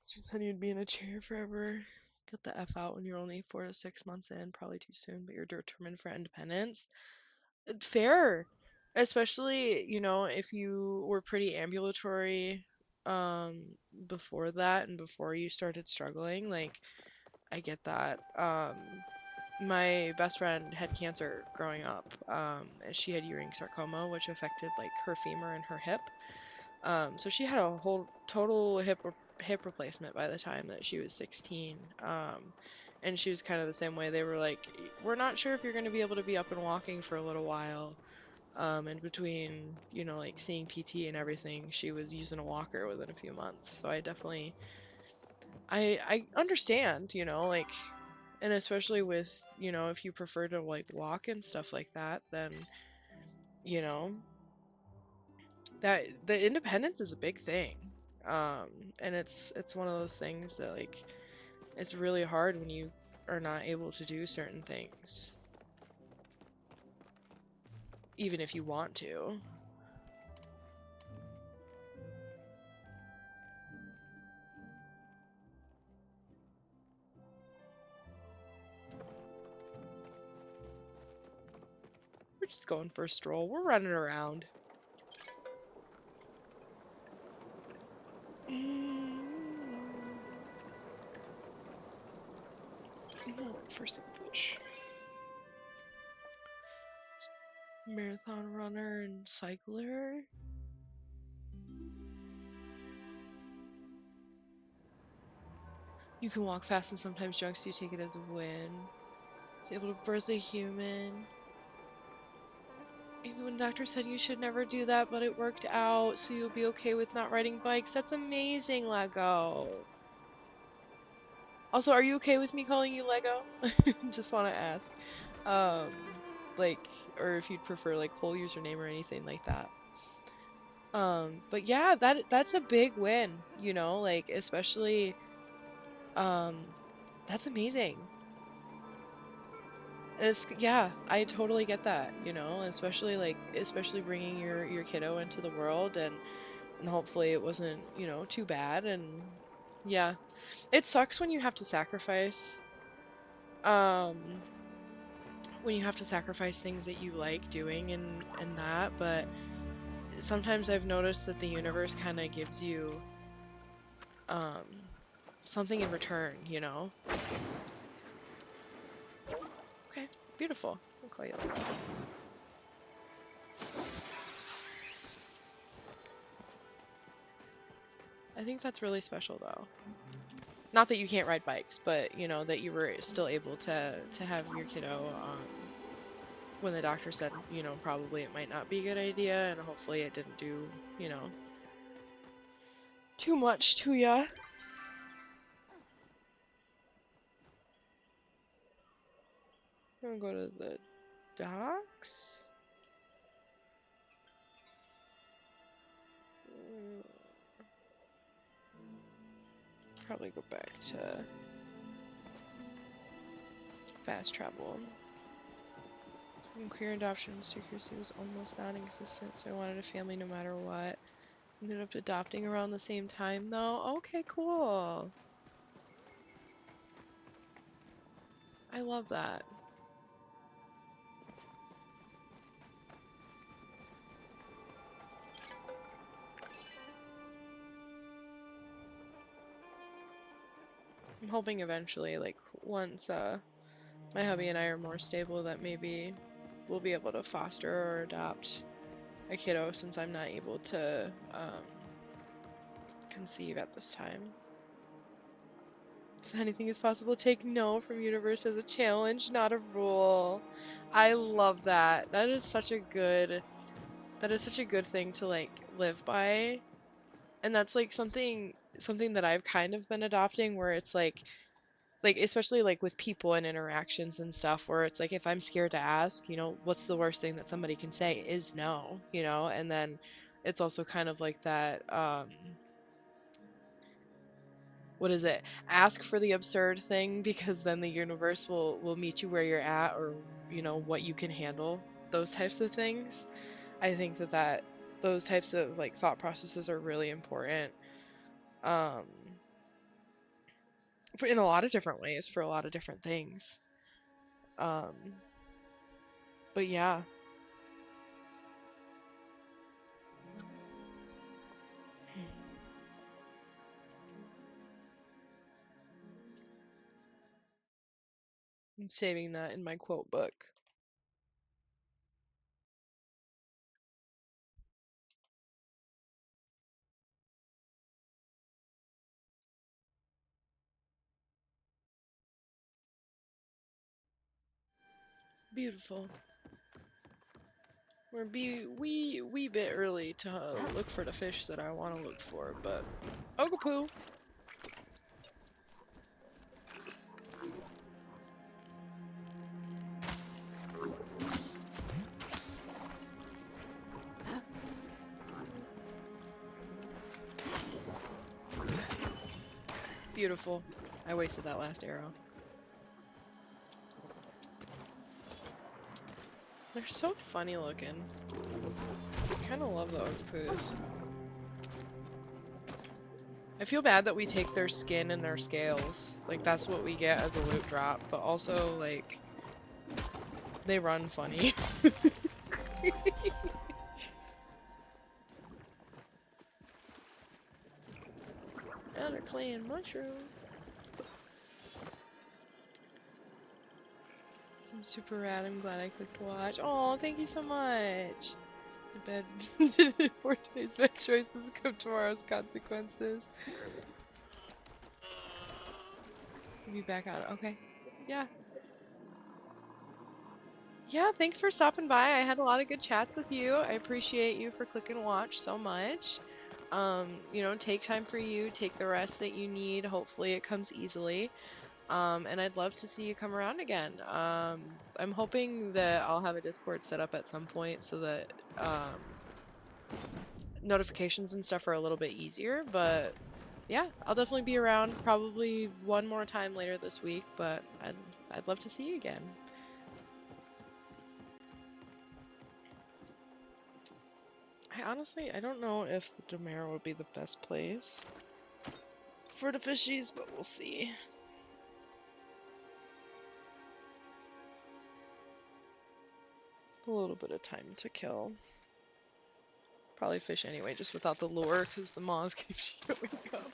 She said you'd be in a chair forever. Get the F out when you're only 4 to 6 months in. Probably too soon, but you're determined for independence. Fair. Especially, if you were pretty ambulatory before that and before you started struggling, like I get that. My best friend had cancer growing up. And she had Ewing sarcoma, which affected like her femur and her hip. So she had a whole total hip replacement by the time that she was 16. And she was kind of the same way. They were like, we're not sure if you're going to be able to be up and walking for a little while. And between, like seeing PT and everything, she was using a walker within a few months. So I understand, like, and especially with, if you prefer to like walk and stuff like that, then, you know, that the independence is a big thing. And it's one of those things that like it's really hard when you are not able to do certain things, even if you want to. We're just going for a stroll. We're running around. For some fish. Marathon runner and cycler. You can walk fast and sometimes drunk, so you take it as a win. It's able to birth a human. Even when the doctor said you should never do that, but it worked out, so you'll be okay with not riding bikes. That's amazing, Lego. Also, are you okay with me calling you Lego? Just want to ask. Um, like, or if you'd prefer like whole username or anything like that. But yeah, that's a big win, like especially, um, that's amazing. Yeah, I totally get that, especially bringing your kiddo into the world, and hopefully it wasn't, too bad. And yeah, it sucks when you have to sacrifice, um, things that you like doing and that, but sometimes I've noticed that the universe kind of gives you, um, something in return. Okay, beautiful. I'll call you later. I think that's really special, though. Not that you can't ride bikes, but that you were still able to have your kiddo. When the doctor said, probably it might not be a good idea, and hopefully it didn't do, too much to ya. I'm gonna go to the docks. Probably go back to fast travel. When queer adoption secrecy was almost non-existent, so I wanted a family no matter what. Ended up adopting around the same time though. Okay, cool. I love that. I'm hoping eventually, like, once my hubby and I are more stable, that maybe we'll be able to foster or adopt a kiddo, since I'm not able to conceive at this time. So anything is possible. Take no from universe as a challenge, not a rule. I love that. That is such a good thing to like live by. And that's like something that I've kind of been adopting, where it's like especially like with people and interactions and stuff, where it's like if I'm scared to ask, what's the worst thing that somebody can say is no, and then it's also kind of like that what is it? Ask for the absurd thing, because then the universe will meet you where you're at, or what you can handle. Those types of things. I think that those types of like thought processes are really important. Um in a lot of different ways, for a lot of different things. Um but yeah. I'm saving that in my quote book. Beautiful. We're wee bit early to look for the fish that I want to look for, but Okapoo. Beautiful. I wasted that last arrow. They're so funny looking. I kind of love the octopus. I feel bad that we take their skin and their scales. Like, that's what we get as a loot drop, but also, like, they run funny. Now they're playing mushroom. I'm super rad. I'm glad I clicked watch. Oh, thank you so much. I bet 4 days bad choices come tomorrow's consequences. Be back out. Okay. Yeah. Yeah, thanks for stopping by. I had a lot of good chats with you. I appreciate you for clicking watch so much. Take time for you. Take the rest that you need. Hopefully it comes easily. And I'd love to see you come around again. I'm hoping that I'll have a Discord set up at some point so that notifications and stuff are a little bit easier, but yeah, I'll definitely be around probably one more time later this week, but I'd love to see you again. I don't know if the Domero would be the best place for the fishies, but we'll see. A little bit of time to kill. Probably fish anyway, just without the lure, because the moths keep showing up.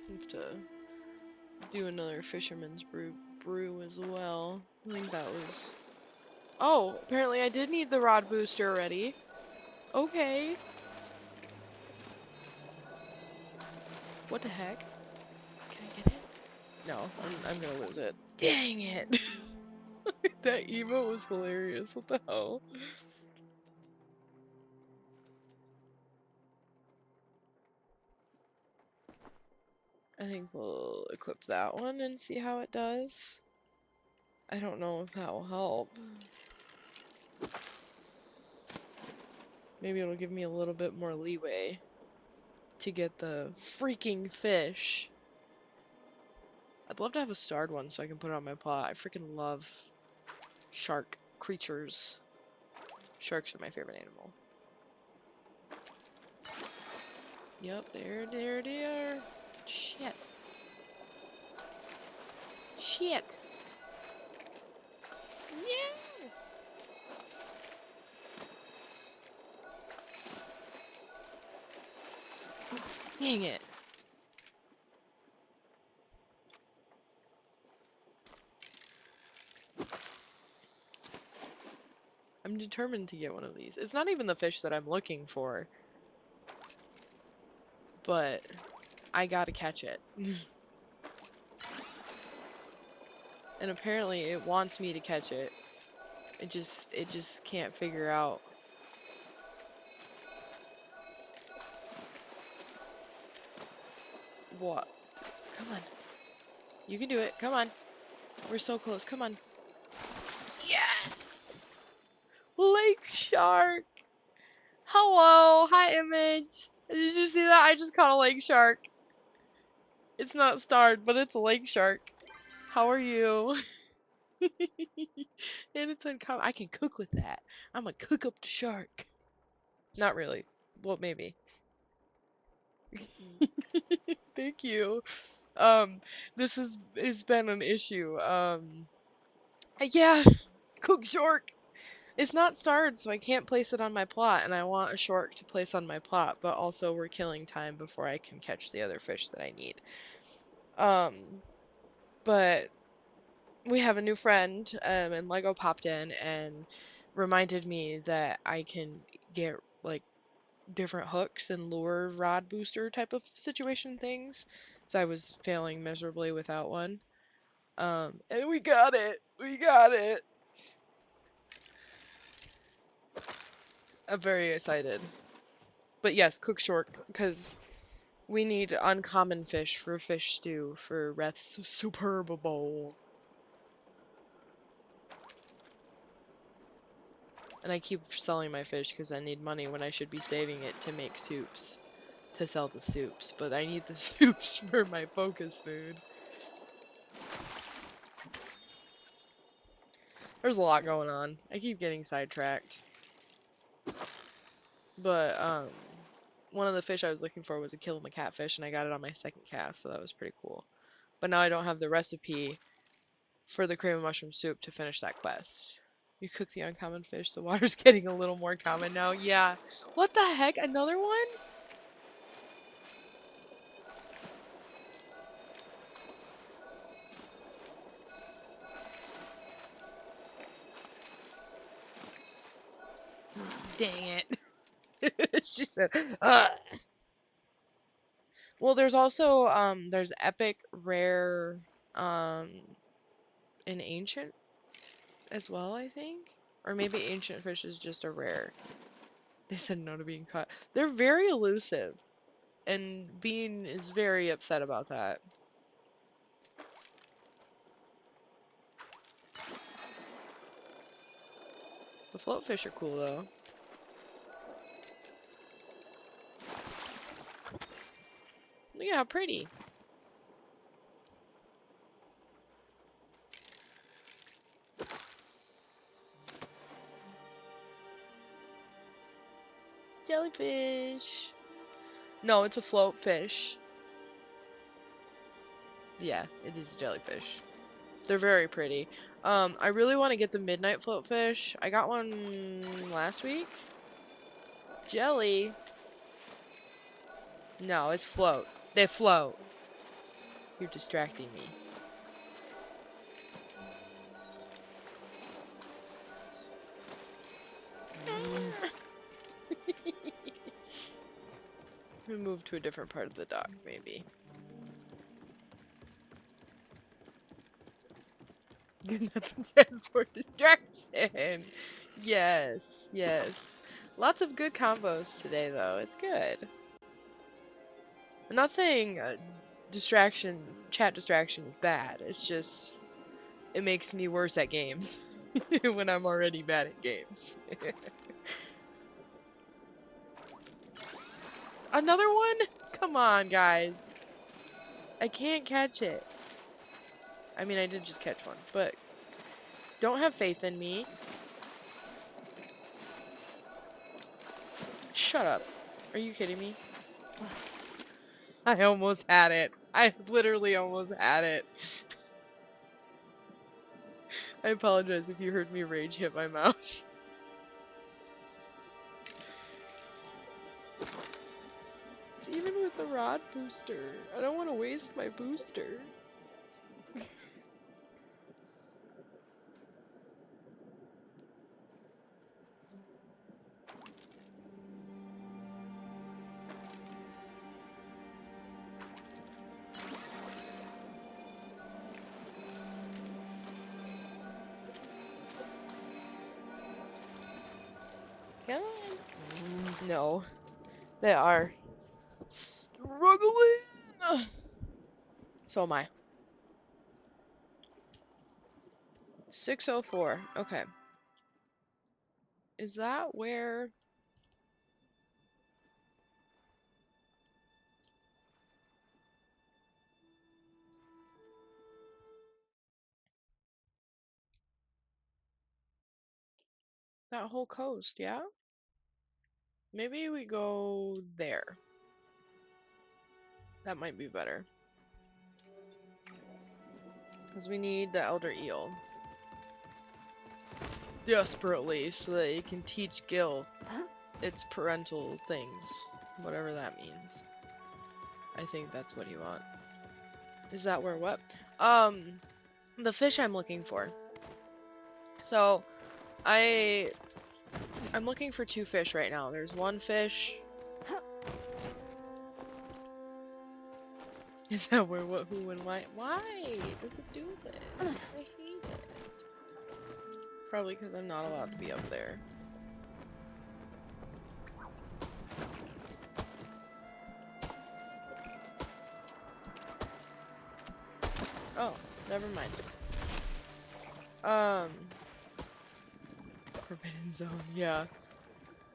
Have to do another fisherman's brew as well. I think that was... Oh, apparently I did need the rod booster already. Okay. What the heck? Can I get it? No, I'm gonna lose it. Dang it! That emote was hilarious. What the hell? I think we'll equip that one and see how it does. I don't know if that will help. Maybe it'll give me a little bit more leeway to get the freaking fish. I'd love to have a starred one so I can put it on my plot. I freaking love shark creatures. Sharks are my favorite animal. Yep, there. Shit. Shit. No! Dang it. I'm determined to get one of these. It's not even the fish that I'm looking for. But I gotta catch it. And apparently it wants me to catch it. It just can't figure out. What? Come on. You can do it. Come on. We're so close. Come on. Yes! Lake shark! Hello! Hi, Image! Did you see that? I just caught a lake shark. It's not starred, but it's a lake shark. How are you? And it's uncommon. I can cook with that. I'm gonna cook up the shark. Not really. Well, maybe. Thank you. This has been an issue. Yeah, cook shark. It's not starred, so I can't place it on my plot, and I want a shark to place on my plot, but also we're killing time before I can catch the other fish that I need. But we have a new friend, and Lego popped in and reminded me that I can get, like, different hooks and lure rod booster type of situation things. So I was failing miserably without one. And we got it! We got it! I'm very excited. But yes, cook short, because we need uncommon fish for fish stew for Reth's superb bowl. And I keep selling my fish because I need money when I should be saving it to make soups. To sell the soups. But I need the soups for my focus food. There's a lot going on. I keep getting sidetracked. But, one of the fish I was looking for was a kill 'em a catfish, and I got it on my second cast, so that was pretty cool. But now I don't have the recipe for the cream of mushroom soup to finish that quest. You cook the uncommon fish, the water's getting a little more common now. Yeah. What the heck? Another one? Dang it. She said, ugh. Well, there's also, there's epic, rare, and ancient as well, I think. Or maybe ancient fish is just a rare. They said no to being caught. They're very elusive. And Bean is very upset about that. The float fish are cool though. Look at how pretty. Jellyfish. No, it's a float fish. Yeah, it is a jellyfish. They're very pretty. I really want to get the midnight float fish. I got one last week. Jelly. No, it's float. They float. You're distracting me. We move to a different part of the dock, maybe. That's a transport distraction. Yes, yes. Lots of good combos today, though. It's good. I'm not saying chat distraction is bad. It's just, it makes me worse at games when I'm already bad at games. Another one? Come on, guys. I can't catch it. I mean, I did just catch one, but don't have faith in me. Shut up. Are you kidding me? I almost had it. I literally almost had it. I apologize if you heard me rage hit my mouse. It's even with the rod booster. I don't want to waste my booster. Come on. No. They are struggling. So am I. 604. Okay. Is that where... that whole coast, yeah? Maybe we go there. That might be better. Because we need the Elder Eel. Desperately, so that it can teach Gil its parental things. Whatever that means. I think that's what you want. Is that where what? The fish I'm looking for. So, I'm looking for 2 fish right now. There's 1 fish. Is that where, what, who, and why? Why does it do this? I hate it. Probably because I'm not allowed to be up there. Oh, never mind. Forbidden zone, yeah.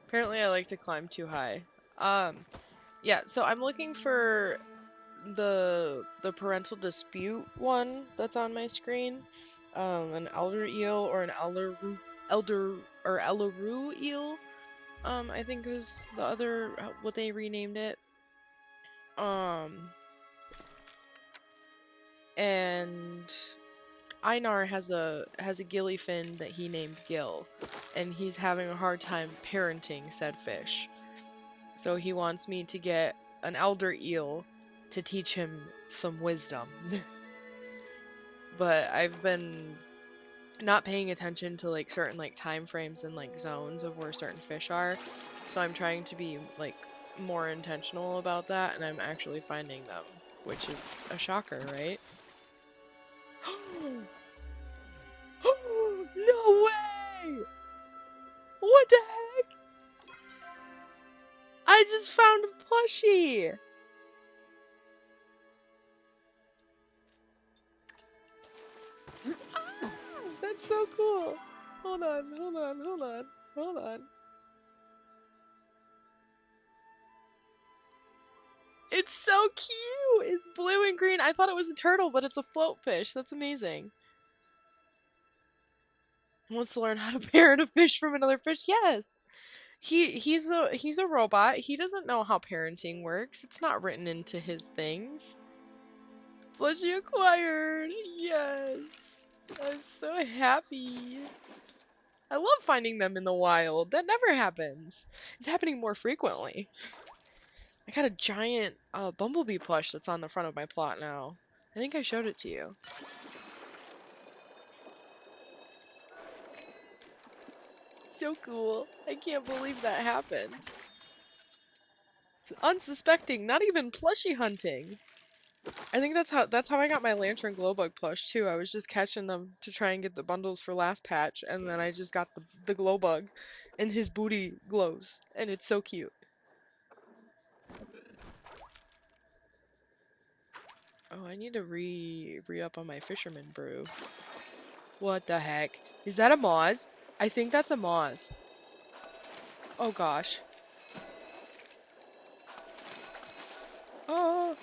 Apparently I like to climb too high. Yeah, so I'm looking for the parental dispute one that's on my screen. An elder eel or an elderoo eel. I think was the other what they renamed it. And Einar has a gillyfin that he named Gil, and he's having a hard time parenting said fish. So he wants me to get an elder eel to teach him some wisdom. But I've been not paying attention to like certain like time frames and like zones of where certain fish are. So I'm trying to be like more intentional about that, and I'm actually finding them, which is a shocker, right? No way! What the heck? I just found a plushie! That's so cool! Hold on, hold on, hold on, hold on. It's so cute! It's blue and green. I thought it was a turtle, but it's a float fish. That's amazing. Wants to learn how to parent a fish from another fish? Yes! He's a robot. He doesn't know how parenting works. It's not written into his things. Plushie acquired! Yes! I'm so happy. I love finding them in the wild. That never happens. It's happening more frequently. I got a giant bumblebee plush that's on the front of my plot now. I think I showed it to you. So cool. I can't believe that happened. Unsuspecting, not even plushie hunting. I think that's how I got my lantern glowbug plush too. I was just catching them to try and get the bundles for last patch, and then I just got the glowbug, and his booty glows, and it's so cute. Oh, I need to re-up on my fisherman brew. What the heck? Is that a Moz? I think that's a Moz. Oh gosh. Oh.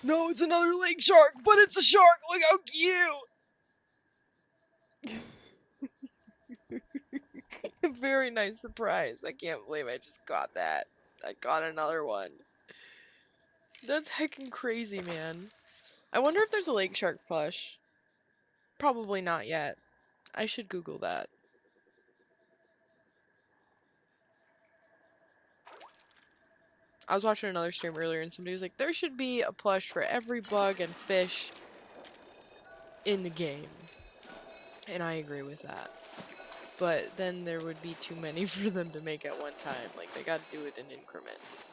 No, it's another lake shark, but it's a shark. Look how cute. Very nice surprise. I can't believe I just got that. I got another one. That's heckin' crazy, man. I wonder if there's a lake shark plush. Probably not yet. I should Google that. I was watching another stream earlier and somebody was like, there should be a plush for every bug and fish in the game. And I agree with that. But then there would be too many for them to make at one time. Like, they gotta do it in increments.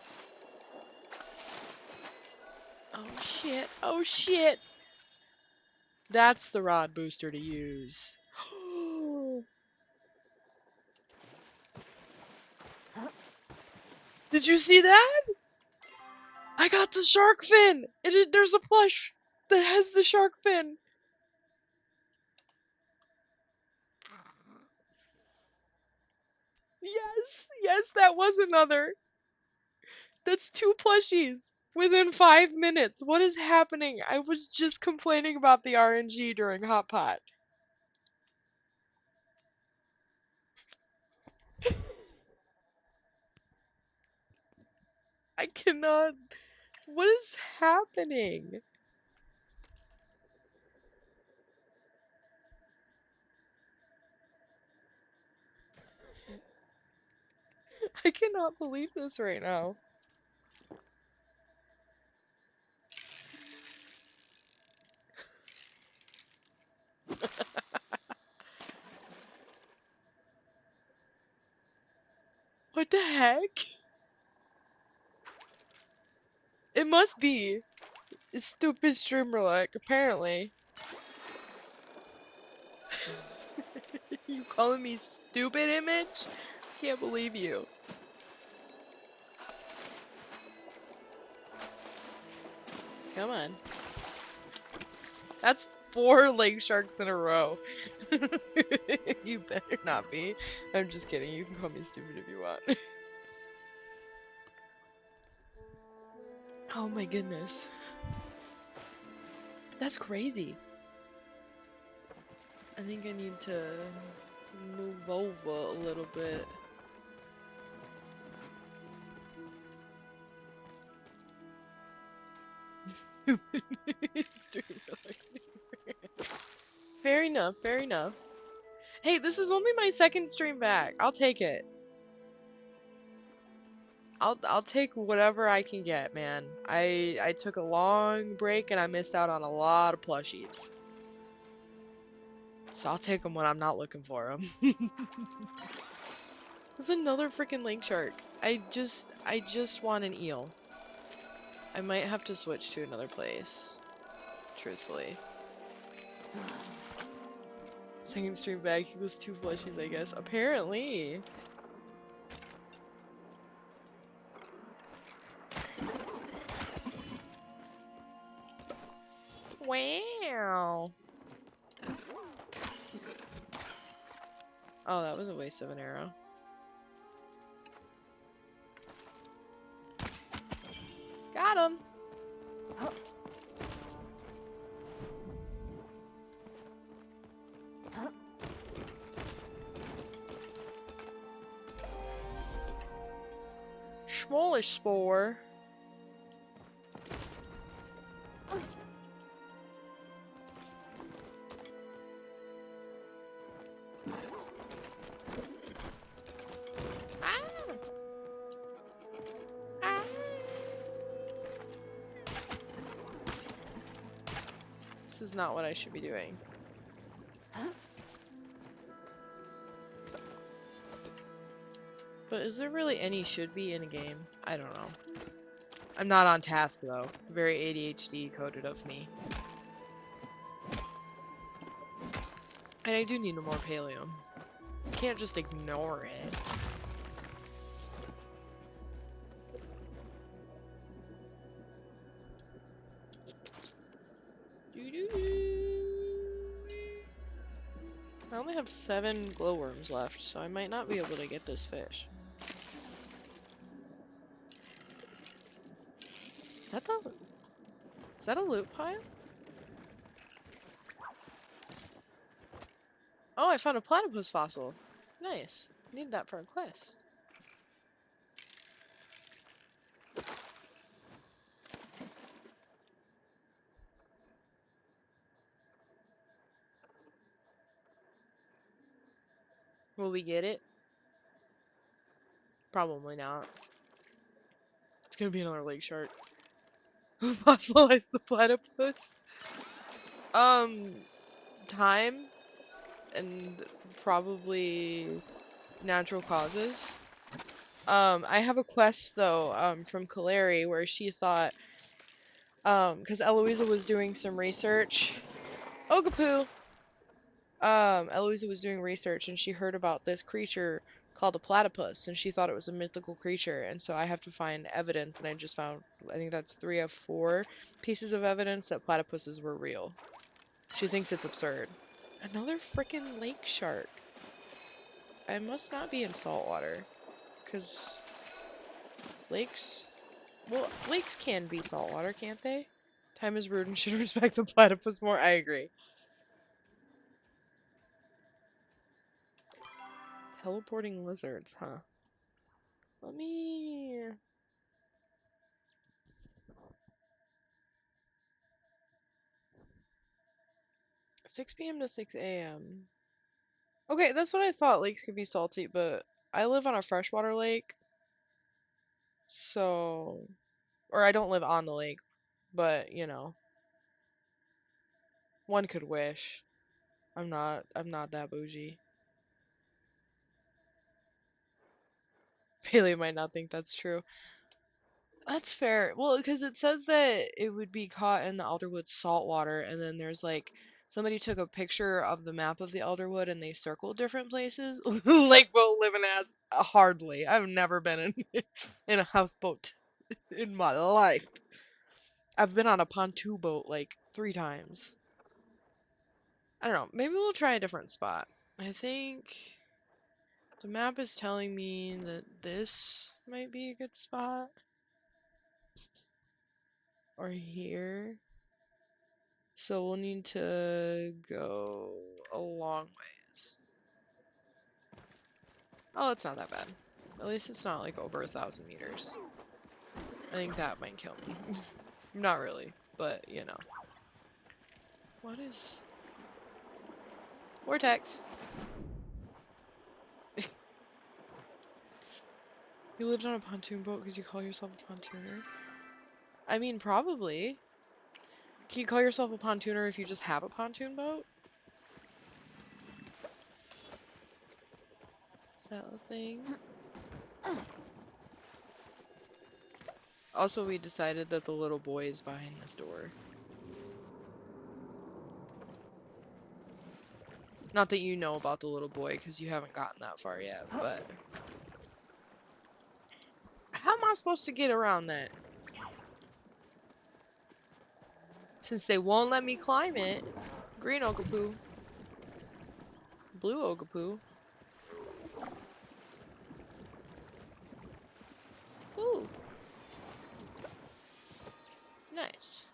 Oh shit, oh shit! That's the rod booster to use. Did you see that? I got the shark fin! There's a plush that has the shark fin! Yes! Yes, that was another! That's 2 plushies! Within 5 minutes! What is happening? I was just complaining about the RNG during Hot Pot. I cannot... What is happening? I cannot believe this right now. What the heck? It must be. It's stupid streamer like, apparently. You calling me stupid, Image? Can't believe you. Come on. That's 4 lake sharks in a row. You better not be. I'm just kidding. You can call me stupid if you want. Oh my goodness. That's crazy. I think I need to move over a little bit. Fair enough, fair enough. Hey, this is only my 2nd stream back. I'll take it. I'll take whatever I can get, man. I took a long break and I missed out on a lot of plushies. So I'll take them when I'm not looking for them. There's another freaking lake shark. I just want an eel. I might have to switch to another place. Truthfully. 2nd stream back equals 2 plushies, I guess. Apparently. Wow. Oh, that was a waste of an arrow. Got him. Smallish spore. This is not what I should be doing. But is there really any should be in a game? I don't know. I'm not on task though. Very ADHD coded of me. And I do need more pallium. Can't just ignore it. I only have 7 glowworms left, so I might not be able to get this fish. Is that the... Is that a loot pile? Oh, I found a platypus fossil. Nice. Need that for a quest. Will we get it? Probably not. It's gonna be another lake shark. Fossilized the platypus. Time and probably natural causes. I have a quest though, from Kaleri where she thought, because Eloisa was doing some research. Ogapoo! Eloisa was doing research and she heard about this creature called a platypus and she thought it was a mythical creature, and so I have to find evidence, and I just found, I think that's 3 of 4 pieces of evidence that platypuses were real. She thinks it's absurd. Another freaking lake shark. I must not be in saltwater, because lakes, well, lakes can be saltwater, can't they? Time is rude and should respect the platypus more. I agree. Teleporting lizards, huh? Let me... 6 p.m. to 6 a.m. Okay, that's what I thought. Lakes could be salty, but I live on a freshwater lake, so... Or I don't live on the lake, but, you know. One could wish. I'm not that bougie. Palia might not think that's true. That's fair. Well, because it says that it would be caught in the Elderwood saltwater, and then there's like somebody took a picture of the map of the Elderwood and they circled different places. Like boat living as hardly. I've never been in in a houseboat in my life. I've been on a pontoon boat like 3 times. I don't know. Maybe we'll try a different spot. I think the map is telling me that this might be a good spot. Or here. So we'll need to go a long ways. Oh, it's not that bad. At least it's not like over 1,000 meters. I think that might kill me. Not really, but you know. What is... Vortex! You lived on a pontoon boat because you call yourself a pontooner? I mean, probably. Can you call yourself a pontooner if you just have a pontoon boat? Is that a thing? Also, we decided that the little boy is behind this door. Not that you know about the little boy, because you haven't gotten that far yet, but... How am I supposed to get around that? Since they won't let me climb it. Green Okapoo. Blue Okapoo. Ooh. Nice.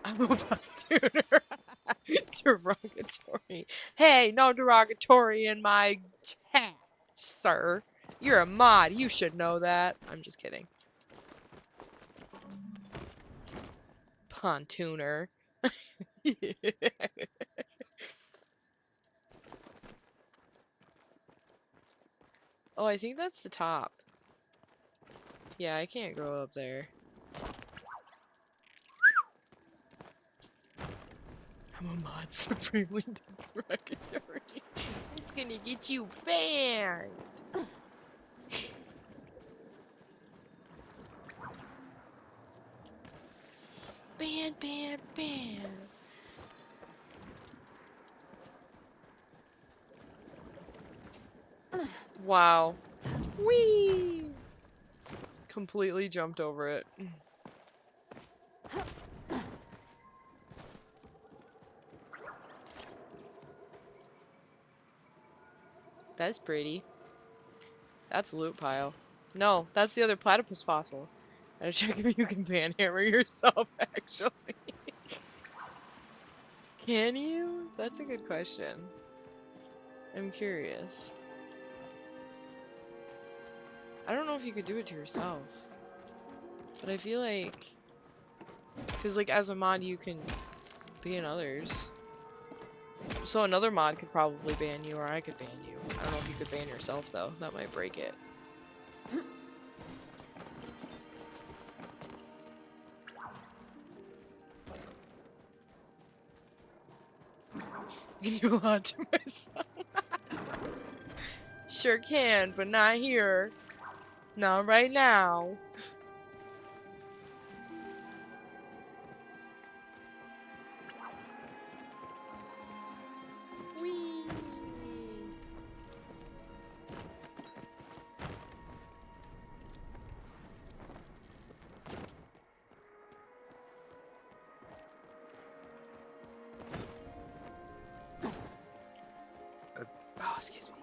I'm a pontooner. Derogatory. Hey, no derogatory in my chat, sir. You're a mod. You should know that. I'm just kidding. Pontooner. Oh, I think that's the top. Yeah, I can't go up there. I'm a mod supremely derogatory. It's gonna get you banned. Ban, ban, ban. Wow. Whee! completely jumped over it. That's pretty. That's a loot pile. No, that's the other platypus fossil. Gotta check if you can panhammer yourself, actually. Can you? That's a good question. I'm curious. I don't know if you could do it to yourself. But I feel like... Because, like, as a mod, you can ban others. So another mod could probably ban you, or I could ban you. I don't know if you could ban yourself, though. That might break it. I can do a lot to myself. Sure can, but not here. Not right now. Whee! Oh, excuse me.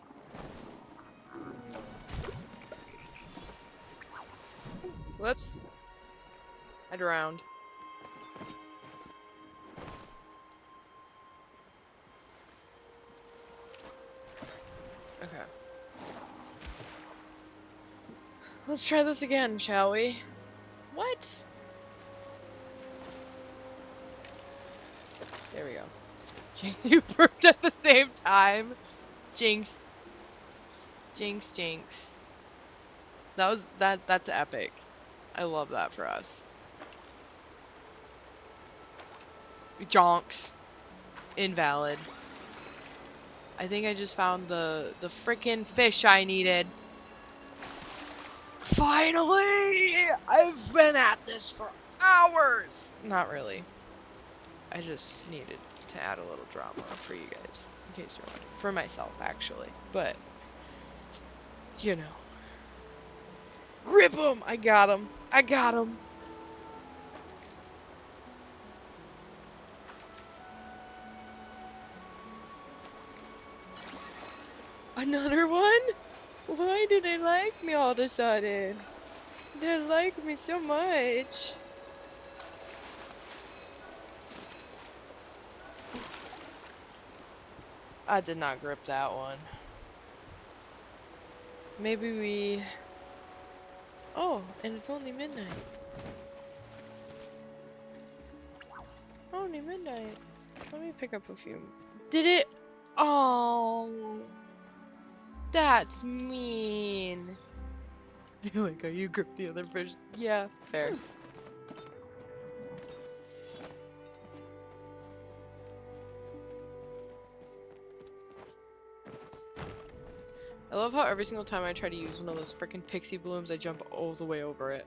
Whoops. I drowned. Okay. Let's try this again, shall we? What? There we go. Jinx, you burped at the same time. Jinx. Jinx, jinx. That's epic. I love that for us. Jonks. Invalid. I think I just found the frickin' fish I needed. Finally! I've been at this for hours! Not really. I just needed to add a little drama for you guys. In case you're wondering. For myself, actually. But, you know. Grip him! I got him! I got him! Another one? Why do they like me all of a sudden? They like me so much. I did not grip that one. Maybe we... Oh, and it's only midnight. Only midnight. Let me pick up a few. Did it? Oh, that's mean. Like, are you grip the other fish? Yeah, fair. I love how every single time I try to use one of those freaking pixie blooms, I jump all the way over it.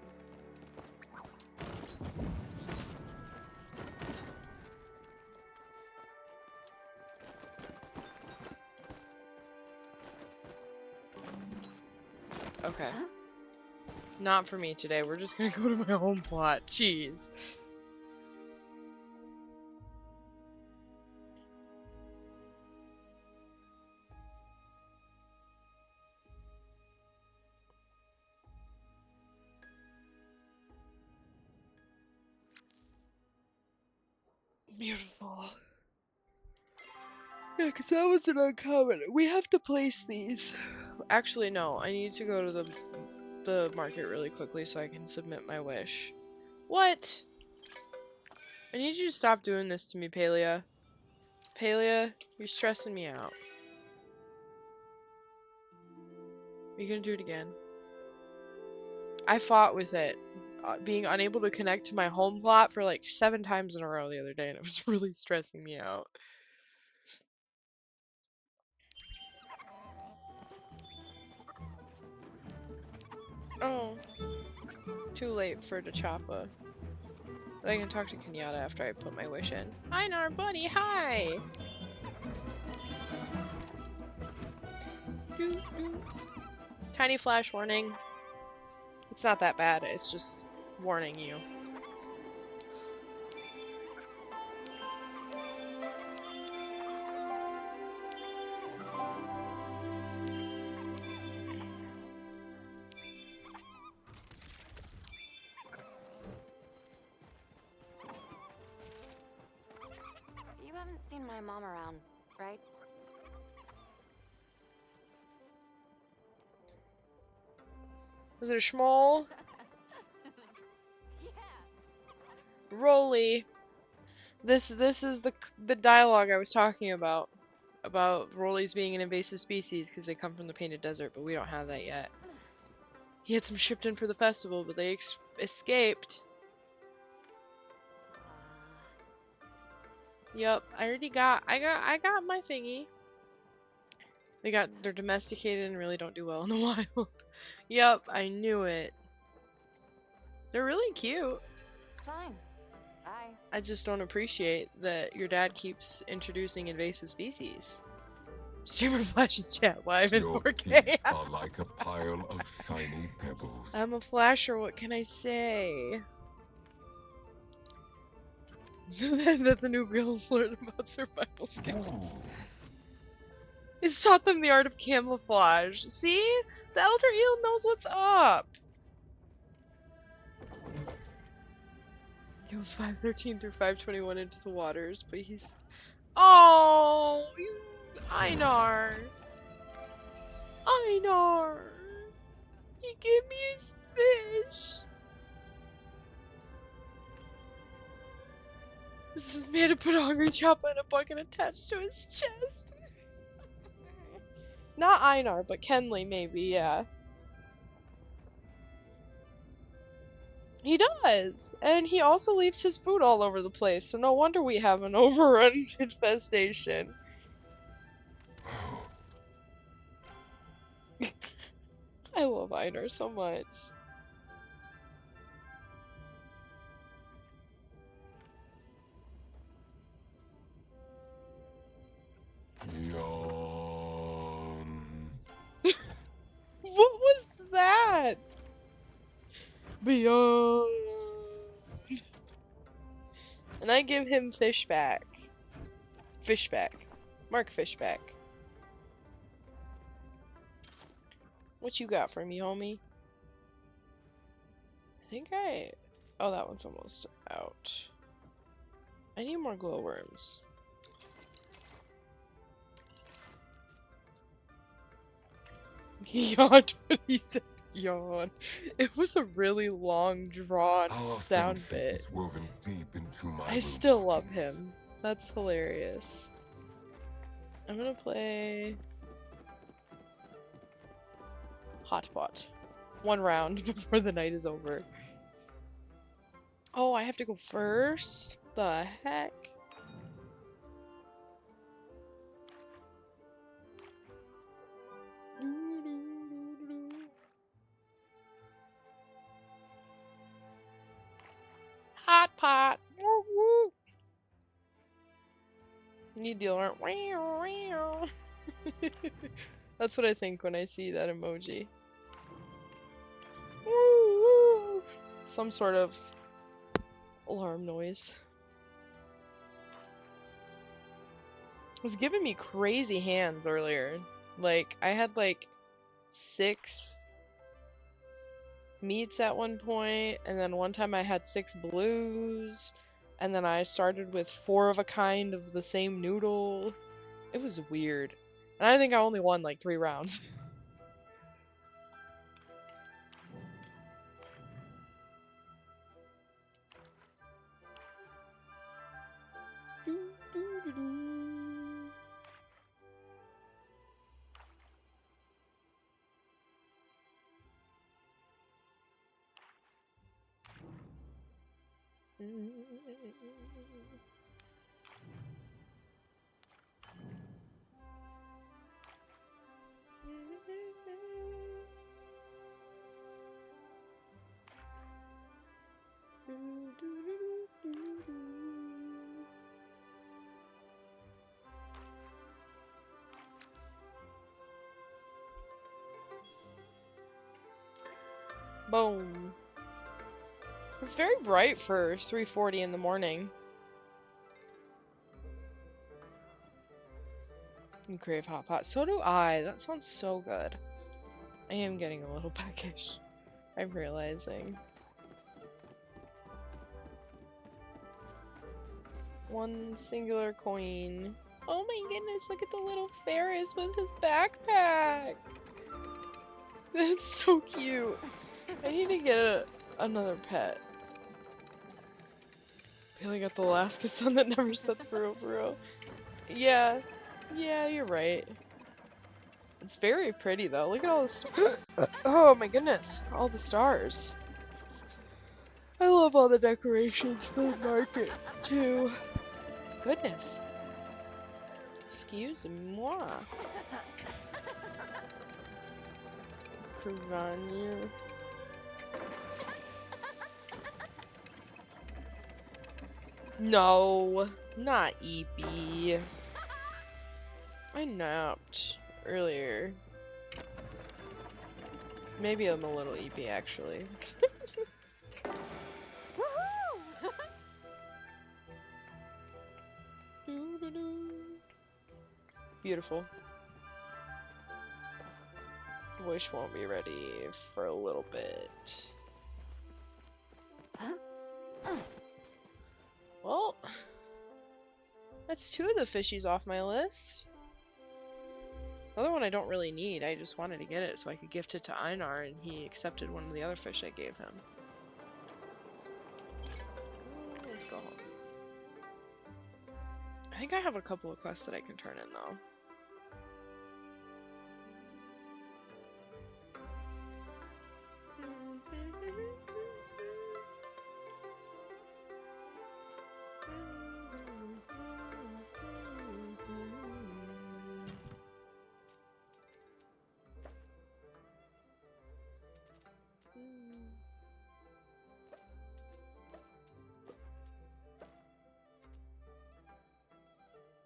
Okay. Not for me today. We're just gonna go to my home plot. Jeez. Beautiful. Yeah, because that was an uncommon. We have to place these. Actually, no. I need to go to the market really quickly so I can submit my wish. What? I need you to stop doing this to me, Palia. Palia, you're stressing me out. Are you gonna do it again? I fought with it. Being unable to connect to my home plot for like 7 times in a row the other day, and it was really stressing me out. Oh. Too late for T'Chapa. But I can talk to Kenyatta after I put my wish in. Hi, Nar buddy, hi! Tiny flash warning. It's not that bad, it's just warning you. You haven't seen my mom around, right? Was it a schmoll? Yeah. Rolly. This is the dialogue I was talking about Rollies being an invasive species because they come from the Painted Desert, but we don't have that yet. He had some shipped in for the festival, but they escaped. Yep, I got my thingy. They're domesticated and really don't do well in the wild. Yep, I knew it. They're really cute. Fine. Bye. I just don't appreciate that your dad keeps introducing invasive species. Streamer flashes chat live in Your 4K. teeth are like a pile of shiny pebbles. I'm a flasher, what can I say? That the new girls learn about survival skills. It's taught them the art of camouflage. See? The Elder Eel knows what's up. Goes 513 through 521 into the waters, but he's... Oh, you... Einar. Einar. He gave me his fish. This is made to put a hungry chopper in a bucket attached to his chest. Not Einar, but Kenley maybe, yeah. He does! And he also leaves his food all over the place, so no wonder we have an overrun infestation. I love Einar so much. Yawn. What was that? Beyond. And I give him Fishback. Fishback. Mark Fishback. What you got for me, homie? Oh, that one's almost out. I need more glowworms. He yawned when he said yawn. It was a really long, drawn Our sound friendship bit. is woven deep into my I still root love teeth. him. That's hilarious. I'm gonna play Hotpot. One round before the night is over. Oh, I have to go first? The heck? Hot pot. Woo woo. Need the alarm. That's what I think when I see that emoji. Woo woo. Some sort of alarm noise. It was giving me crazy hands earlier. Like, I had like 6 meats at one point, and then one time I had 6 blues, and then I started with 4 of a kind of the same noodle. It was weird. And I think I only won like 3 rounds. Boom. It's very bright for 3:40 in the morning. You crave hot pot. So do I. That sounds so good. I am getting a little peckish. I'm realizing. One singular coin. Oh my goodness, look at the little Ferris with his backpack. That's so cute. I need to get another pet. I feel like I got the Alaska sun that never sets for real. Yeah. Yeah, you're right. It's very pretty though. Look at all the stars. Oh my goodness. All the stars. I love all the decorations for the market too. Goodness. Excuse-moi. Curvania. No, not Eepy. I napped earlier. Maybe I'm a little Eepy actually. Beautiful. Wish won't be ready for a little bit. Well, that's 2 of the fishies off my list. The other one I don't really need. I just wanted to get it so I could gift it to Einar, and he accepted one of the other fish I gave him. Let's go home. I think I have a couple of quests that I can turn in though.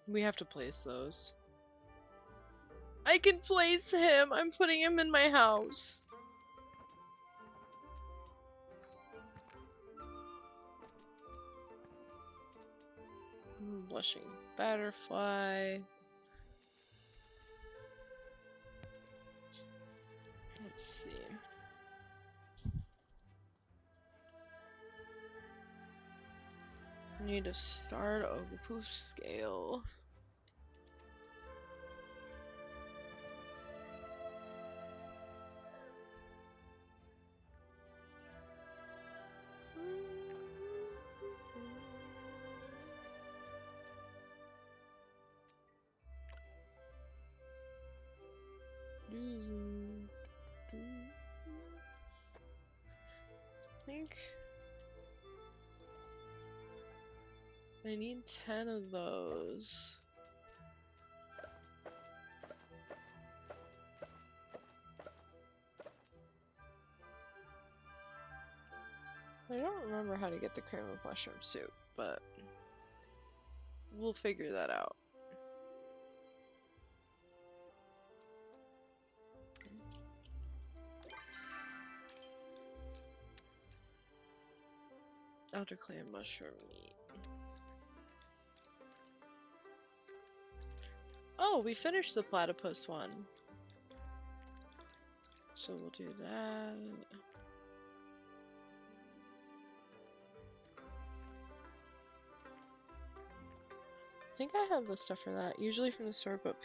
We have to place those. I can place him! I'm putting him in my house. Blushing butterfly. Let's see. Need to start a poof scale. I think I need 10 of those. I don't remember how to get the cream of mushroom soup, but we'll figure that out. Outer clan mushroom meat. Oh, we finished the platypus one. So we'll do that. I think I have the stuff for that. Usually from the store, but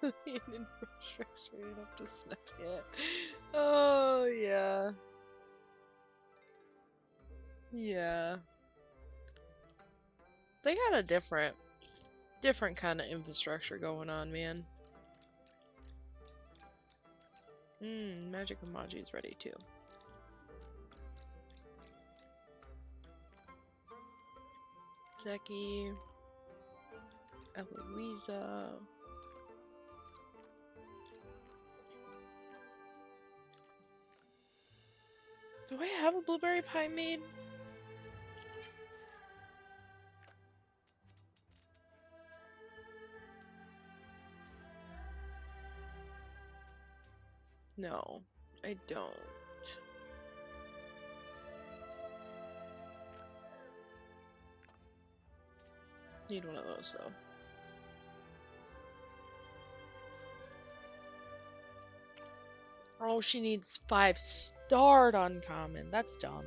the infrastructure, you'd have to sniff it. Oh, yeah. Yeah. They got a different kind of infrastructure going on, man. Magic Amaji's ready too. Zeki. Eloisa. Do I have a blueberry pie made? No, I don't. Need one of those though. Oh, she needs 5-starred uncommon. That's dumb.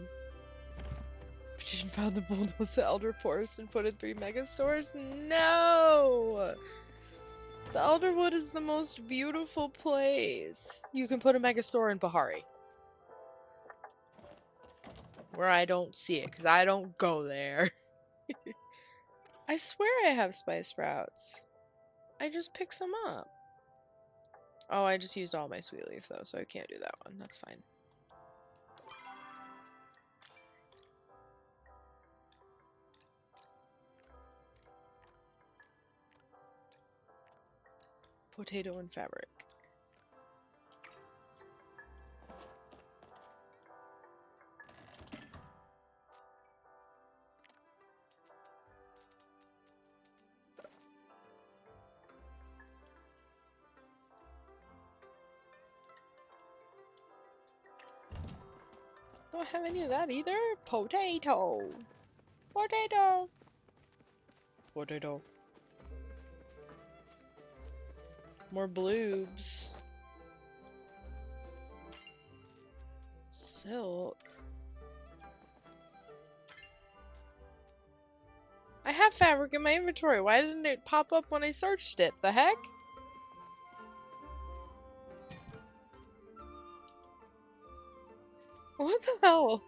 Petition found the bulldoze the Elder Forest and put in 3 mega stores? No! The Elderwood is the most beautiful place. You can put a mega store in Bahari. Where I don't see it, because I don't go there. I swear I have spice sprouts. I just pick some up. Oh, I just used all my sweet leaf though, so I can't do that one. That's fine. Potato and fabric. Don't have any of that either. Potato. Potato. Potato. More bloobs. Silk. I have fabric in my inventory. Why didn't it pop up when I searched it? The heck? What the hell?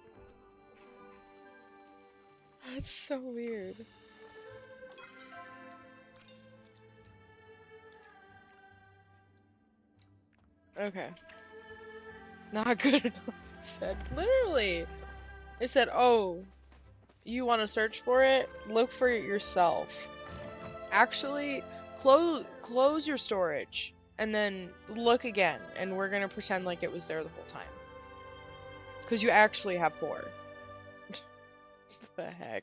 That's so weird. Okay. Not good enough. It said literally. It said, "Oh, you want to search for it? Look for it yourself." Actually, close your storage and then look again, and we're gonna pretend like it was there the whole time. Because you actually have 4. The heck?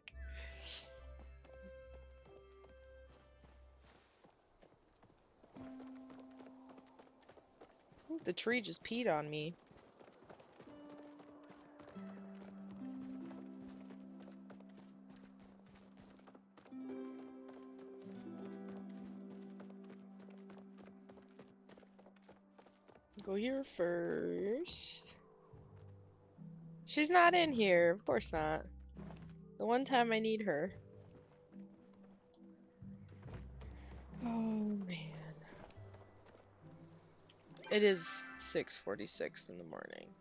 Ooh, the tree just peed on me. Go here first. She's not in here. Of course not. The one time I need her. Oh, man. It is 6:46 in the morning.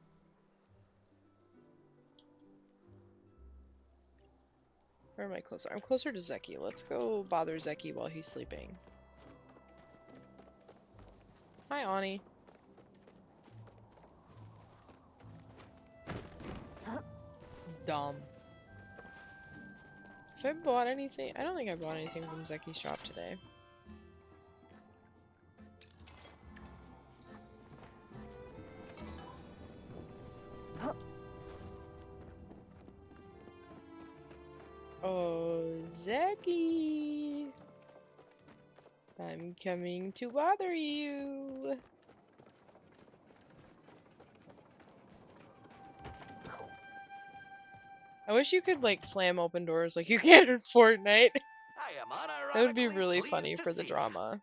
Where am I closer? I'm closer to Zeki. Let's go bother Zeki while he's sleeping. Hi, Ani. Dumb. If I bought anything, I don't think I bought anything from Zeki's shop today. Oh, Zeki! I'm coming to bother you. I wish you could, like, slam open doors like you can in Fortnite. I am That would be unironically really pleased funny to for the see drama.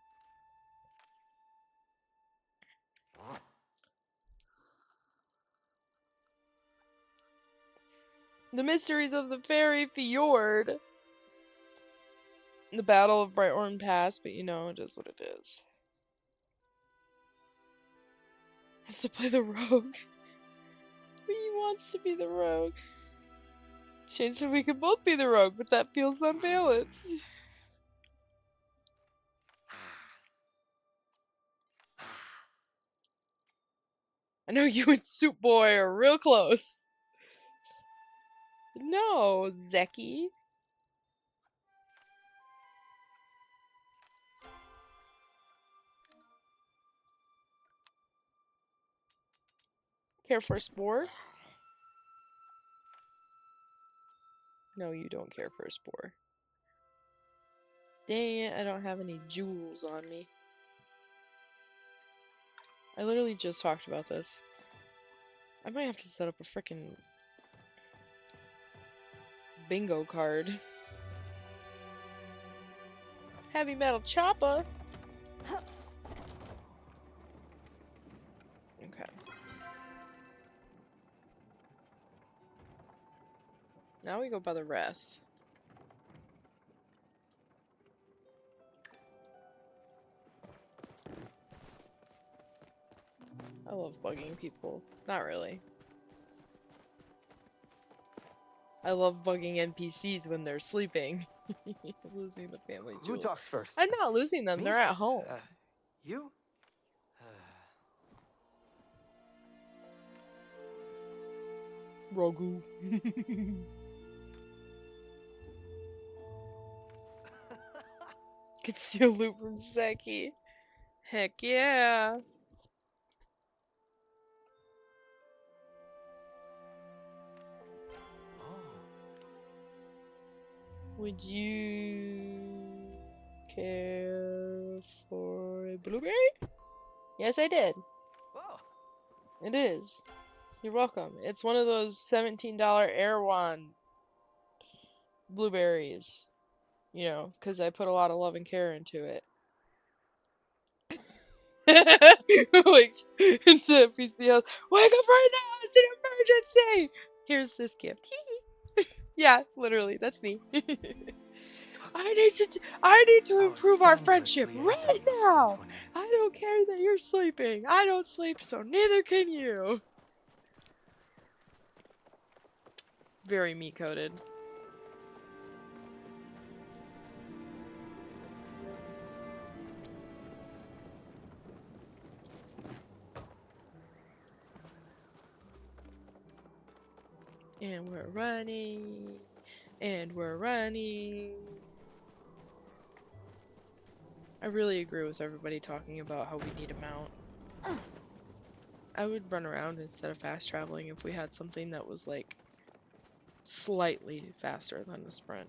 The mysteries of the fairy fjord. The Battle of Brighthorn Pass, but you know, it is what it is. Wants to play the rogue. He wants to be the rogue. Shane said we could both be the rogue, but that feels unbalanced. I know you and Soup Boy are real close. No, Zeki. Care for a spore? No, you don't care for a spore. Dang it, I don't have any jewels on me. I literally just talked about this. I might have to set up a frickin' bingo card. Heavy metal chopper. Okay. Now we go by the Wrath. I love bugging people. Not really. I love bugging NPCs when they're sleeping. Losing the family Who jewels. talks first? I'm not losing them. Me? They're at home. You? Rogu. Could steal loot from Seki. Heck yeah. Would you care for a blueberry? Yes, I did. Whoa. It is. You're welcome. It's one of those $17 Erewhon blueberries. You know, because I put a lot of love and care into it. Like, into NPC house. Wake up right now! It's an emergency! Here's this gift. Yeah, literally, that's me. I need to improve our friendship right now. I don't care that you're sleeping. I don't sleep, so neither can you. Very meat coated. And we're running. And we're running. I really agree with everybody talking about how we need a mount. I would run around instead of fast traveling if we had something that was like slightly faster than a sprint.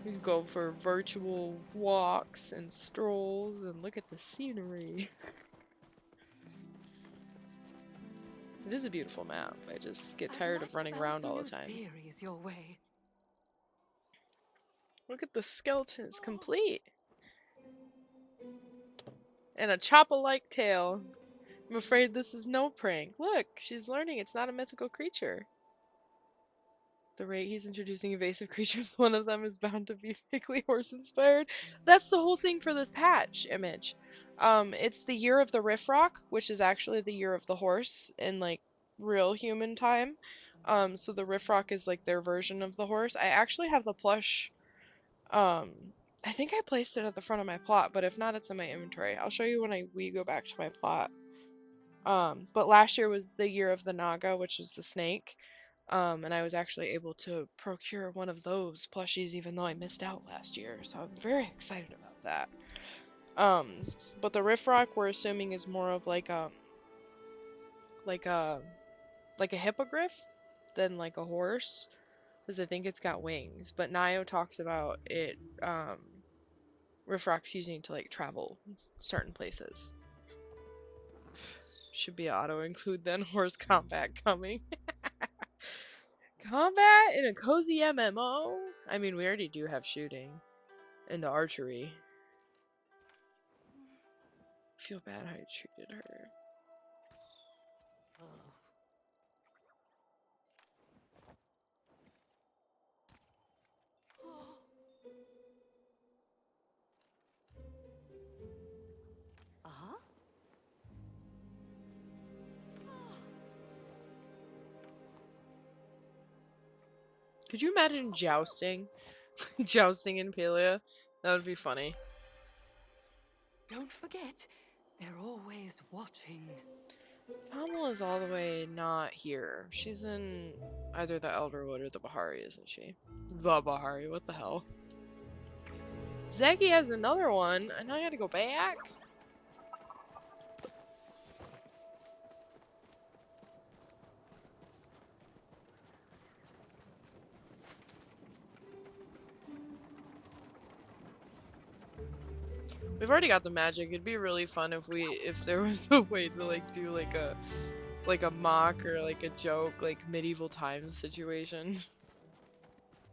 We could go for virtual walks and strolls and look at the scenery. It is a beautiful map. I just get tired of running around all the time. Theories your way. Look at the skeleton, it's complete. And a chopper-like tail. I'm afraid this is no prank. Look, she's learning it's not a mythical creature. The rate he's introducing invasive creatures, one of them is bound to be vaguely horse-inspired. That's the whole thing for this patch image. It's the year of the Riffroc, which is actually the year of the horse in, like, real human time. So the Riffroc is, like, their version of the horse. I actually have the plush. I think I placed it at the front of my plot, but if not, it's in my inventory. I'll show you when we go back to my plot. But last year was the year of the Naga, which was the snake. And I was actually able to procure one of those plushies even though I missed out last year, so I'm very excited about that. But the Riffroc we're assuming is more of like a hippogriff than like a horse, because I think it's got wings. But Nio talks about it, Riffroc's using to like travel certain places. Should be auto include then horse combat coming. Combat in a cozy MMO? I mean, we already do have shooting and archery. I feel bad how I treated her. Uh-huh. Could you imagine jousting? Jousting in Palia? That would be funny. Don't forget, they're always watching. Tamil is all the way not here. She's in either the Elderwood or the Bahari, isn't she? The Bahari, what the hell? Zeki has another one, and I gotta go back? We've already got the magic. It'd be really fun if there was a way to like do like a mock or like a joke like medieval times situation.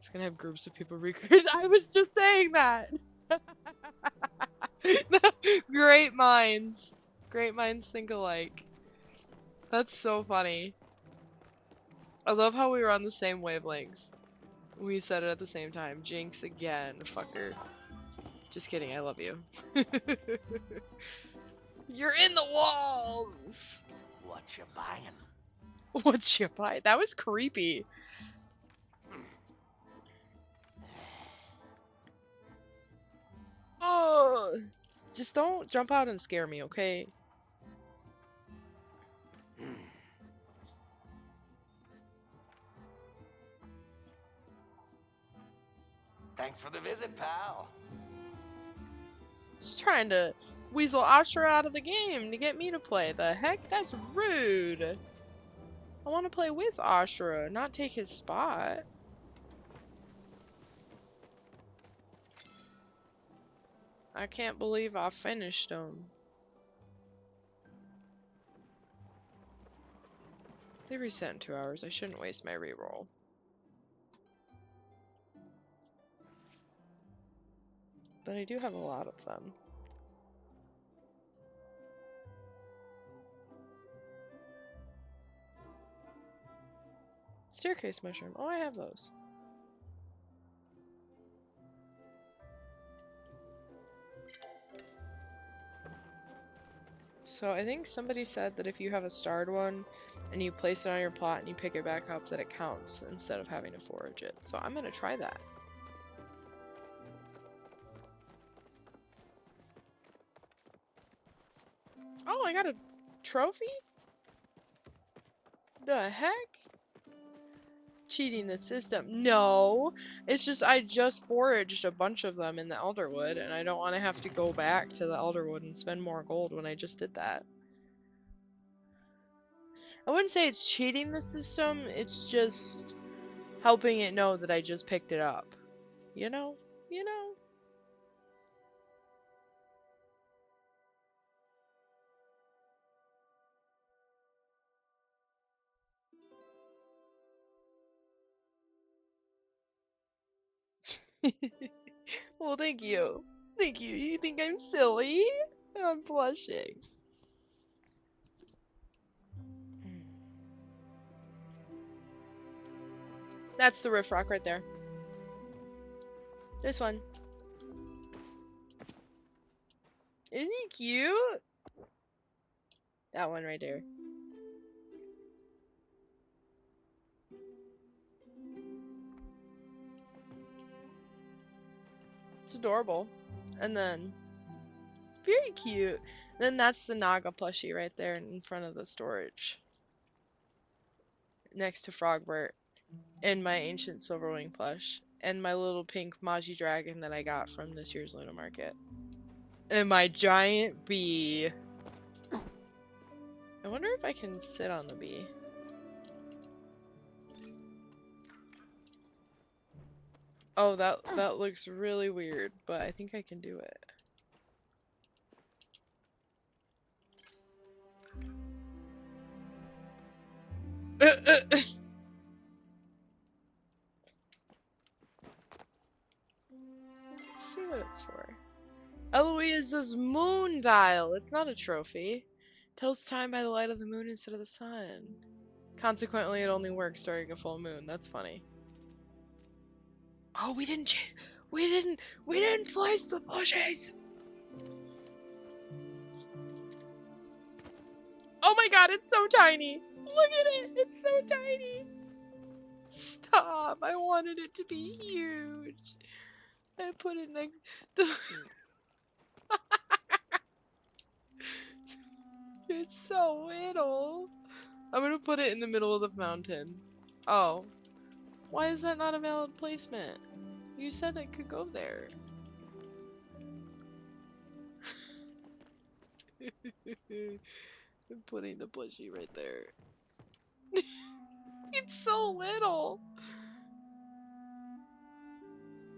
It's gonna have groups of people recruit. I was just saying that. Great minds. Great minds think alike. That's so funny. I love how we were on the same wavelength. We said it at the same time. Jinx again, fucker. Just kidding, I love you. You're in the walls! What you buying? What you buy? That was creepy. Oh, just don't jump out and scare me, okay? Thanks for the visit, pal. Just trying to weasel Ashura out of the game to get me to play. The heck? That's rude. I want to play with Ashura, not take his spot. I can't believe I finished him. They reset in 2 hours. I shouldn't waste my reroll. But I do have a lot of them. Staircase mushroom. Oh, I have those. So I think somebody said that if you have a starred one and you place it on your plot and you pick it back up, that it counts instead of having to forage it. So I'm gonna try that. Oh, I got a trophy? The heck? Cheating the system. No, it's just I just foraged a bunch of them in the Elderwood and I don't want to have to go back to the Elderwood and spend more gold when I just did that. I wouldn't say it's cheating the system, it's just helping it know that I just picked it up. You know? You know? Well, thank you. Thank you. You think I'm silly? I'm blushing. That's the Riffroc right there. This one. Isn't he cute? That one right there. It's adorable. And then, very cute. Then that's the Naga plushie right there in front of the storage. Next to Frogbert. And my ancient Silverwing plush. And my little pink Magi dragon that I got from this year's Luna Market. And my giant bee. I wonder if I can sit on the bee. Oh, that looks really weird, but I think I can do it. Let's see what it's for. Eloise's moon dial. It's not a trophy. Tells time by the light of the moon instead of the sun. Consequently, it only works during a full moon. That's funny. Oh, we didn't place the plushies. Oh my god, it's so tiny. Look at it. It's so tiny. Stop. I wanted it to be huge. I put it next to... It's so little. I'm gonna put it in the middle of the mountain. Oh. Why is that not a valid placement? You said it could go there. I'm putting the plushie right there. It's so little.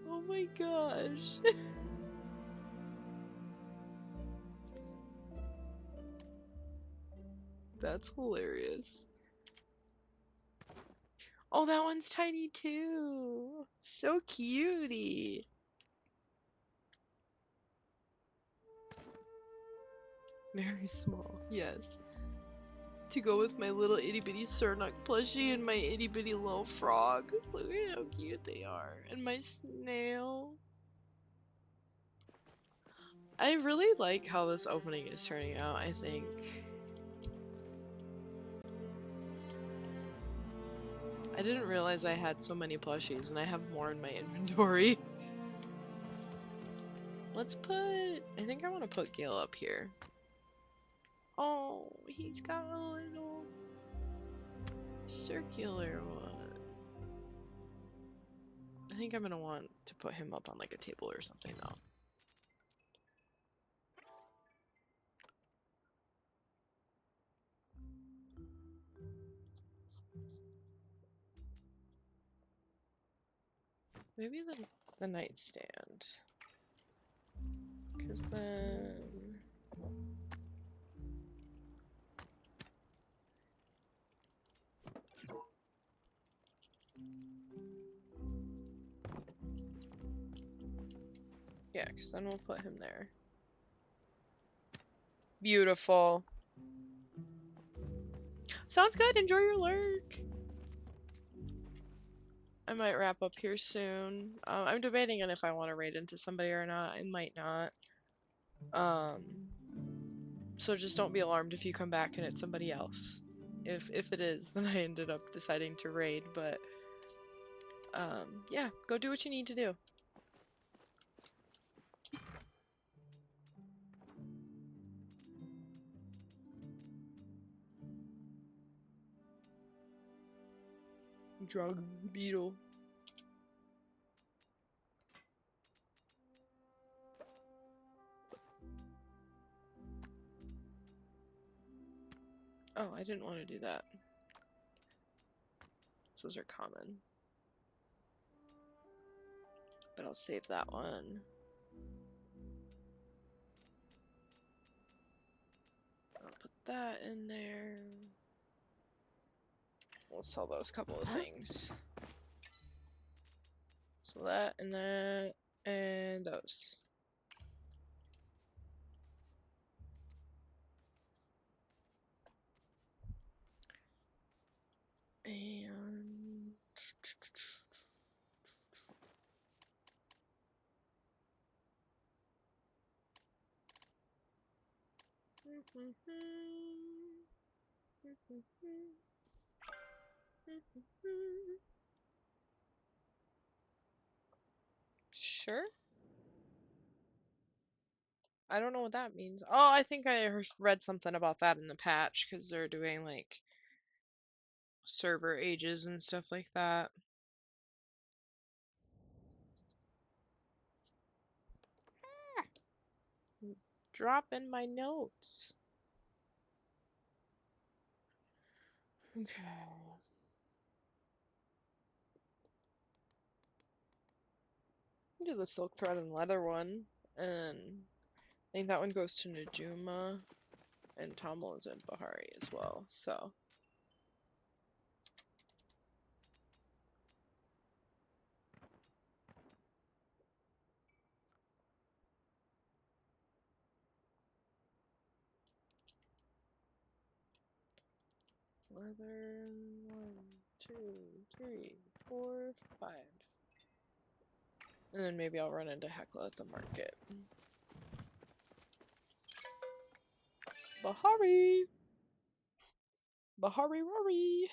Oh my gosh. That's hilarious. Oh, that one's tiny too. So cutie. Very small, yes. To go with my little itty bitty Sernuk plushie and my itty bitty little frog. Look at how cute they are. And my snail. I really like how this opening is turning out, I think. I didn't realize I had so many plushies, and I have more in my inventory. Let's put... I think I want to put Gale up here. Oh, he's got a little circular one. I think I'm gonna want to put him up on like a table or something though. Maybe the nightstand. Because then... Yeah, because then we'll put him there. Beautiful. Sounds good. Enjoy your lurk. I might wrap up here soon. I'm debating on if I want to raid into somebody or not. I might not. So just don't be alarmed if you come back and it's somebody else. If it is, then I ended up deciding to raid, but yeah, go do what you need to do. Drug beetle. Oh, I didn't want to do that. Those are common. But I'll save that one. I'll put that in there. We'll sell those couple of things. So that and that and those. And sure. I don't know what that means. Oh, I think I read something about that in the patch because they're doing like server ages and stuff like that. Drop in my notes. Okay. Do the silk thread and leather one, and I think that one goes to Najuma, and Tommel is in Bahari as well, so. Leather, 1, 2, 3, 4, 5. And then maybe I'll run into Hecla at the market. Bahari! Bahari Rari!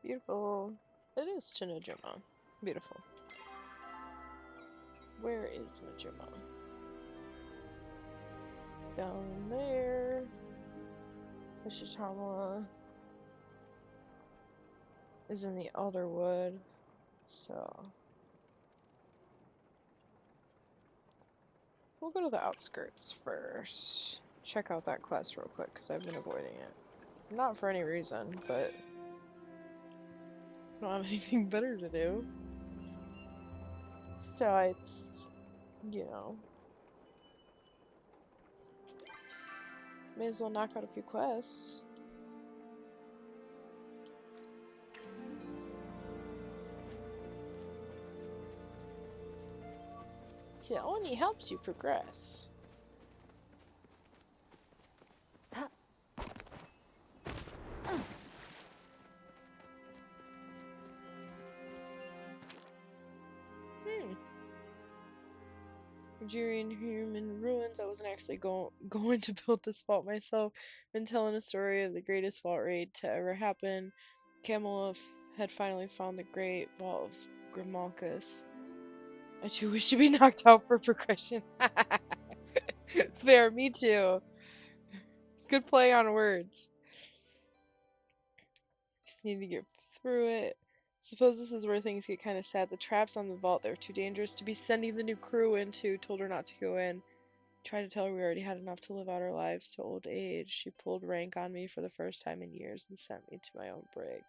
Beautiful. It is to Najuma. Beautiful. Where is Najuma? Down there. Ishitama is in the Elderwood, so we'll go to the outskirts first. Check out that quest real quick because I've been avoiding it. Not for any reason, but I don't have anything better to do. So it's, you know, may as well knock out a few quests. It only helps you progress. Nigerian human ruins. I wasn't actually going to build this vault myself. Been telling a story of the greatest vault raid to ever happen. Camelot had finally found the great vault of Grimalkus. I too wish to be knocked out for progression. Fair, me too. Good play on words. Just need to get through it. Suppose this is where things get kind of sad. The traps on the vault, they're too dangerous to be sending the new crew into. Told her not to go in. Tried to tell her we already had enough to live out our lives to old age. She pulled rank on me for the first time in years and sent me to my own brig.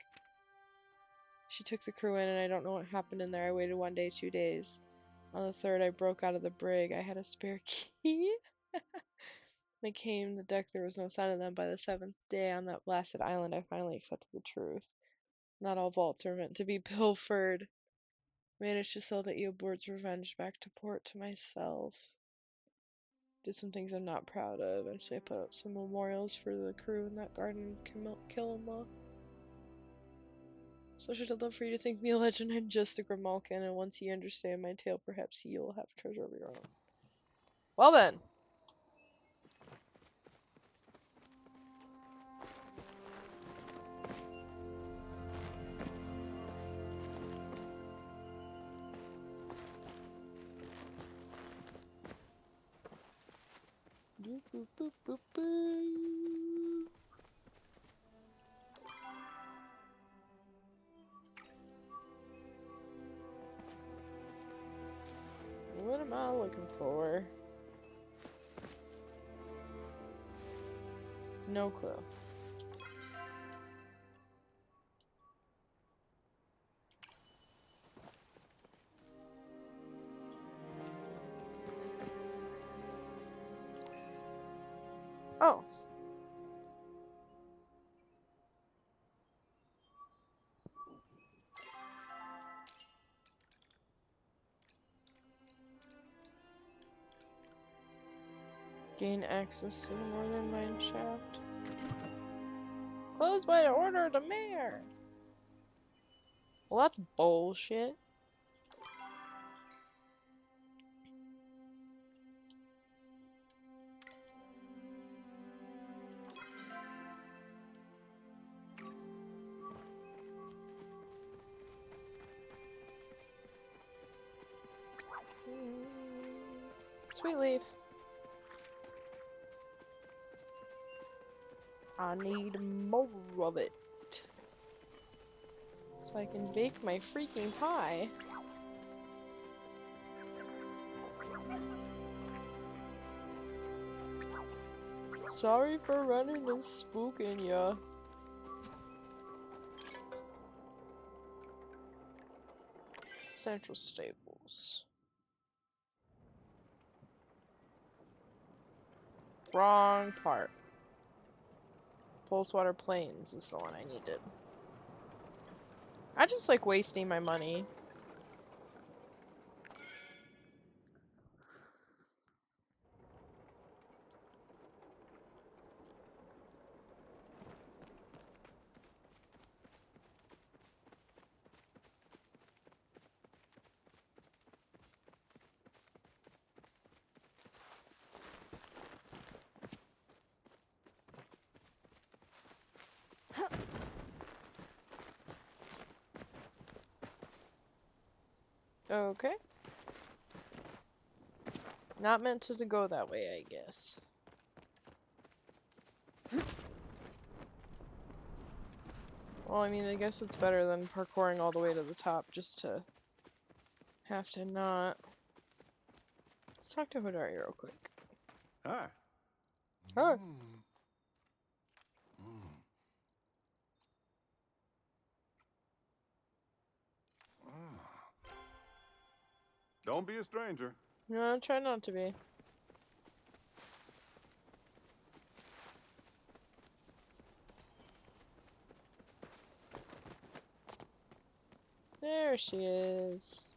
She took the crew in and I don't know what happened in there. I waited 1 day, 2 days. On the third, I broke out of the brig. I had a spare key. When I came the deck, there was no sign of them. By the 7th day on that blasted island, I finally accepted the truth. Not all vaults are meant to be pilfered. Managed to sell the Eobor's revenge back to port to myself. Did some things I'm not proud of. Eventually I put up some memorials for the crew in that garden in Kilima. So should I'd love for you to think me a legend and just a Grimalkin, and once you understand my tale, perhaps you'll have treasure of your own. Well then. Boop, boop, boop, boop, boop. What am I looking for? No clue. Oh. Gain access to the northern mine shaft. Closed by the order of the mayor. Well, that's bullshit. Sweet leaf. I need more of it. So I can bake my freaking pie. Sorry for running and spooking ya. Central Stables. Wrong part. Pulsewater Plains is the one I needed. I just like wasting my money. Okay. Not meant to go that way, I guess. Well, I mean, I guess it's better than parkouring all the way to the top just to have to not. Let's talk to Hodari real quick. Hi. Huh. Don't be a stranger. No, try not to be. There she is.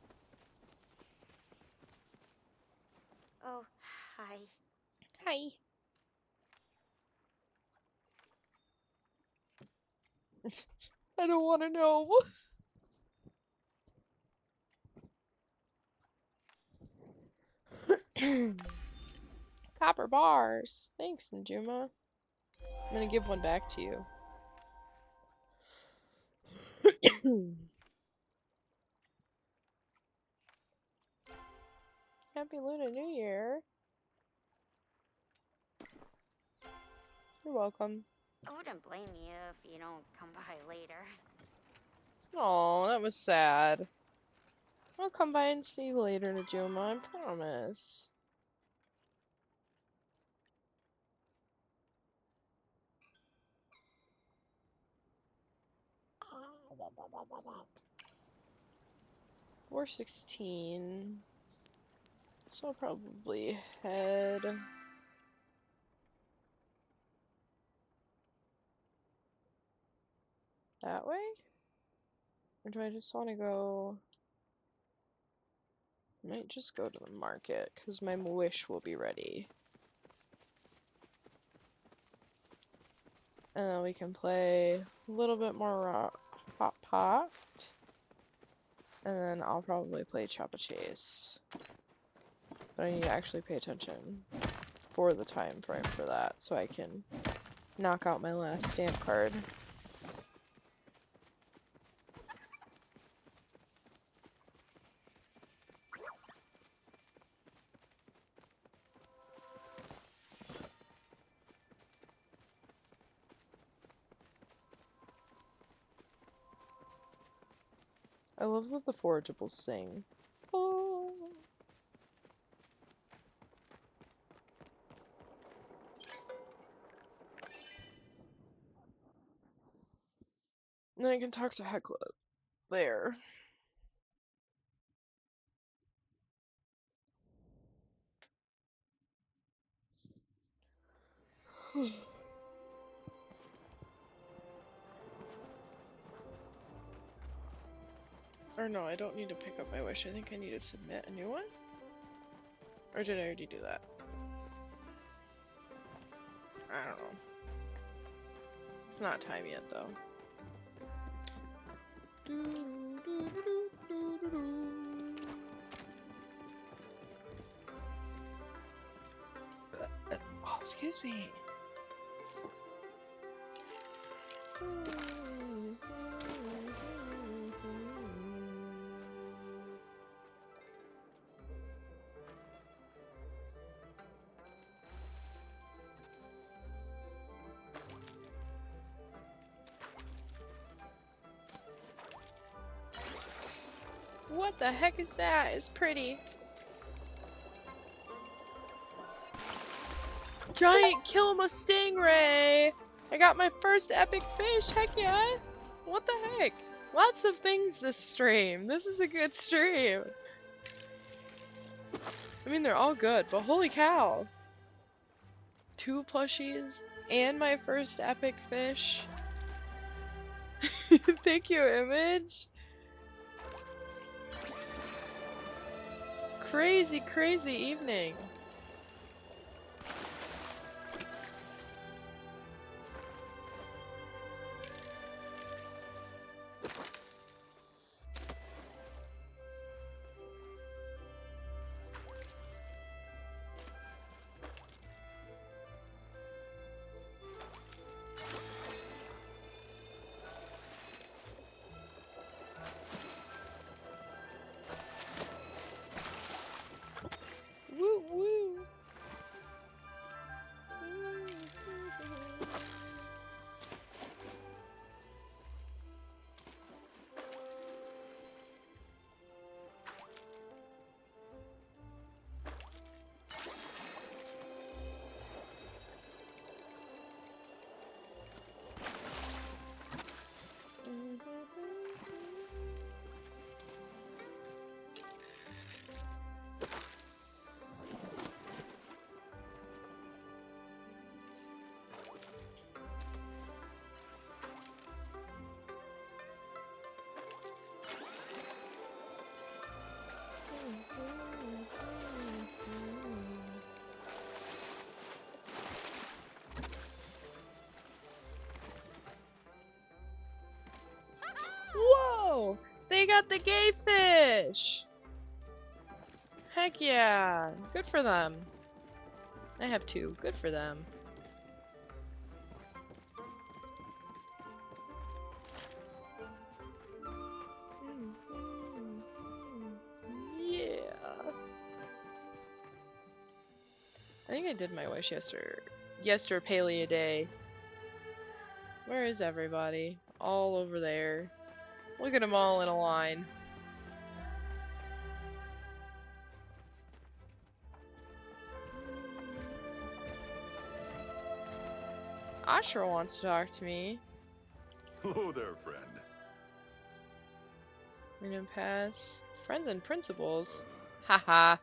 Oh, hi. Hi. I don't want to know. Copper bars. Thanks, Najuma. I'm gonna give one back to you. Happy Lunar New Year. You're welcome. I wouldn't blame you if you don't come by later. Oh, that was sad. I'll come by and see you later, Najuma. I promise. We're 16. So I'll probably head that way? Or do I just want to go? I might just go to the market because my wish will be ready. And then we can play a little bit more Hot Pot. And then I'll probably play Choppa Chase. But I need to actually pay attention for the time frame for that so I can knock out my last stamp card. I love that the forageables sing. Oh. And then I can talk to Hecla there. Or no, I don't need to pick up my wish. I think I need to submit a new one? Or did I already do that? I don't know. It's not time yet, though. Oh, excuse me. What the heck is that? It's pretty. Giant Kilima stingray! I got my first epic fish, heck yeah! What the heck? Lots of things this stream. This is a good stream. I mean, they're all good, but holy cow. 2 plushies and my first epic fish. Thank you, Image. Crazy, crazy evening. Woo woo! got the gay fish! Heck yeah! Good for them. I have 2. Good for them. Yeah. I think I did my wish yester Palia day. Where is everybody? All over there. Look at them all in a line. Ashra wants to talk to me. Hello there, friend. Random pass. Friends and principals. Haha.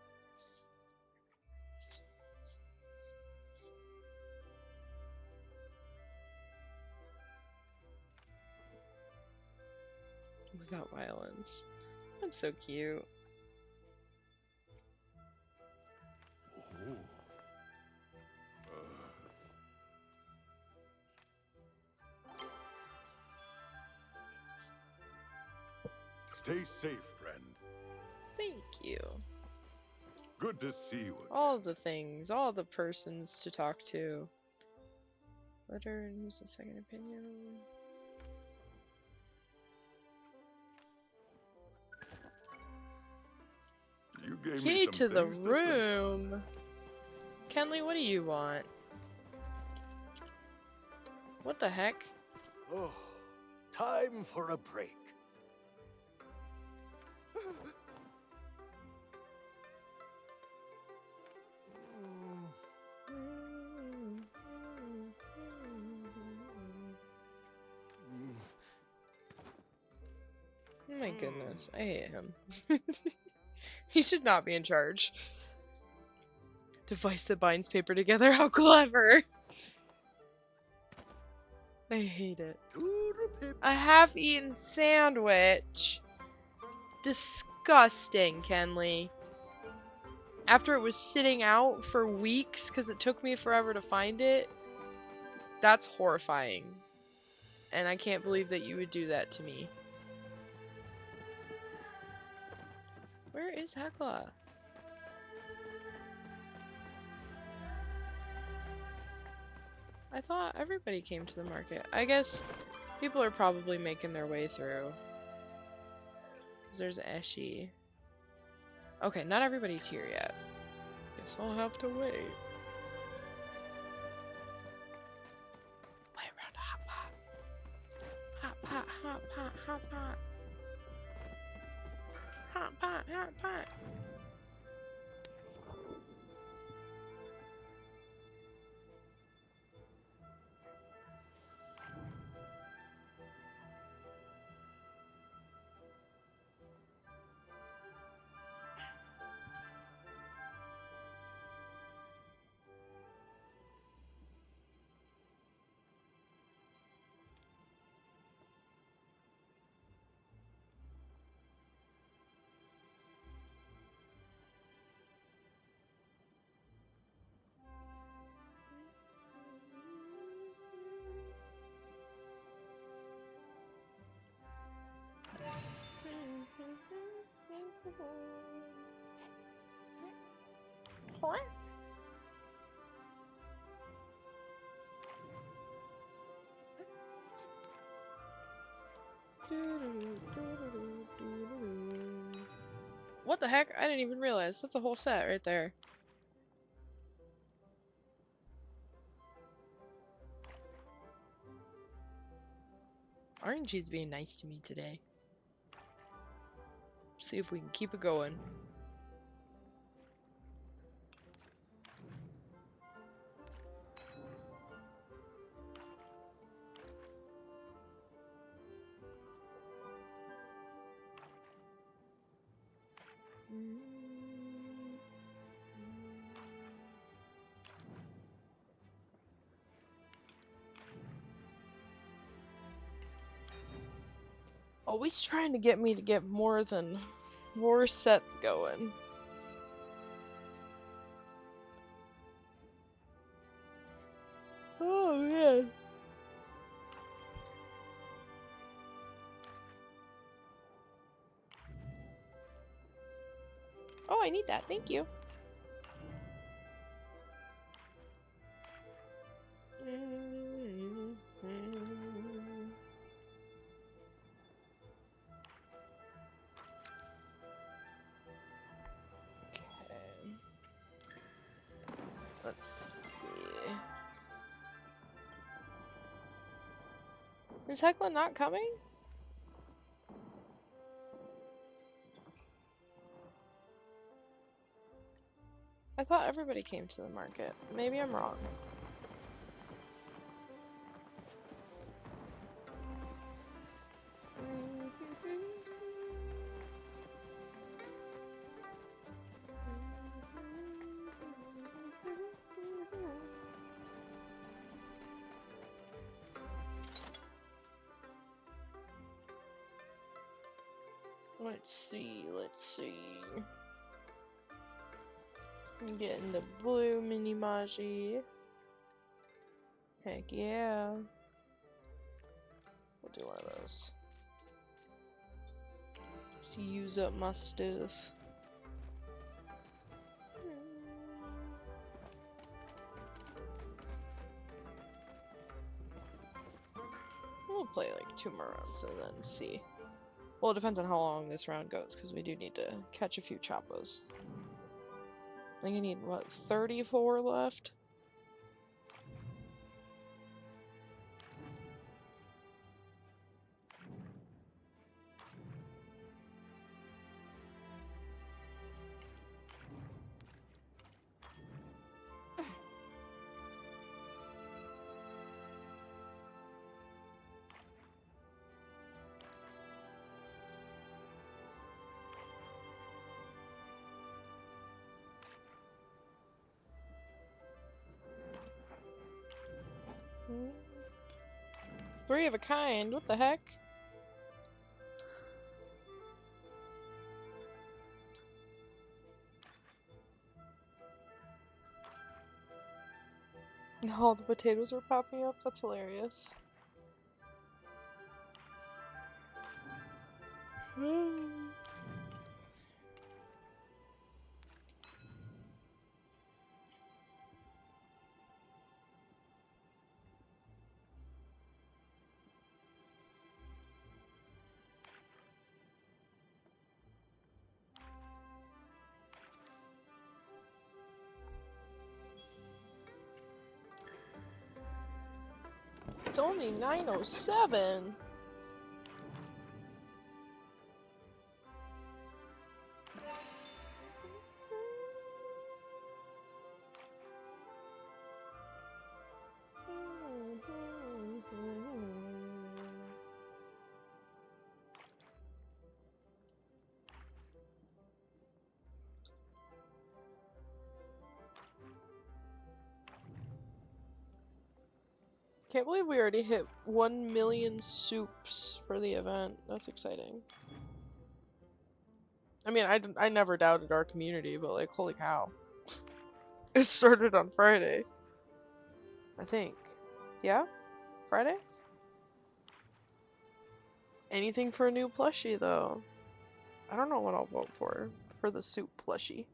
Without violence. That's so cute. Oh. Stay safe, friend. Thank you. Good to see you again. All the things, all the persons to talk to. Letter needs a second opinion. You gave Key me some to the things think. room. Kenley, what do you want? What the heck? Oh, time for a break. Oh my goodness, I hate him. He should not be in charge. Device that binds paper together, how clever! I hate it. A half-eaten sandwich. Disgusting, Kenley. After it was sitting out for weeks because it took me forever to find it, that's horrifying. And I can't believe that you would do that to me. Where is Hekla? I thought everybody came to the market. I guess people are probably making their way through. 'Cause there's Eshi. Okay, not everybody's here yet. Guess I'll have to wait. Play around a hot pot. Hot pot, hot pot, hot pot. Hot pot, hot pot. What? What the heck? I didn't even realize. That's a whole set right there. RNG's being nice to me today. See if we can keep it going. Always trying to get me to get more than 4 sets going. Oh man. I need that. Thank you. Okay. Let's see. Is Hecla not coming? I thought everybody came to the market. Maybe I'm wrong. Let's see, let's see. I'm getting the blue mini Magi. Heck yeah. We'll do one of those. Just use up my stuff. We'll play like 2 more rounds and then see. Well, it depends on how long this round goes, because we do need to catch a few choppas. I think I need, what, 34 left? Three of a kind, what the heck? All the potatoes are popping up, that's hilarious. It's only 9:07. Can't believe we already hit 1 million soups for the event. That's exciting. I mean, I never doubted our community, but like, holy cow. It started on Friday. I think. Yeah? Friday? Anything for a new plushie, though. I don't know what I'll vote for the soup plushie.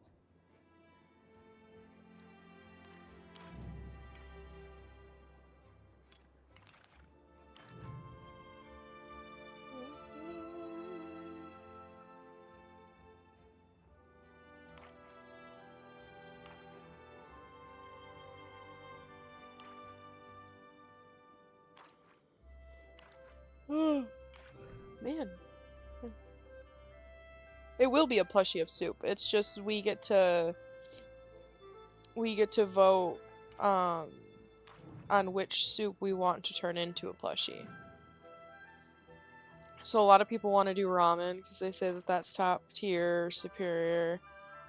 Man. It will be a plushie of soup. It's just we get to vote on which soup we want to turn into a plushie. So a lot of people want to do ramen because they say that that's top tier, superior.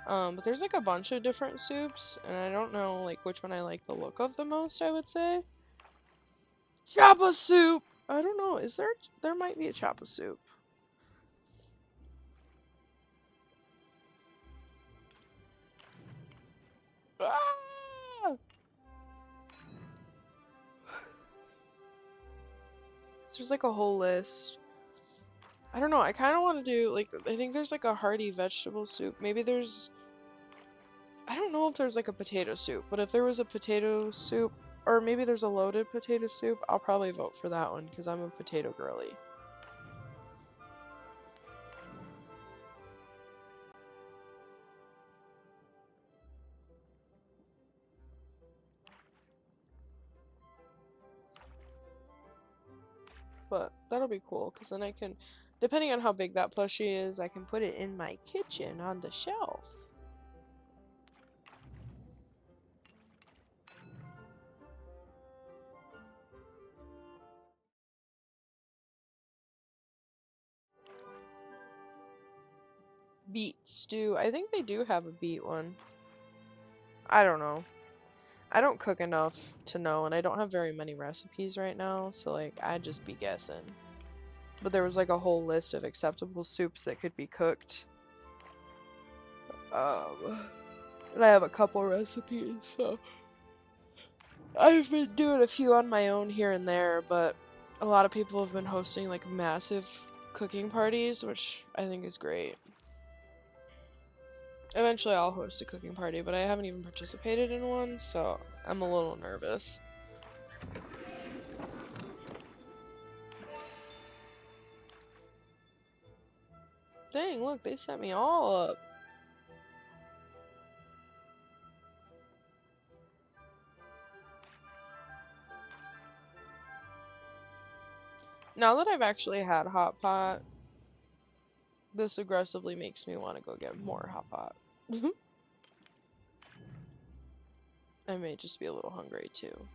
But there's like a bunch of different soups, and I don't know like which one I like the look of the most, I would say. Chappa soup! I don't know, is there might be a chappa soup. Ah! So there's like a whole list. I don't know, I kind of want to do like, I think there's like a hearty vegetable soup. Maybe there's I don't know if there's like a potato soup, but if there was a potato soup, or maybe there's a loaded potato soup, I'll probably vote for that one because I'm a potato girly. But that'll be cool because then I can, depending on how big that plushie is, I can put it in my kitchen on the shelf. Beet stew. I think they do have a beet one. I don't know. I don't cook enough to know, and I don't have very many recipes right now, so like I'd just be guessing. But there was like a whole list of acceptable soups that could be cooked. And I have a couple recipes, so I've been doing a few on my own here and there, but a lot of people have been hosting like massive cooking parties, which I think is great. Eventually I'll host a cooking party, but I haven't even participated in one, so I'm a little nervous. Dang, look, they set me all up. Now that I've actually had hot pot, this aggressively makes me want to go get more hot pot. I may just be a little hungry too.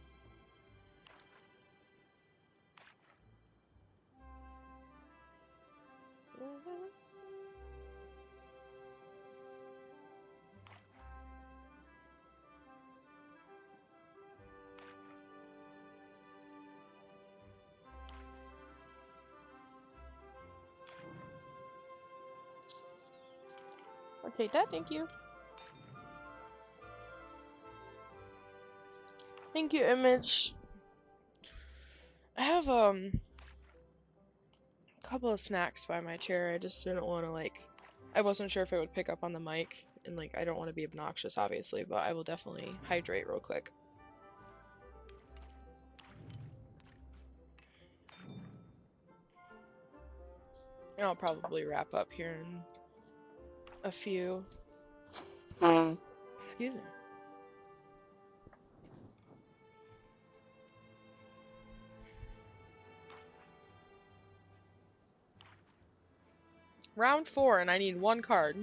I'll take that, thank you. Thank you, Image. I have a couple of snacks by my chair. I just didn't want to like, I wasn't sure if it would pick up on the mic, and like I don't want to be obnoxious obviously, but I will definitely hydrate real quick. And I'll probably wrap up here in a few. Excuse me. Round 4 and I need 1 card.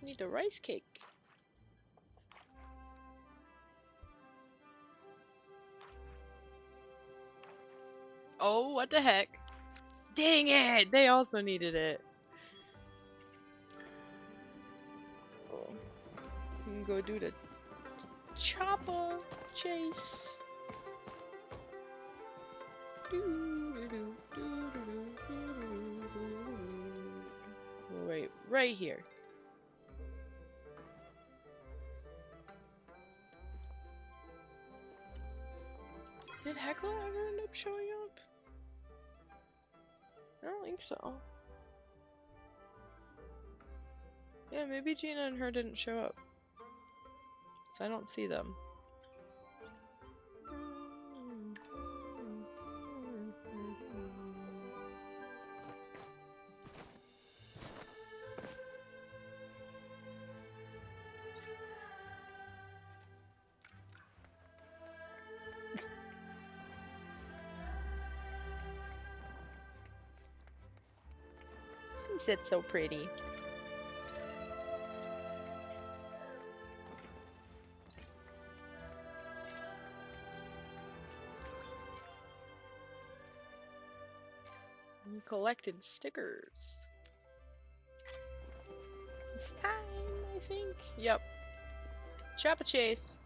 Need a rice cake. Oh, what the heck? Dang it! They also needed it. Oh. We can go do the chopper chase. Wait, right here. Did Heckle ever end up showing up? I don't think so. Yeah, maybe Gina and her didn't show up. So I don't see them. She said so pretty. You collected stickers. It's time, I think. Yep. Choppa chase.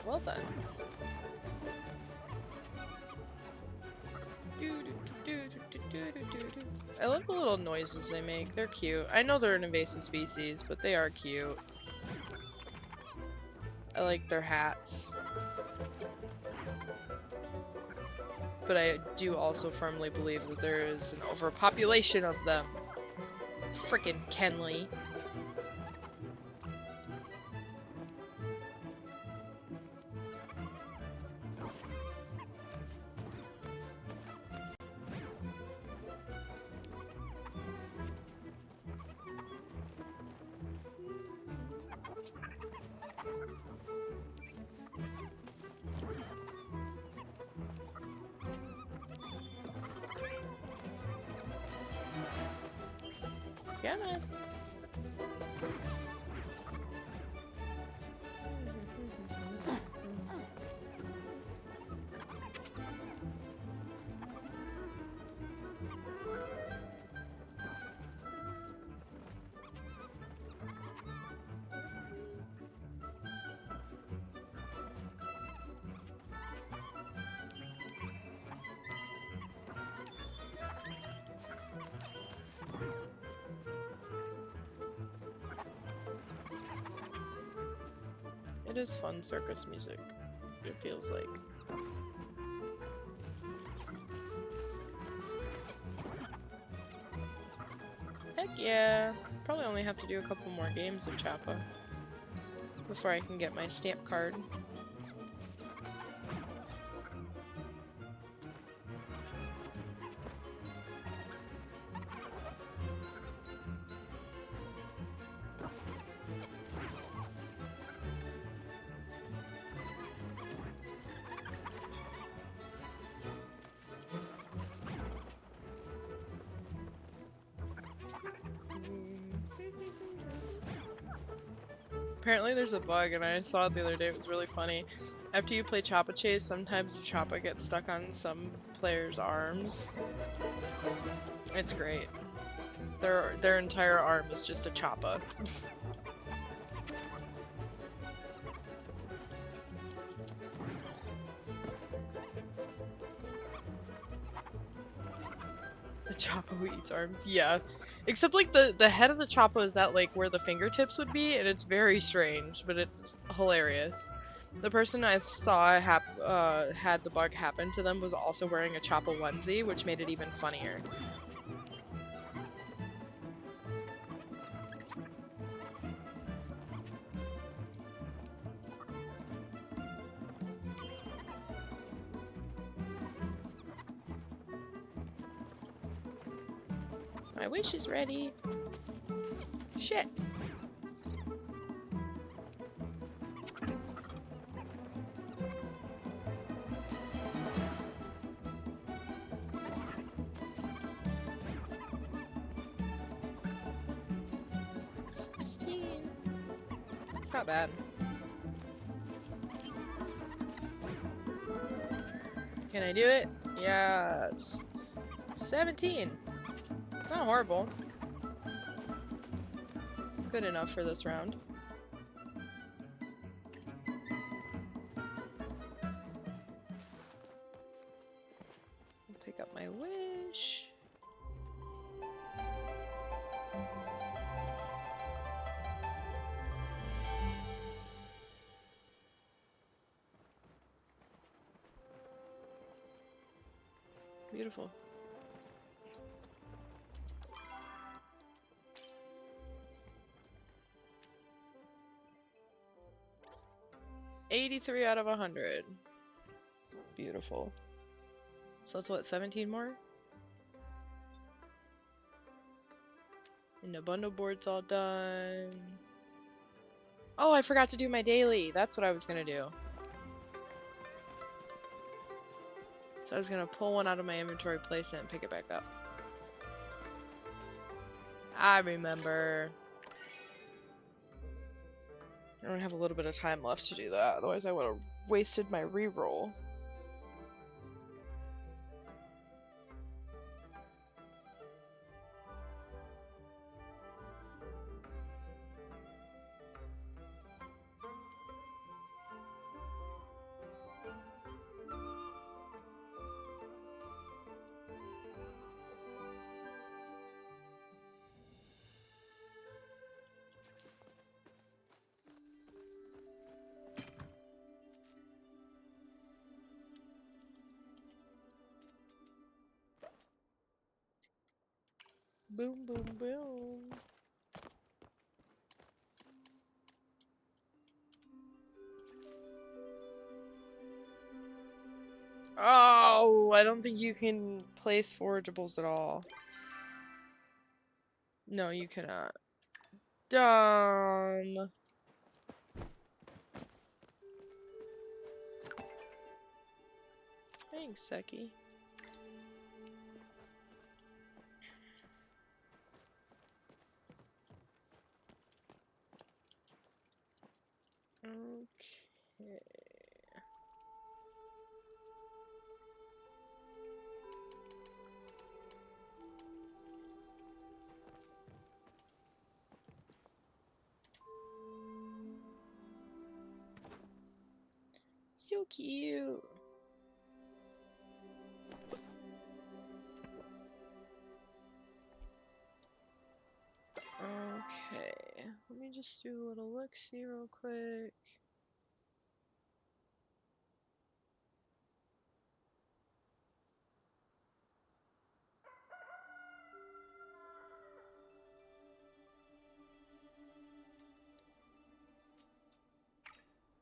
Well done. I love the little noises they make. They're cute. I know they're an invasive species, but they are cute. I like their hats. But I do also firmly believe that there is an overpopulation of them. Frickin' Kenley. Yeah, man. It is fun circus music, it feels like. Heck yeah! Probably only have to do a couple more games of Choppa before I can get my stamp card. Apparently there's a bug, and I saw it the other day, it was really funny. After you play Choppa Chase, sometimes the Choppa gets stuck on some player's arms. It's great. Their entire arm is just a Choppa. The Choppa who eats arms, yeah. Except like the head of the Choppa is at like where the fingertips would be, and it's very strange, but it's hilarious. The person I saw had the bug happen to them was also wearing a Choppa onesie, which made it even funnier. My wish is ready. Shit. It's not bad. Can I do it? Yes. 17. Not horrible. Good enough for this round. Pick up my wish. Beautiful. 83 out of 100. Beautiful. So it's what, 17 more? And the bundle board's all done. Oh, I forgot to do my daily. That's what I was gonna do. So I was gonna pull one out of my inventory, place it, and pick it back up. I remember. I only have a little bit of time left to do that, otherwise I would have wasted my reroll. Boom, boom, boom. Oh, I don't think you can place forageables at all. No, you cannot. Dumb. Thanks, Seki. Okay. So cute. Okay, let me just do a little look-see real quick.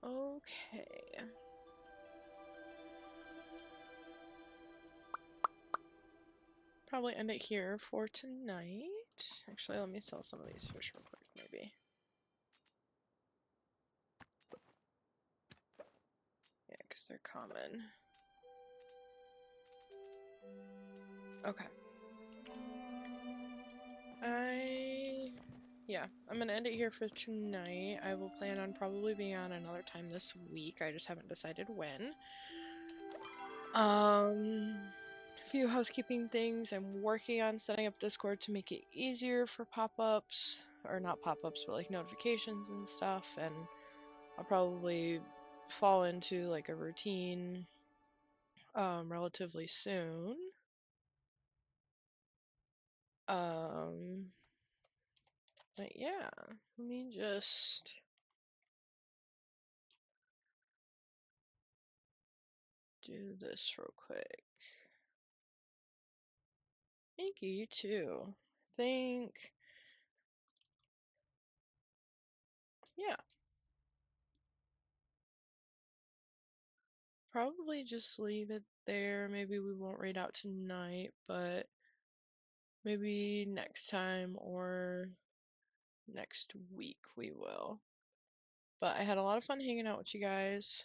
Okay. Probably end it here for tonight. Actually, let me sell some of these fish real quick, maybe. Yeah, because they're common. Okay. Yeah, I'm gonna end it here for tonight. I will plan on probably being on another time this week. I just haven't decided when. A few housekeeping things. I'm working on setting up Discord to make it easier for pop-ups. Or not pop-ups, but like notifications and stuff. And I'll probably fall into like a routine relatively soon. But yeah, let me just do this real quick. Thank you, you too. Yeah. Probably just leave it there. Maybe we won't raid out tonight, but maybe next time or next week we will. But I had a lot of fun hanging out with you guys.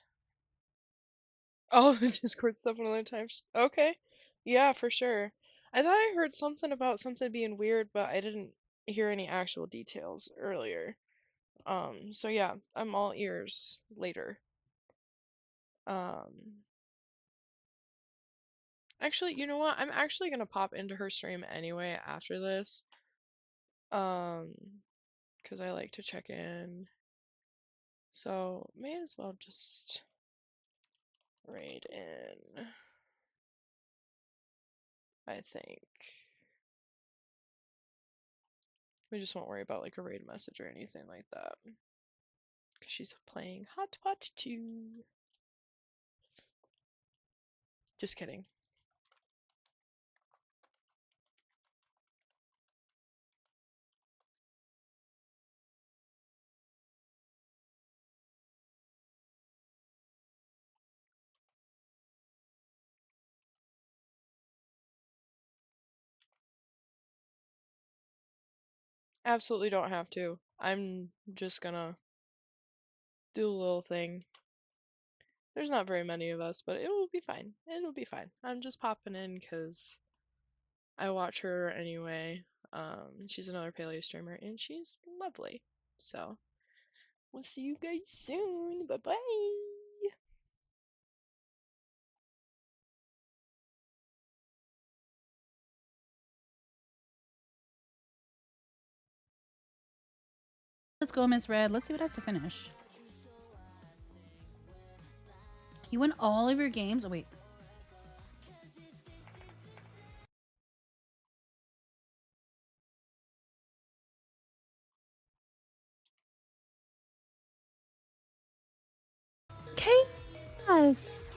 Oh, Discord stuff another time. Okay. Yeah, for sure. I thought I heard something about something being weird, but I didn't hear any actual details earlier. So yeah, I'm all ears later. Actually, you know what? I'm actually gonna pop into her stream anyway after this. Because I like to check in. So, may as well just raid in, I think. We just won't worry about like a raid message or anything like that. Because she's playing Hot Pot 2. Just kidding. Absolutely don't have to. I'm just gonna do a little thing. There's not very many of us, but it will be fine. It'll be fine. I'm just popping in because I watch her anyway. She's another Palia streamer, and she's lovely. So, we'll see you guys soon. Bye bye. Let's go, Miss Red. Let's see what I have to finish. You win all of your games? Oh, wait. Chaos!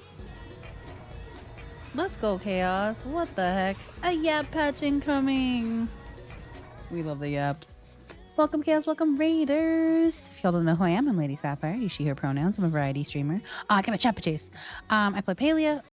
Let's go, Chaos. What the heck? A yap patch incoming! We love the yaps. Welcome, Chaos. Welcome, Raiders. If y'all don't know who I am, I'm Lady Sapphire. You she, her pronouns. I'm a variety streamer. I can a chapa chase. I play Palia.